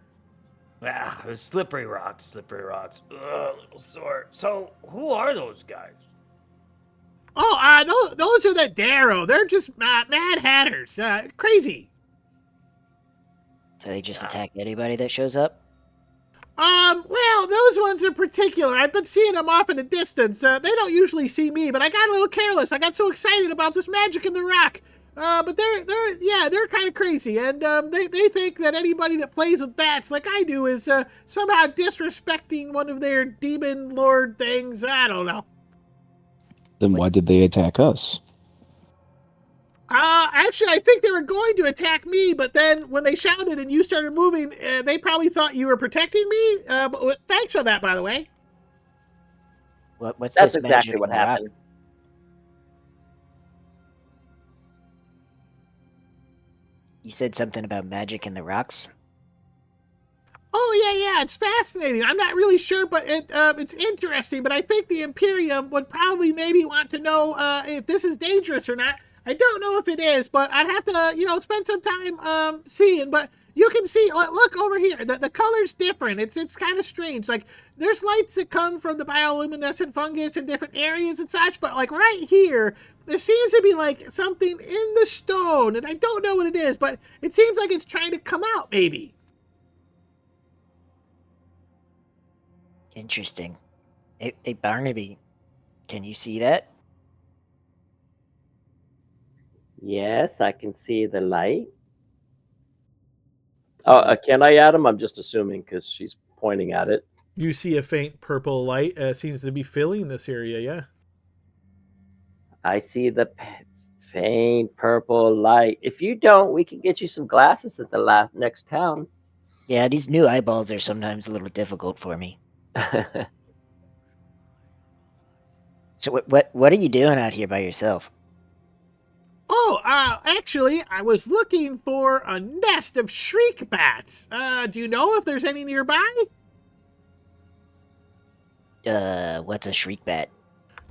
Ah, those slippery rocks, slippery rocks. Ugh, a little sore. So, who are those guys? Oh, those are the Darrow. They're just Mad Hatters. Crazy. So they just attack anybody that shows up? Well, those ones in particular, I've been seeing them off in the distance. They don't usually see me, but I got a little careless. I got so excited about this magic in the rock. But they're kind of crazy, and they think that anybody that plays with bats like I do is somehow disrespecting one of their demon lord things. I don't know. Then why did they attack us? Actually, I think they were going to attack me, but then when they shouted and you started moving, they probably thought you were protecting me. But thanks for that, by the way. What's That's this exactly magic what in the rock? happened. You said something about magic in the rocks? Oh, yeah, it's fascinating. I'm not really sure, but it's interesting. But I think the Imperium would probably maybe want to know if this is dangerous or not. I don't know if it is, but I'd have to, spend some time seeing. But you can see, look over here. The color's different. It's kind of strange. Like, there's lights that come from the bioluminescent fungus in different areas and such. But, like, right here, there seems to be, like, something in the stone. And I don't know what it is, but it seems like it's trying to come out, maybe. Interesting. Hey, Barnaby, can you see that? Yes, I can see the light. Oh, can I, Adam? I'm just assuming because she's pointing at it. You see a faint purple light seems to be filling this area, yeah. I see the faint purple light. If you don't, we can get you some glasses at the next town. Yeah, these new eyeballs are sometimes a little difficult for me. So what are you doing out here by yourself? Oh, actually, I was looking for a nest of shriek bats. Do you know if there's any nearby? What's a shriek bat?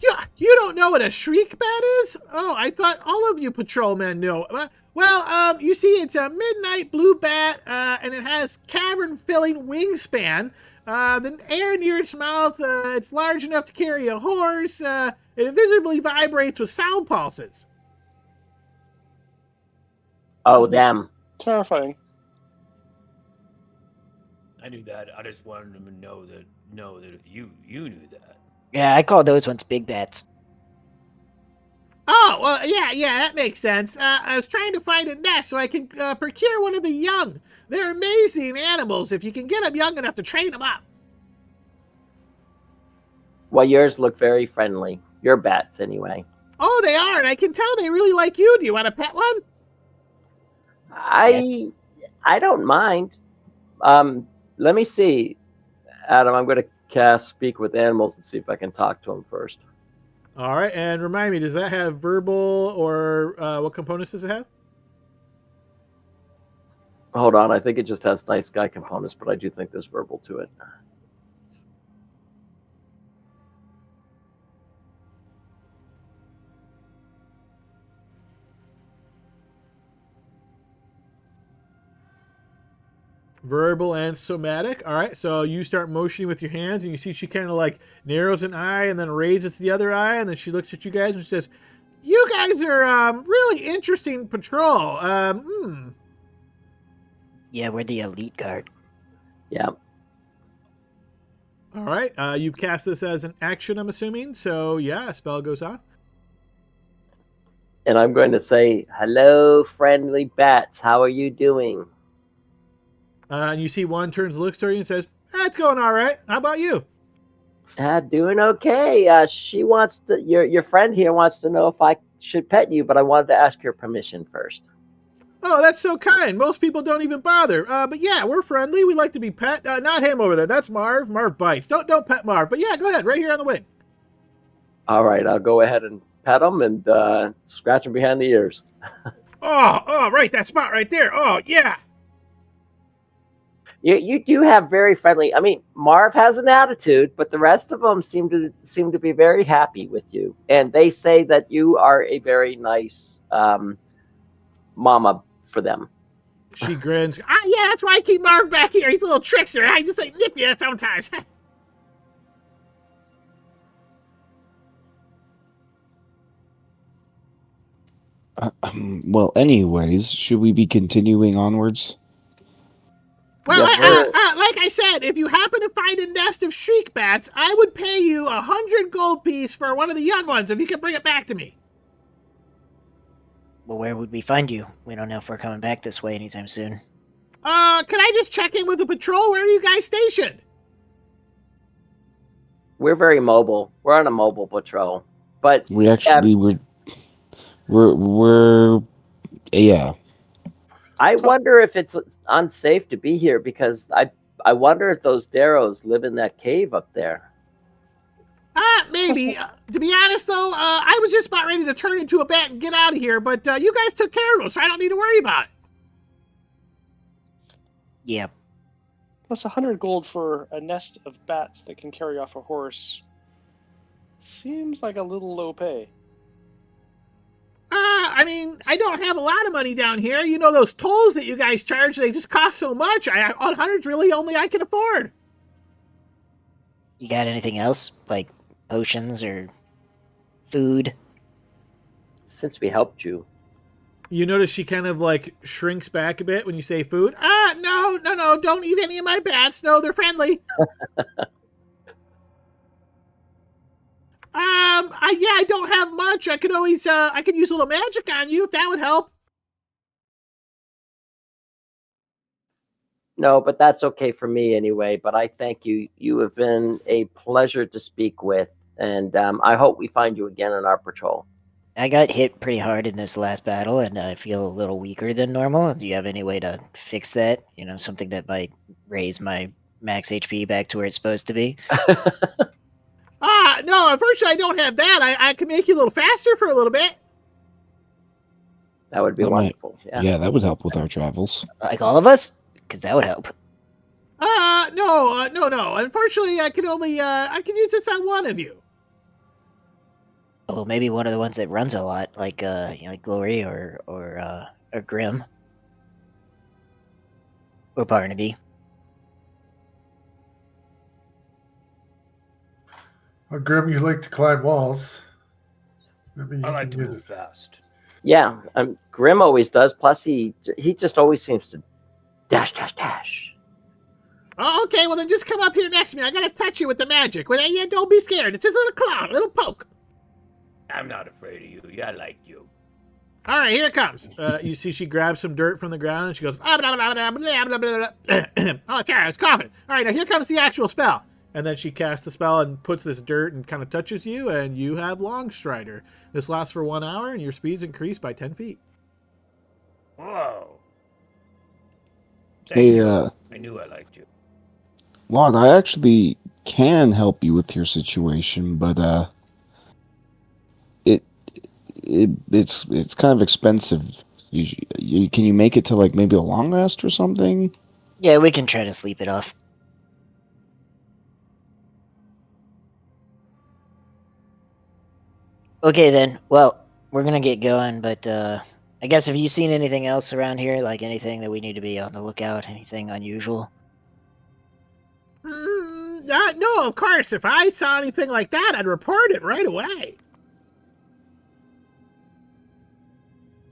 Yeah, you don't know what a shriek bat is? Oh, I thought all of you patrolmen knew. Well, you see, it's a midnight blue bat, and it has cavern-filling wingspan. The air near its mouth, it's large enough to carry a horse. It visibly vibrates with sound pulses. Oh, damn. Terrifying. I knew that. I just wanted him to know that if you knew that. Yeah, I call those ones big bats. Oh, well, yeah, that makes sense. I was trying to find a nest so I can procure one of the young. They're amazing animals if you can get them young enough to train them up. Well, yours look very friendly. Your bats, anyway. Oh, they are, and I can tell they really like you. Do you want to pet one? I don't mind. Let me see, Adam. I'm going to cast Speak with Animals and see if I can talk to him first. All right, and remind me, does that have verbal or what components does it have? Hold on, I think it just has nice guy components, but I do think there's verbal to it. Verbal and somatic. All right, so you start motioning with your hands, and you see she kind of like narrows an eye and then raises the other eye, and then she looks at you guys and she says, "You guys are really interesting patrol. Yeah, we're the elite guard. Yeah. All right, you've cast this as an action, I'm assuming. So yeah, a spell goes on. And I'm going to say, hello, friendly bats. How are you doing? And you see one turns, looks to you, and says, "That's going all right. How about you?" Doing okay. She wants to. Your friend here wants to know if I should pet you, but I wanted to ask your permission first. Oh, that's so kind. Most people don't even bother. But yeah, we're friendly. We like to be pet. Not him over there. That's Marv. Marv bites. Don't pet Marv. But yeah, go ahead. Right here on the wing. All right, I'll go ahead and pet him and scratch him behind the ears. Oh, right. That spot right there. Oh, yeah. You do have very friendly. I mean, Marv has an attitude, but the rest of them seem to be very happy with you, and they say that you are a very nice mama for them. She grins. Yeah, that's why I keep Marv back here. He's a little trickster. I just like nip you sometimes. Well, anyways, should we be continuing onwards? Well, Yes, like I said, if you happen to find a nest of shriek bats, I would pay you 100 gold piece for one of the young ones if you could bring it back to me. Well, where would we find you? We don't know if we're coming back this way anytime soon. Can I just check in with the patrol? Where are you guys stationed? we're very mobile. We're on a mobile patrol, but We actually we're yeah. I wonder if it's unsafe to be here because I wonder if those Darrows live in that cave up there. Maybe. To be honest, though, I was just about ready to turn into a bat and get out of here, but you guys took care of them, so I don't need to worry about it. Yep. Plus 100 gold for a nest of bats that can carry off a horse seems like a little low pay. I mean, I don't have a lot of money down here. You know, those tolls that you guys charge, they just cost so much. 100's really only I can afford. You got anything else? Like potions or food? Since we helped you, You notice she kind of like shrinks back a bit when you say food. No, don't eat any of my bats. No, they're friendly. I don't have much. I could always, I could use a little magic on you if that would help. no, but that's okay for me anyway. But I thank you. You have been a pleasure to speak with, and I hope we find you again on our patrol. I got hit pretty hard in this last battle, and I feel a little weaker than normal. Do you have any way to fix that? You know, something that might raise my max HP back to where it's supposed to be? No, unfortunately I don't have that. I can make you a little faster for a little bit. That would be That might- wonderful. Yeah, that would help with our travels. Like all of us? Because that would help. No. Unfortunately, I can only, I can use this on one of you. Well, maybe one of the ones that runs a lot, like like Glory or Grim or Barnaby. Grim, you like to climb walls. Maybe you I like can to use move it. fast. Yeah, Grim always does. Plus, he just always seems to dash. Oh, okay, well then just come up here next to me. I gotta touch you with the magic. Well, yeah, don't be scared. It's just a little cloud, a little poke. I'm not afraid of you. Yeah, I like you. All right, here it comes. You see she grabs some dirt from the ground and she goes, blah, blah, blah, blah, blah, blah, blah, blah. Oh, sorry, I was coughing. All right, now here comes the actual spell. And then she casts the spell and puts this dirt and kind of touches you, and you have Long Strider. This lasts for 1 hour, and your speed's increased by 10 feet. Whoa. Thank Hey, you. I knew I liked you. Lon, I actually can help you with your situation, but it's kind of expensive. Can you make it to like maybe a long rest or something? Yeah, we can try to sleep it off. Okay then. Well, we're gonna get going, but I guess have you seen anything else around here? Like anything that we need to be on the lookout? Anything unusual? No, of course. If I saw anything like that, I'd report it right away.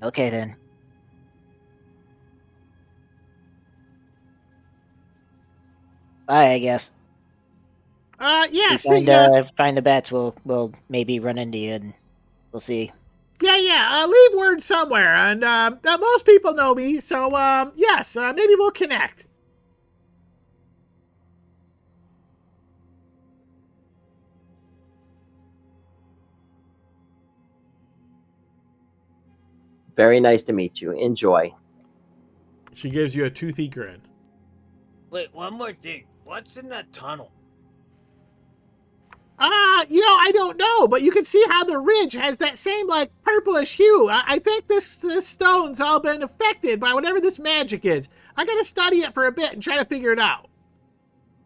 Okay then. Bye, I guess. Yeah, We see ya. find the bats. We'll maybe run into you, and we'll see. Yeah. Leave word somewhere, and most people know me, so yes, maybe we'll connect. Very nice to meet you. Enjoy. She gives you a toothy grin. Wait, one more thing. What's in that tunnel? I don't know, but you can see how the ridge has that same, like, purplish hue. I think this stone's all been affected by whatever this magic is. I gotta study it for a bit and try to figure it out.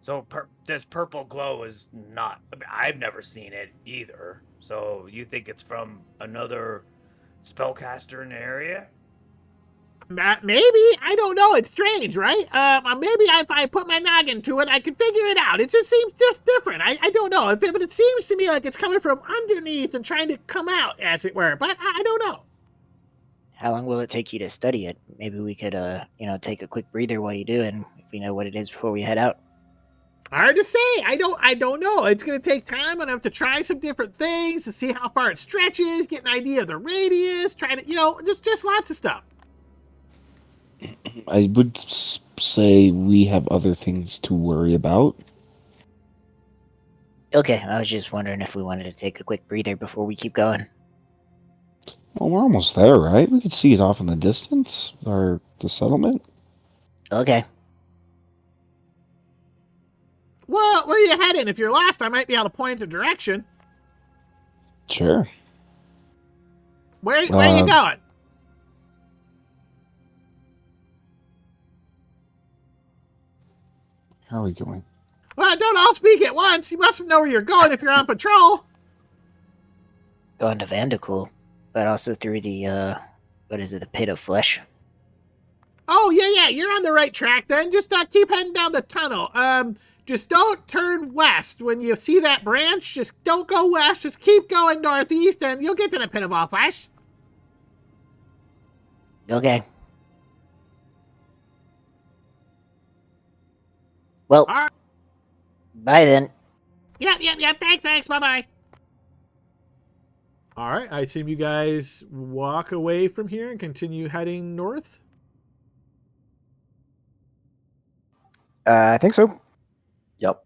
So this purple glow is not... I mean, I've never seen it either. So you think it's from another spellcaster in the area? Maybe. I don't know. It's strange, right? Maybe if I put my noggin to it, I can figure it out. It just seems just different. I don't know. But it seems to me like it's coming from underneath and trying to come out, as it were. But I don't know. How long will it take you to study it? Maybe we could, take a quick breather while you do, and if we know what it is before we head out. Hard to say. I don't know. It's gonna take time. I'm gonna have to try some different things to see how far it stretches, get an idea of the radius, try to, just lots of stuff. I would say we have other things to worry about. Okay, I was just wondering if we wanted to take a quick breather before we keep going. Well, we're almost there, right? We can see it off in the distance, or the settlement. Okay. Well, where are you heading? If you're lost, I might be able to point the direction. Sure. Where are you going? How are we going? Well, don't all speak at once. You must know where you're going if you're on patrol. Going to Vandercool, but also through the, the Pit of Flesh. Oh, yeah, you're on the right track then. Just keep heading down the tunnel. Just don't turn west. When you see that branch, just don't go west. Just keep going northeast, and you'll get to the Pit of All Flesh. Okay. Well, All right. Bye then. Yep. Thanks. Bye-bye. All right, I assume you guys walk away from here and continue heading north? I think so. Yep.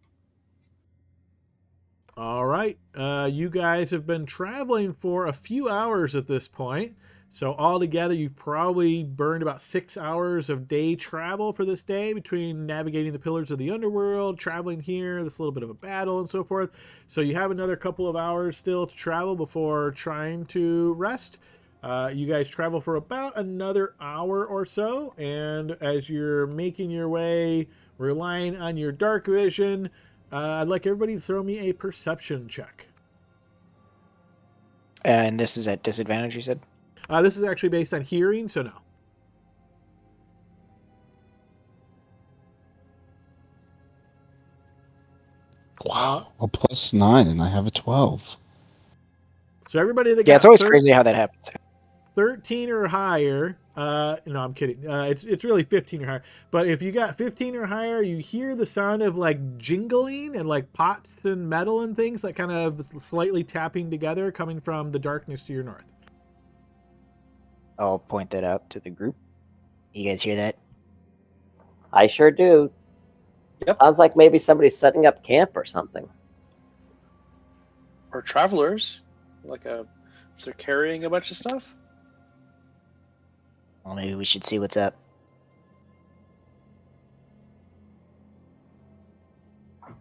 All right. You guys have been traveling for a few hours at this point. So altogether, you've probably burned about 6 hours of day travel for this day between navigating the pillars of the underworld, traveling here, this little bit of a battle, and so forth. So you have another couple of hours still to travel before trying to rest. You guys travel for about another hour or so. And as you're making your way, relying on your dark vision, I'd like everybody to throw me a perception check. And this is at disadvantage, you said? This is actually based on hearing, so no. Wow. A +9, and I have a 12. So everybody that Yeah, got it's always crazy how that happens. 13 or higher, no, I'm kidding. It's really 15 or higher. But if you got 15 or higher, you hear the sound of like jingling and like pots and metal and things like kind of slightly tapping together coming from the darkness to your north. I'll point that out to the group. You guys hear that? I sure do. Yep. Sounds like maybe somebody's setting up camp or something. Or travelers, so they're carrying a bunch of stuff. Well, maybe we should see what's up.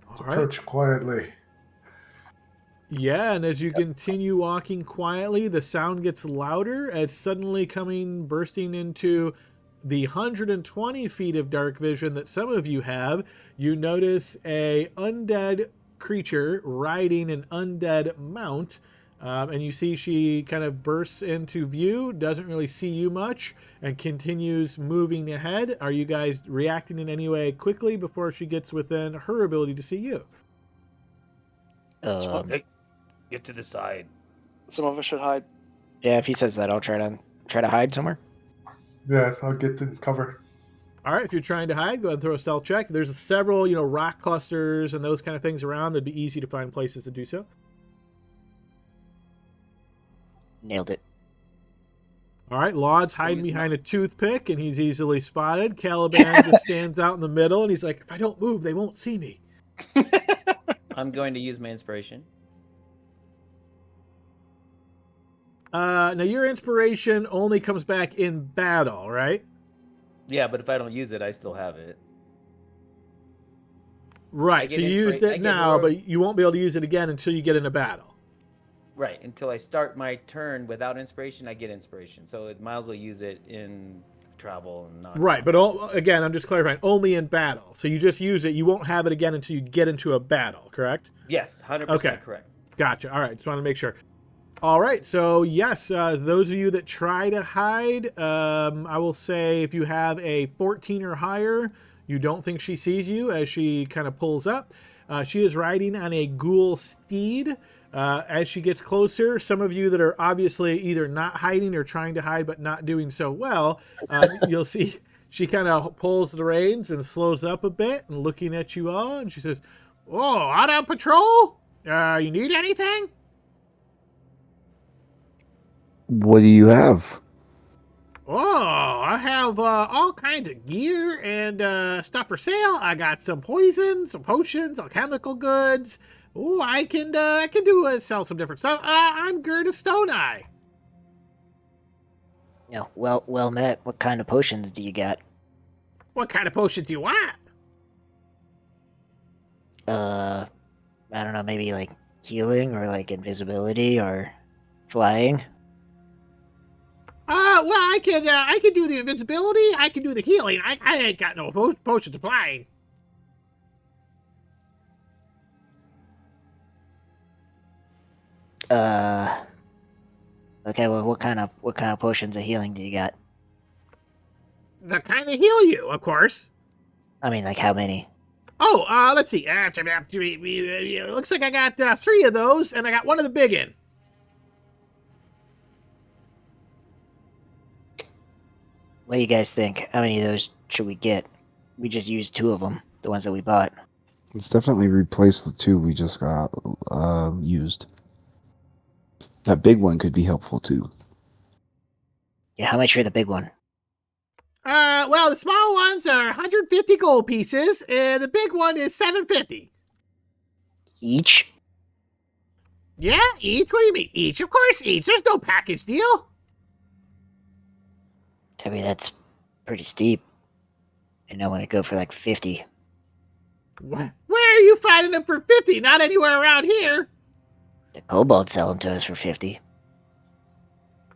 Let's All right. approach quietly. Yeah, and as you continue walking quietly, the sound gets louder as suddenly bursting into the 120 feet of dark vision that some of you have, you notice a undead creature riding an undead mount. And you see she kind of bursts into view, doesn't really see you much, and continues moving ahead. Are you guys reacting in any way quickly before she gets within her ability to see you? Hey, get to the side. Some of us should hide. Yeah, if he says that, I'll try to hide somewhere. Yeah, I'll get to cover. All right, if you're trying to hide, go ahead and throw a stealth check. There's several, rock clusters and those kind of things around. That'd be easy to find places to do so. Nailed it. All right, Laud's hiding behind a toothpick, and he's easily spotted. Caliban just stands out in the middle, and he's like, if I don't move, they won't see me. I'm going to use my inspiration. Now, your inspiration only comes back in battle, right? Yeah, but if I don't use it, I still have it. Right, so you used it now, but you won't be able to use it again until you get into battle. Right, until I start my turn without inspiration, I get inspiration. So it might as well use it in travel and not. Right, but again, I'm just clarifying, only in battle. So you just use it, you won't have it again until you get into a battle, correct? Yes, 100% Okay. correct. Gotcha. All right, just want to make sure. All right, so yes, those of you that try to hide, I will say if you have a 14 or higher, you don't think she sees you as she kind of pulls up. She is riding on a ghoul steed. As she gets closer, some of you that are obviously either not hiding or trying to hide but not doing so well, you'll see she kind of pulls the reins and slows up a bit and looking at you all, and she says, "Oh, out on patrol? You need anything?" What do you have? "Oh, I have all kinds of gear and stuff for sale. I got some poison, some potions, some chemical goods. Oh, I can sell some different stuff. I'm Gerd of Stone Eye." Yeah, well met. What kind of potions do you got? "What kind of potions do you want?" I don't know, maybe like healing or like invisibility or flying. Well, I can do the invincibility. I can do the healing. I ain't got no potions applying. Okay, well, what kind of potions of healing do you got? The kind that heal you, of course. I mean, like how many? Oh, let's see. It looks like I got 3 of those, and I got 1 of the big in. What do you guys think? How many of those should we get? We just used 2 of them, the ones that we bought. Let's definitely replace the 2 we just got used. That big one could be helpful too. Yeah, how much for the big one? Well, the small ones are 150 gold pieces, and the big one is 750. Each? Yeah, each? What do you mean, each? Of course, each. There's no package deal. I mean, that's pretty steep. And I want to go for like 50. Where are you finding them for 50? Not anywhere around here. The kobolds sell them to us for 50.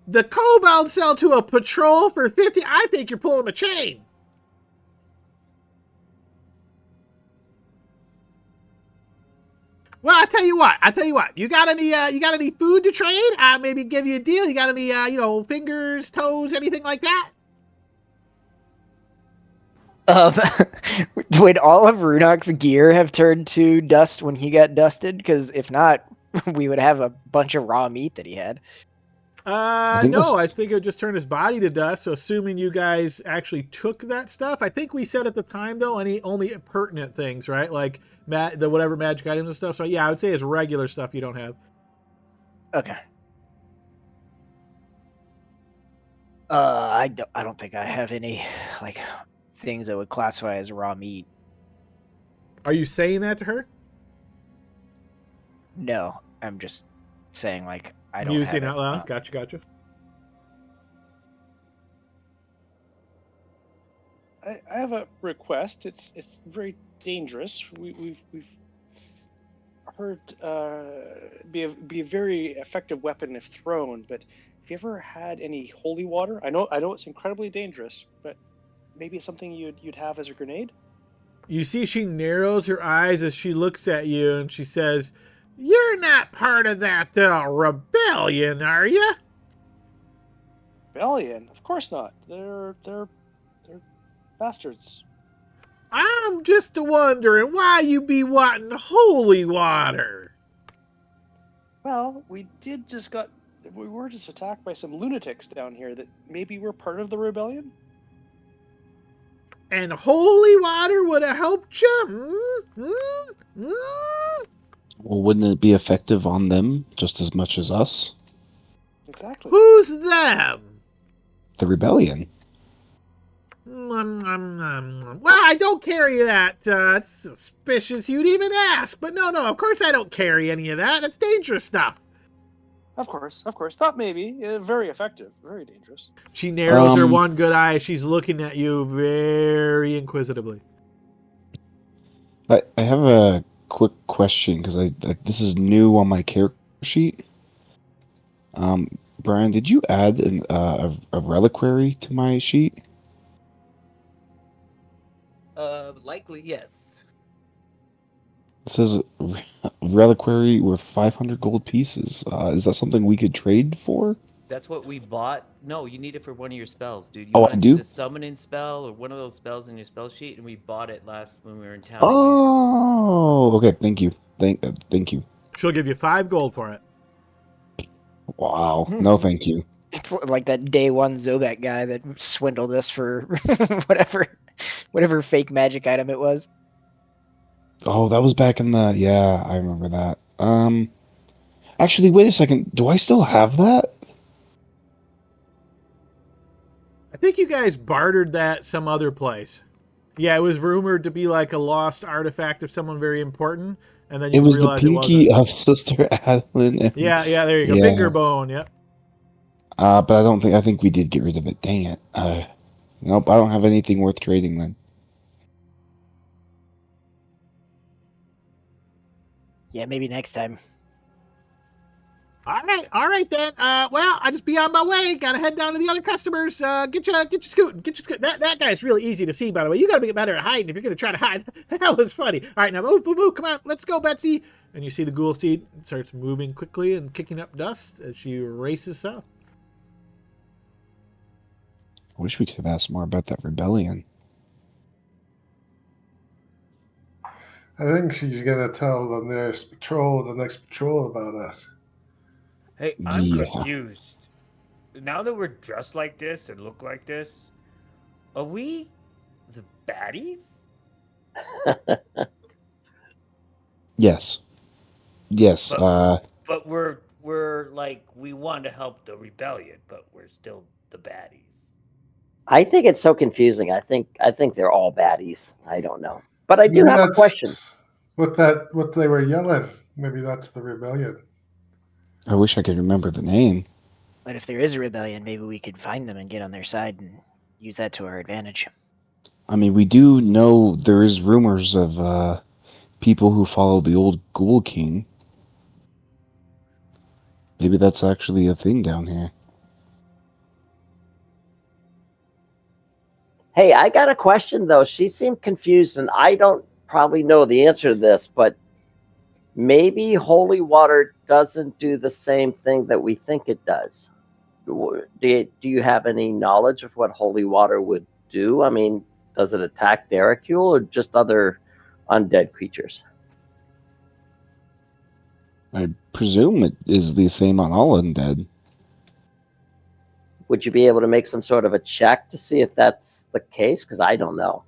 The kobolds sell to a patrol for 50? I think you're pulling a chain. Well, I tell you what. You got any food to trade? Maybe give you a deal. You got any, fingers, toes, anything like that? Would all of Runok's gear have turned to dust when he got dusted? Because if not, we would have a bunch of raw meat that he had. think No, that's- I think it would just turn his body to dust. So assuming you guys actually took that stuff, I think we said at the time though, only pertinent things, right? Like the whatever magic items and stuff. So yeah, I would say it's regular stuff you don't have. Okay. I don't think I have any like things that would classify as raw meat. Are you saying that to her? No, I'm just saying like I don't Musing have out it. loud. Gotcha. I have a request. It's very dangerous. We've heard be a very effective weapon if thrown. But have you ever had any holy water? I know it's incredibly dangerous, but maybe it's something you'd have as a grenade. You see, she narrows her eyes as she looks at you, and she says, "You're not part of that rebellion, are you?" Rebellion? Of course not. They're bastards. I'm just wondering why you be wanting holy water. Well, we were just attacked by some lunatics down here that maybe were part of the rebellion. And holy water would have helped you? Well, wouldn't it be effective on them just as much as us? Exactly. Who's them? The rebellion. Well, I don't carry that. It's suspicious you'd even ask. But no, of course I don't carry any of that. It's dangerous stuff. Of course. Thought maybe. Very effective. Very dangerous. She narrows her one good eye. She's looking at you very inquisitively. I have a quick question because this is new on my character sheet. Brian, did you add a reliquary to my sheet? Likely yes. It says reliquary worth 500 gold pieces. Is that something we could trade for? That's what we bought. No, you need it for one of your spells, dude. You Oh, wanna I do? the summoning spell or one of those spells in your spell sheet, and we bought it last when we were in town. Oh, okay. Thank you. Thank you. She'll give you 5 gold for it. Wow. No, thank you. It's like that day one Zobek guy that swindled us for whatever fake magic item it was. Oh, that was back in the... Yeah, I remember that. Actually, wait a second. Do I still have that? I think you guys bartered that some other place. Yeah, it was rumored to be like a lost artifact of someone very important, and then you It was the realized pinky it wasn't. of Sister Adeline. And, Yeah, there you go. Yeah. Finger bone, yep. But I think we did get rid of it. Dang it. Nope, I don't have anything worth trading then. Yeah, maybe next time. All right then. Well, I just be on my way. Gotta head down to the other customers. Get you scooting. That guy's really easy to see, by the way. You gotta be better at hiding if you're gonna try to hide. That was funny. All right, now move, come on, let's go, Betsy. And you see the ghoul seed starts moving quickly and kicking up dust as she races south. I wish we could have asked more about that rebellion. I think she's gonna tell the next patrol about us. Hey, I'm Yeah. confused. Now that we're dressed like this and look like this, are we the baddies? Yes. But we're like we want to help the rebellion, but we're still the baddies. I think it's so confusing. I think they're all baddies. I don't know, but I do Maybe have a that's question. What they were yelling. Maybe that's the rebellion. I wish I could remember the name. But if there is a rebellion, maybe we could find them and get on their side and use that to our advantage. I mean, we do know there is rumors of people who follow the old Ghoul King. Maybe that's actually a thing down here. Hey, I got a question though. She seemed confused, and I don't probably know the answer to this, but maybe holy water doesn't do the same thing that we think it does. Do you have any knowledge of what holy water would do? I mean, does it attack Deracule or just other undead creatures? I presume it is the same on all undead. Would you be able to make some sort of a check to see if that's the case? Because I don't know.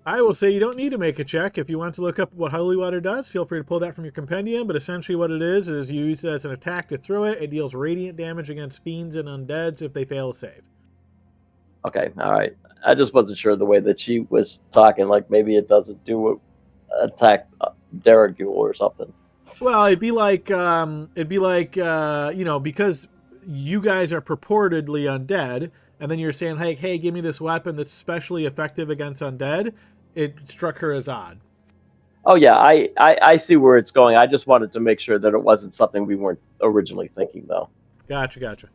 I will say you don't need to make a check. If you want to look up what holy water does, feel free to pull that from your compendium. But essentially what it is you use it as an attack to throw it. It deals radiant damage against fiends and undeads if they fail a save. Okay, all right. I just wasn't sure the way that she was talking. Like maybe it doesn't do attack Derek or something. Well, it'd be like because you guys are purportedly undead, and then you're saying, hey, give me this weapon that's especially effective against undead. It struck her as odd. Oh yeah, I see where it's going. I just wanted to make sure that it wasn't something we weren't originally thinking, though. Gotcha.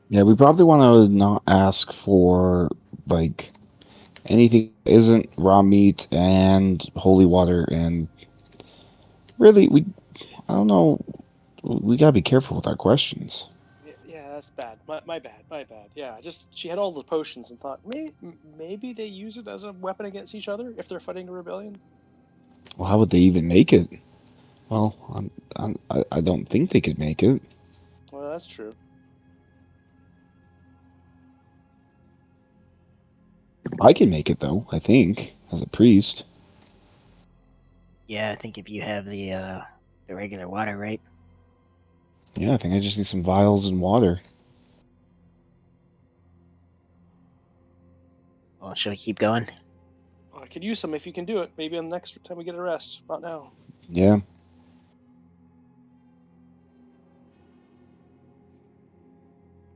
Yeah, we probably want to not ask for like anything that isn't raw meat and holy water, and really, I don't know. We gotta be careful with our questions. Yeah, that's bad. My bad. Yeah, she had all the potions and thought maybe they use it as a weapon against each other if they're fighting a rebellion. Well, how would they even make it? Well, I don't think they could make it. Well, that's true. I can make it though. I think as a priest. Yeah, I think if you have the regular water, right? Yeah, I think I just need some vials and water. Well, should we keep going? I could use some if you can do it. Maybe on the next time we get a rest. Not now. Yeah.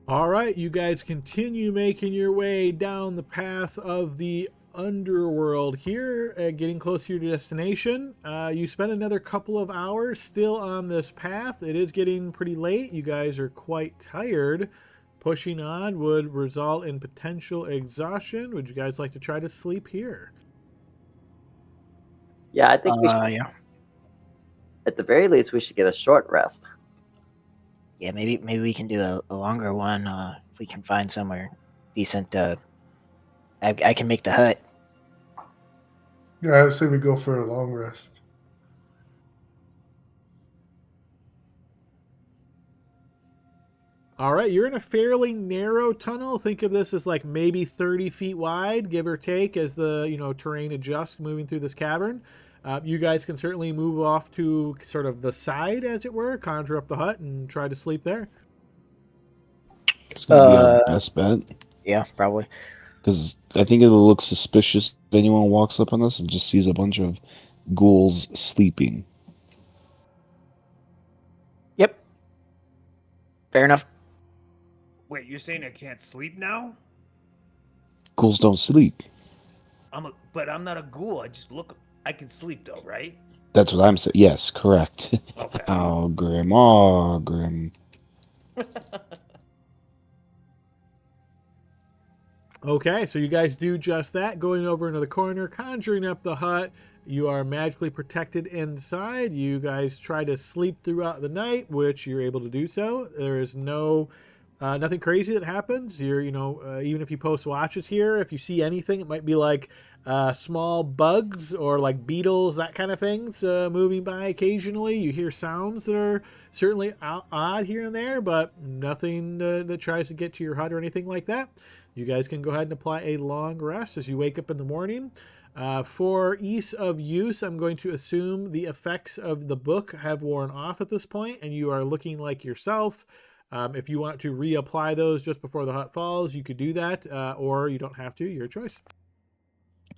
All right, you guys continue making your way down the path of the underworld here, getting closer to your destination. You spend another couple of hours still on this path. It is getting pretty late. You guys are quite tired. Pushing on would result in potential exhaustion. Would you guys like to try to sleep here? Yeah, I think we should, Yeah. at the very least we should get a short rest. Yeah, maybe we can do a longer one if we can find somewhere decent. I can make the hut. Yeah, I'd say we go for a long rest. All right, you're in a fairly narrow tunnel. Think of this as like maybe 30 feet wide, give or take, as the terrain adjusts moving through this cavern. You guys can certainly move off to sort of the side, as it were, conjure up the hut, and try to sleep there. It's gonna be our best bet. Yeah, probably. Because I think it'll look suspicious if anyone walks up on us and just sees a bunch of ghouls sleeping. Yep. Fair enough. Wait, you're saying I can't sleep now? Ghouls don't sleep. But I'm not a ghoul. I can sleep though, right? That's what I'm saying. Yes, correct. Okay. Oh, grim. Okay, so you guys do just that, going over into the corner, conjuring up the hut. You are magically protected inside. You guys try to sleep throughout the night, which you're able to do so. There is nothing crazy that happens. Even if you post watches here, if you see anything, it might be like small bugs or like beetles, that kind of things moving by occasionally. You hear sounds that are certainly odd here and there, but nothing that tries to get to your hut or anything like that. You guys can go ahead and apply a long rest as you wake up in the morning. For ease of use, I'm going to assume the effects of the book have worn off at this point, and you are looking like yourself. If you want to reapply those just before the hut falls, you could do that, or you don't have to. Your choice.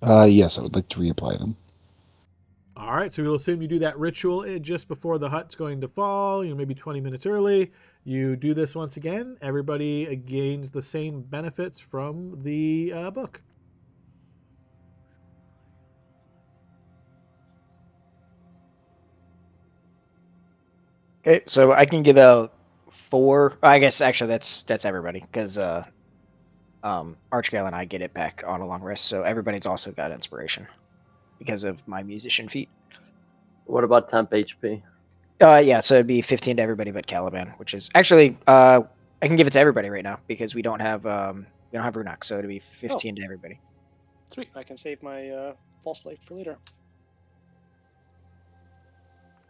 Yes, I would like to reapply them. All right, so we'll assume you do that ritual just before the hut's going to fall, maybe 20 minutes early. You do this once again. Everybody gains the same benefits from the book. Okay, so I can give out 4. I guess actually that's everybody because Archgale and I get it back on a long rest, so everybody's also got inspiration because of my musician feat. What about temp HP? Yeah, so it'd be 15 to everybody but Caliban, which is actually I can give it to everybody right now because we don't have Runok, so it'd be 15 to everybody. Sweet. I can save my false life for later.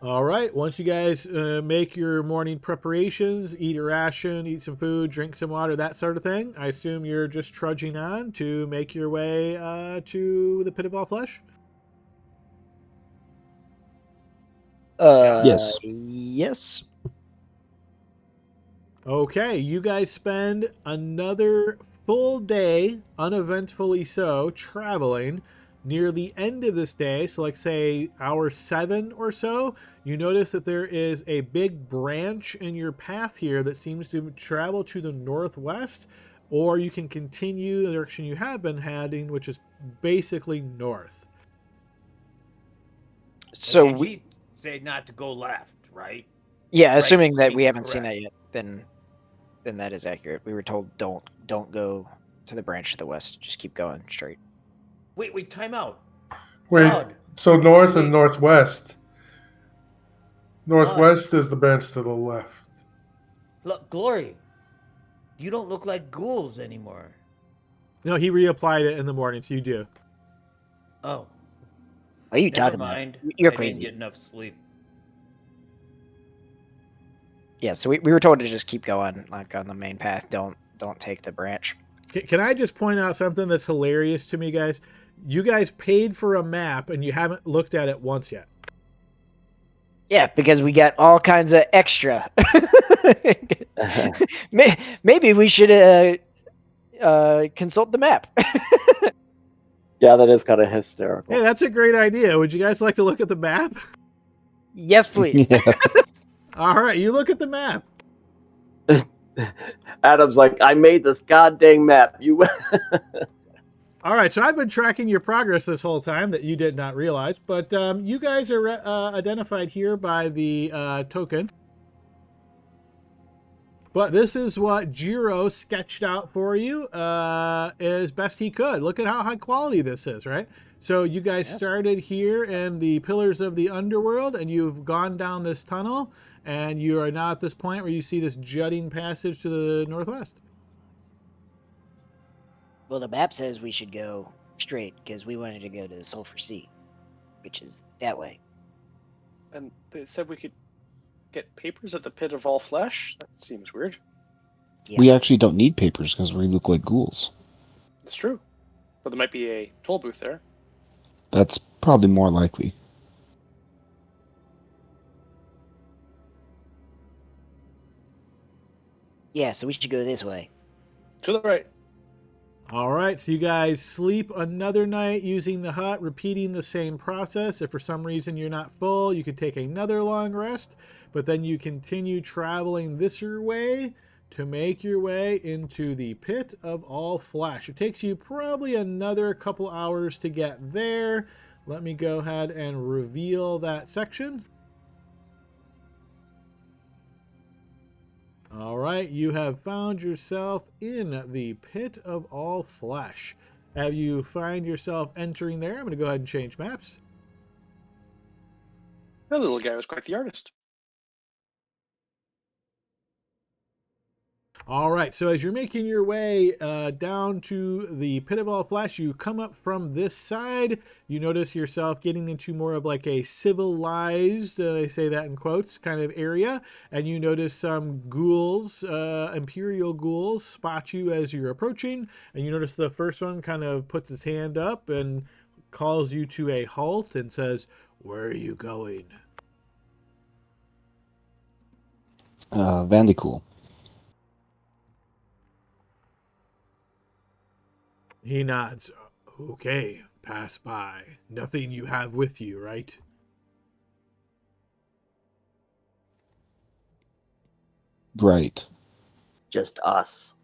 All right. Once you guys make your morning preparations, eat a ration, eat some food, drink some water, that sort of thing, I assume you're just trudging on to make your way to the Pit of All Flesh? Yes. Yes. Okay, you guys spend another full day, uneventfully so, traveling. Near the end of this day, so like say hour 7 or so, you notice that there is a big branch in your path here that seems to travel to the northwest, or you can continue the direction you have been heading, which is basically north. So Okay, we, she said not to go left, right? yeah, Right, assuming that being we haven't seen correct. that yet, then that is accurate. We were told don't go to the branch to the west. Just keep going straight. Wait, time out. Wait, God, so north and Wait. northwest. God. Northwest is the branch to the left. Look, Glory, you don't look like ghouls anymore. No, he reapplied it in the morning, so you do. Oh, What are you never talking about? mind. You're I crazy. didn't get enough sleep. Yeah, so we were told to just keep going, like on the main path. Don't take the branch. Can I just point out something that's hilarious to me, guys? You guys paid for a map and you haven't looked at it once yet. Yeah, because we got all kinds of extra. Maybe we should consult the map. Yeah, that is kind of hysterical. Hey, that's a great idea. Would you guys like to look at the map? Yes, please. Yeah. All right, you look at the map. Adam's like, I made this goddamn map. You. All right, so I've been tracking your progress this whole time that you did not realize, but you guys are identified here by the token. But this is what Jiro sketched out for you as best he could. Look at how high quality this is, right? So you guys started here in the Pillars of the Underworld, and you've gone down this tunnel, and you are now at this point where you see this jutting passage to the northwest. Well, the map says we should go straight because we wanted to go to the Sulphur Sea, which is that way. And they said we could get papers at the Pit of All Flesh? That seems weird. Yeah. We actually don't need papers because we look like ghouls. It's true. But there might be a toll booth there. That's probably more likely. Yeah, so we should go this way. To the right. All right, so you guys sleep another night using the hut, repeating the same process. If for some reason you're not full, you could take another long rest, but then you continue traveling this your way to make your way into the Pit of All Flesh. It takes you probably another couple hours to get there. Let me go ahead and reveal that section. All right, you have found yourself in the Pit of All Flesh. Have you find yourself entering there? I'm going to go ahead and change maps. The little guy was quite the artist. All right, so as you're making your way down to the Pit of All Flesh, you come up from this side. You notice yourself getting into more of like a civilized, I say that in quotes, kind of area. And you notice some ghouls, imperial ghouls, spot you as you're approaching. And you notice the first one kind of puts his hand up and calls you to a halt and says, "Where are you going?" Vandecool. He nods. "Okay, pass by. Nothing you have with you, right?" Right. Just us.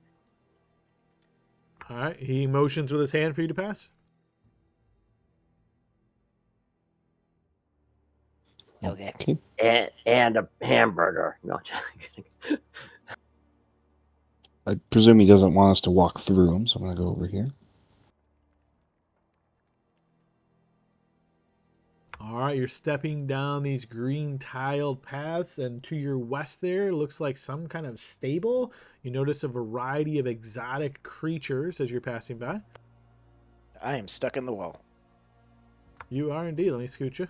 All right, he motions with his hand for you to pass. Okay. Okay. And a hamburger. No. I presume he doesn't want us to walk through him, so I'm going to go over here. All right, you're stepping down these green tiled paths, and to your west there looks like some kind of stable. You notice a variety of exotic creatures as you're passing by. I am stuck in the wall. You are indeed. Let me scoot you.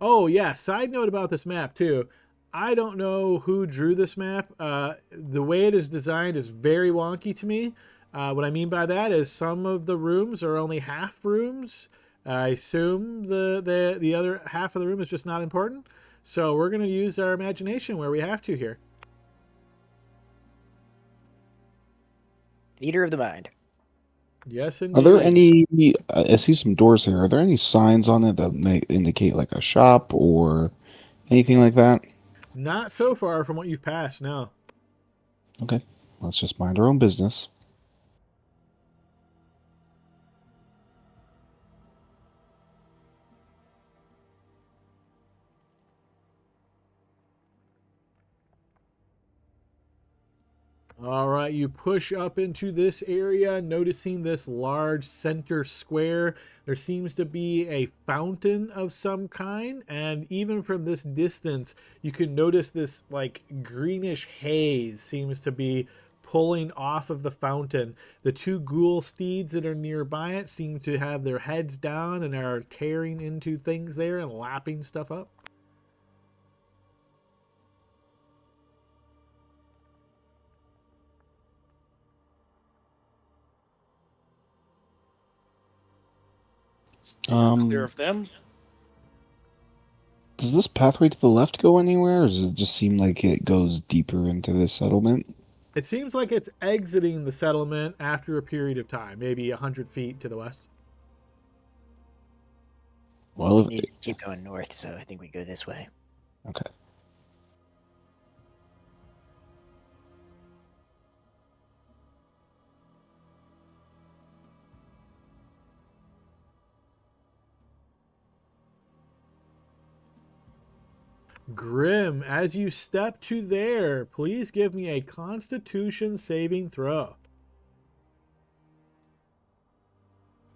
Oh yeah, side note about this map too. I don't know who drew this map. The way it is designed is very wonky to me. What I mean by that is some of the rooms are only half rooms. I assume the other half of the room is just not important. So we're going to use our imagination where we have to here. Theater of the mind. Yes, Are there indeed. any? I see some doors here. Are there any signs on it that may indicate like a shop or anything like that? Not so far from what you've passed, no. Okay, let's just mind our own business. All right, you push up into this area, noticing this large center square. There seems to be a fountain of some kind, and even from this distance, you can notice this like greenish haze seems to be pulling off of the fountain. The two ghoul steeds that are nearby it seem to have their heads down and are tearing into things there and lapping stuff up. Steer clear of them. Does this pathway to the left go anywhere, or does it just seem like it goes deeper into this settlement? It seems like it's exiting the settlement after a period of time, maybe 100 feet to the west. Well, We need to keep going north, so I think we go this way. okay. Grim, as you step to there, please give me a Constitution saving throw.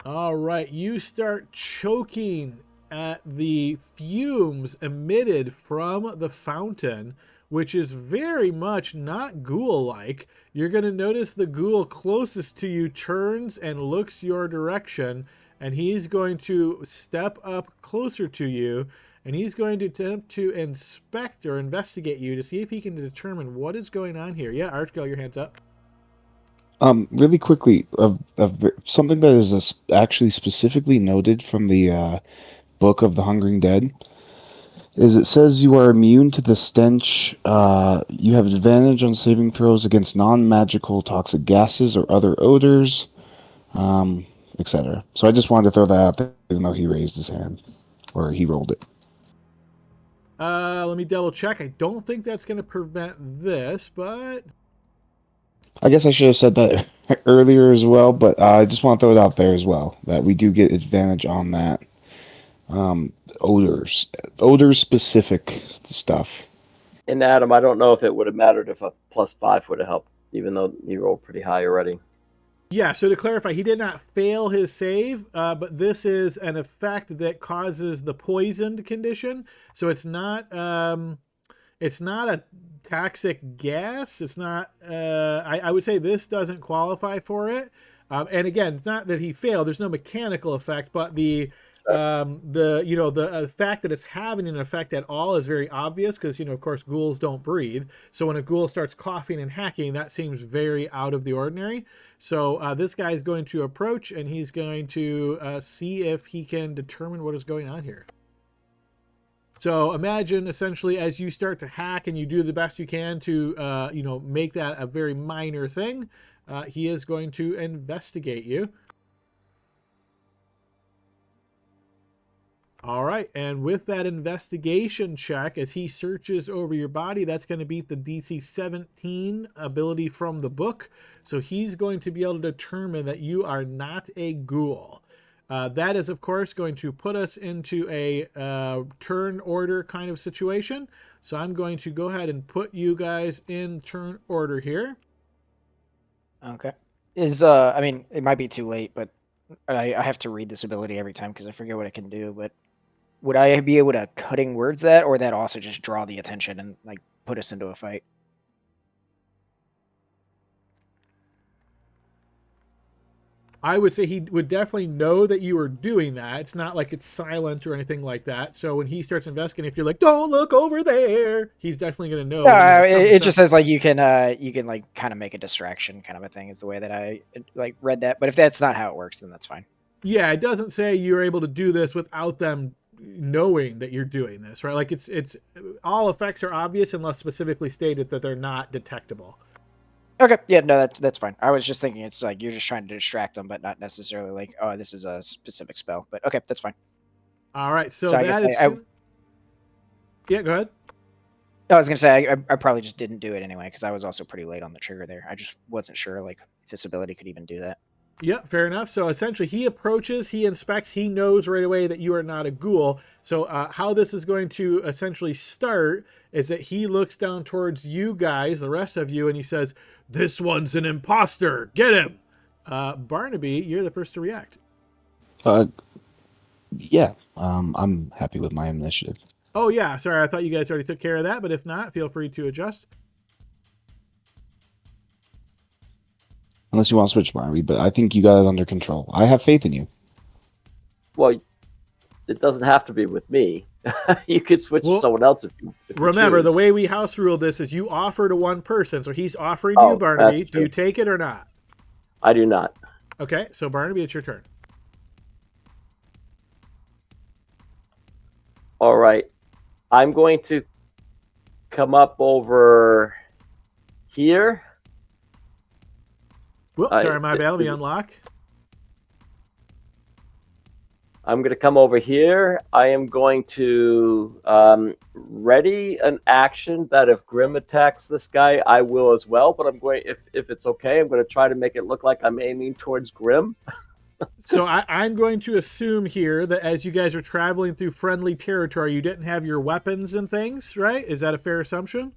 All right, you start choking at the fumes emitted from the fountain, which is very much not ghoul-like. You're going to notice the ghoul closest to you turns and looks your direction, and he's going to step up closer to you, and he's going to attempt to inspect or investigate you to see if he can determine what is going on here. Yeah, Archgale, your hand's up. Really quickly, something that is actually specifically noted from the Book of the Hungering Dead is it says you are immune to the stench. You have advantage on saving throws against non-magical toxic gases or other odors, etc. So I just wanted to throw that out there, even though he raised his hand or he rolled it. Let me double check. I don't think that's going to prevent this, but I guess I should have said that earlier as well, but I just want to throw it out there as well that we do get advantage on that. Odors specific stuff. And Adam, I don't know if it would have mattered if a +5 would have helped, even though you rolled pretty high already. yeah, so to clarify, he did not fail his save, but this is an effect that causes the poisoned condition. So it's not a toxic gas. It's not. I would say this doesn't qualify for it. And again, it's not that he failed. There's no mechanical effect, but the fact that it's having an effect at all is very obvious because of course ghouls don't breathe. So when a ghoul starts coughing and hacking, that seems very out of the ordinary. So this guy is going to approach and he's going to see if he can determine what is going on here. So imagine essentially as you start to hack and you do the best you can to make that a very minor thing, he is going to investigate you. All right, and with that investigation check, as he searches over your body, that's going to beat the DC 17 ability from the book. So he's going to be able to determine that you are not a ghoul. That is, of course, going to put us into a turn order kind of situation. So I'm going to go ahead and put you guys in turn order here. Okay. I mean, it might be too late, but I have to read this ability every time because I forget what it can do, but would I be able to cutting words that, or that also just draw the attention and like put us into a fight? I would say he would definitely know that you are doing that. It's not like it's silent or anything like that. So when he starts investigating, if you're like, "Don't look over there," he's definitely going to know. It just says like you can like kind of make a distraction kind of a thing is the way that I like read that. But if that's not how it works, then that's fine. Yeah, it doesn't say you're able to do this without them knowing that you're doing this, right? Like it's all effects are obvious unless specifically stated that they're not detectable. Okay, yeah, no, that's fine. I was just thinking it's like you're just trying to distract them, but not necessarily like, oh, this is a specific spell. But okay, that's fine. All right, so I guess that is. Yeah, go ahead. I was gonna say I probably just didn't do it anyway because I was also pretty late on the trigger there. I just wasn't sure like if this ability could even do that. Yep, fair enough. So essentially, he approaches, he inspects, he knows right away that you are not a ghoul. So how this is going to essentially start is that he looks down towards you guys, the rest of you, and he says, "This one's an imposter. Get him." Barnaby, you're the first to react. Yeah. I'm happy with my initiative. Oh yeah, sorry, I thought you guys already took care of that, but if not, feel free to adjust. Unless you want to switch, Barnaby, but I think you got it under control. I have faith in you. Well, it doesn't have to be with me. You could switch to someone else if you remember, choose. the way we house rule this is you offer to one person, so he's offering you, Barnaby. Do you take it or not? I do not. Okay, so Barnaby, it's your turn. All right. I'm going to come up over here. Whoops, sorry, my bad. Let me unlock. I'm going to come over here. I am going to ready an action that if Grim attacks this guy, I will as well. But I'm going, if it's okay, I'm going to try to make it look like I'm aiming towards Grim. So I'm going to assume here that as you guys are traveling through friendly territory, you didn't have your weapons and things, right? Is that a fair assumption?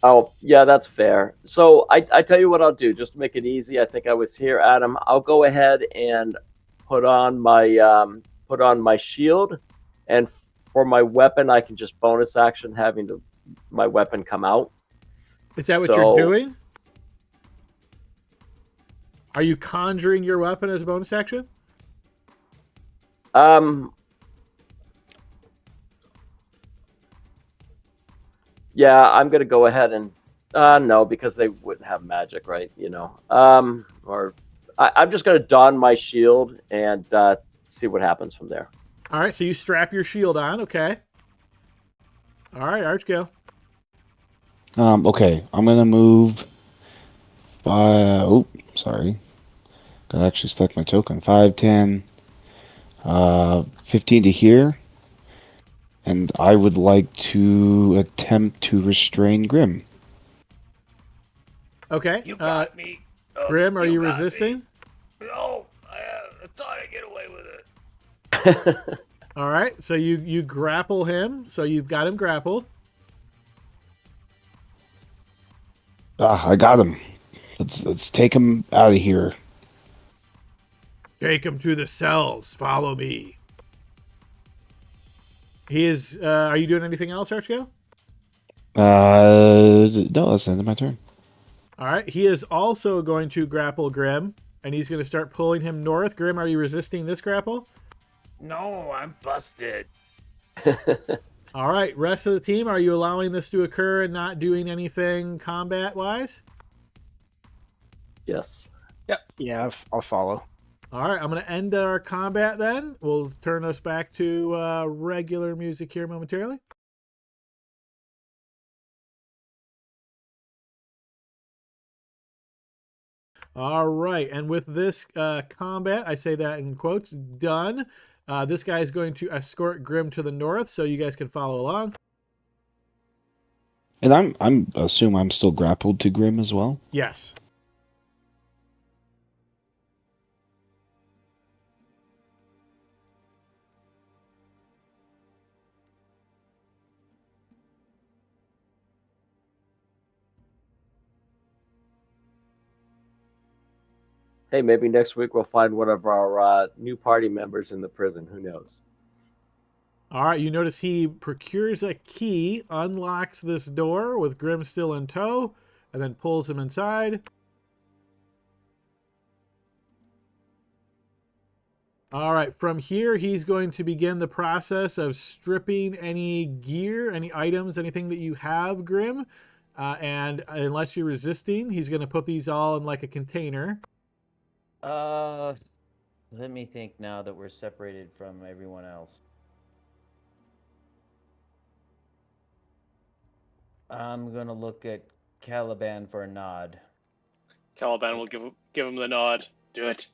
Oh, yeah, that's fair. So I tell you what I'll do, just to make it easy. I think I was here, Adam. I'll go ahead and put on my shield, and for my weapon, I can just bonus action having my weapon come out. Is that what you're doing? Are you conjuring your weapon as a bonus action? Yeah, I'm gonna go ahead and no, because they wouldn't have magic, right? You know, or I'm just gonna don my shield and see what happens from there. All right, so you strap your shield on, okay? All right, Archgill. Okay, I'm gonna move. Oh, sorry. Got actually stuck my token. 5, 10, 15 to here. And I would like to attempt to restrain Grim. Okay. You got me. Oh, Grim, are you resisting? Me. No, I thought I'd get away with it. All right, so you grapple him. So you've got him grappled. I got him. Let's take him out of here. Take him to the cells. Follow me. He is. Are you doing anything else, Archgill? No, that's the end of my turn. All right. He is also going to grapple Grim, and he's going to start pulling him north. Grim, are you resisting this grapple? No, I'm busted. All right. Rest of the team, are you allowing this to occur and not doing anything combat-wise? Yes. Yep. Yeah, I'll follow. All right, I'm going to end our combat then. We'll turn us back to regular music here momentarily. All right, and with this combat, I say that in quotes, done. This guy is going to escort Grim to the north, so you guys can follow along. And I'm assume I'm still grappled to Grim as well. Yes. Hey, maybe next week we'll find one of our new party members in the prison. Who knows? All right, you notice he procures a key, unlocks this door with Grim still in tow, and then pulls him inside. All right, from here, he's going to begin the process of stripping any gear, any items, anything that you have, Grim. And unless you're resisting, he's going to put these all in like a container. Let me think now that we're separated from everyone else. I'm going to look at Caliban for a nod. Caliban will give him the nod. Do it.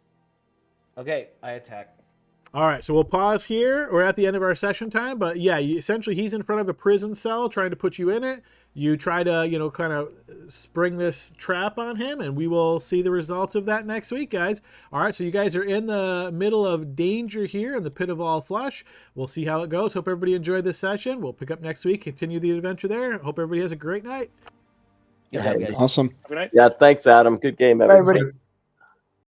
Okay, I attack. All right, so we'll pause here. We're at the end of our session time, but yeah, essentially he's in front of a prison cell trying to put you in it. You try to, kind of spring this trap on him, and we will see the results of that next week, guys. All right, so you guys are in the middle of danger here in the Pit of All Flesh. We'll see how it goes. Hope everybody enjoyed this session. We'll pick up next week, continue the adventure there. Hope everybody has a great night. Good job, guys. Awesome. Good night. Yeah, thanks, Adam. Good game, everybody. everybody.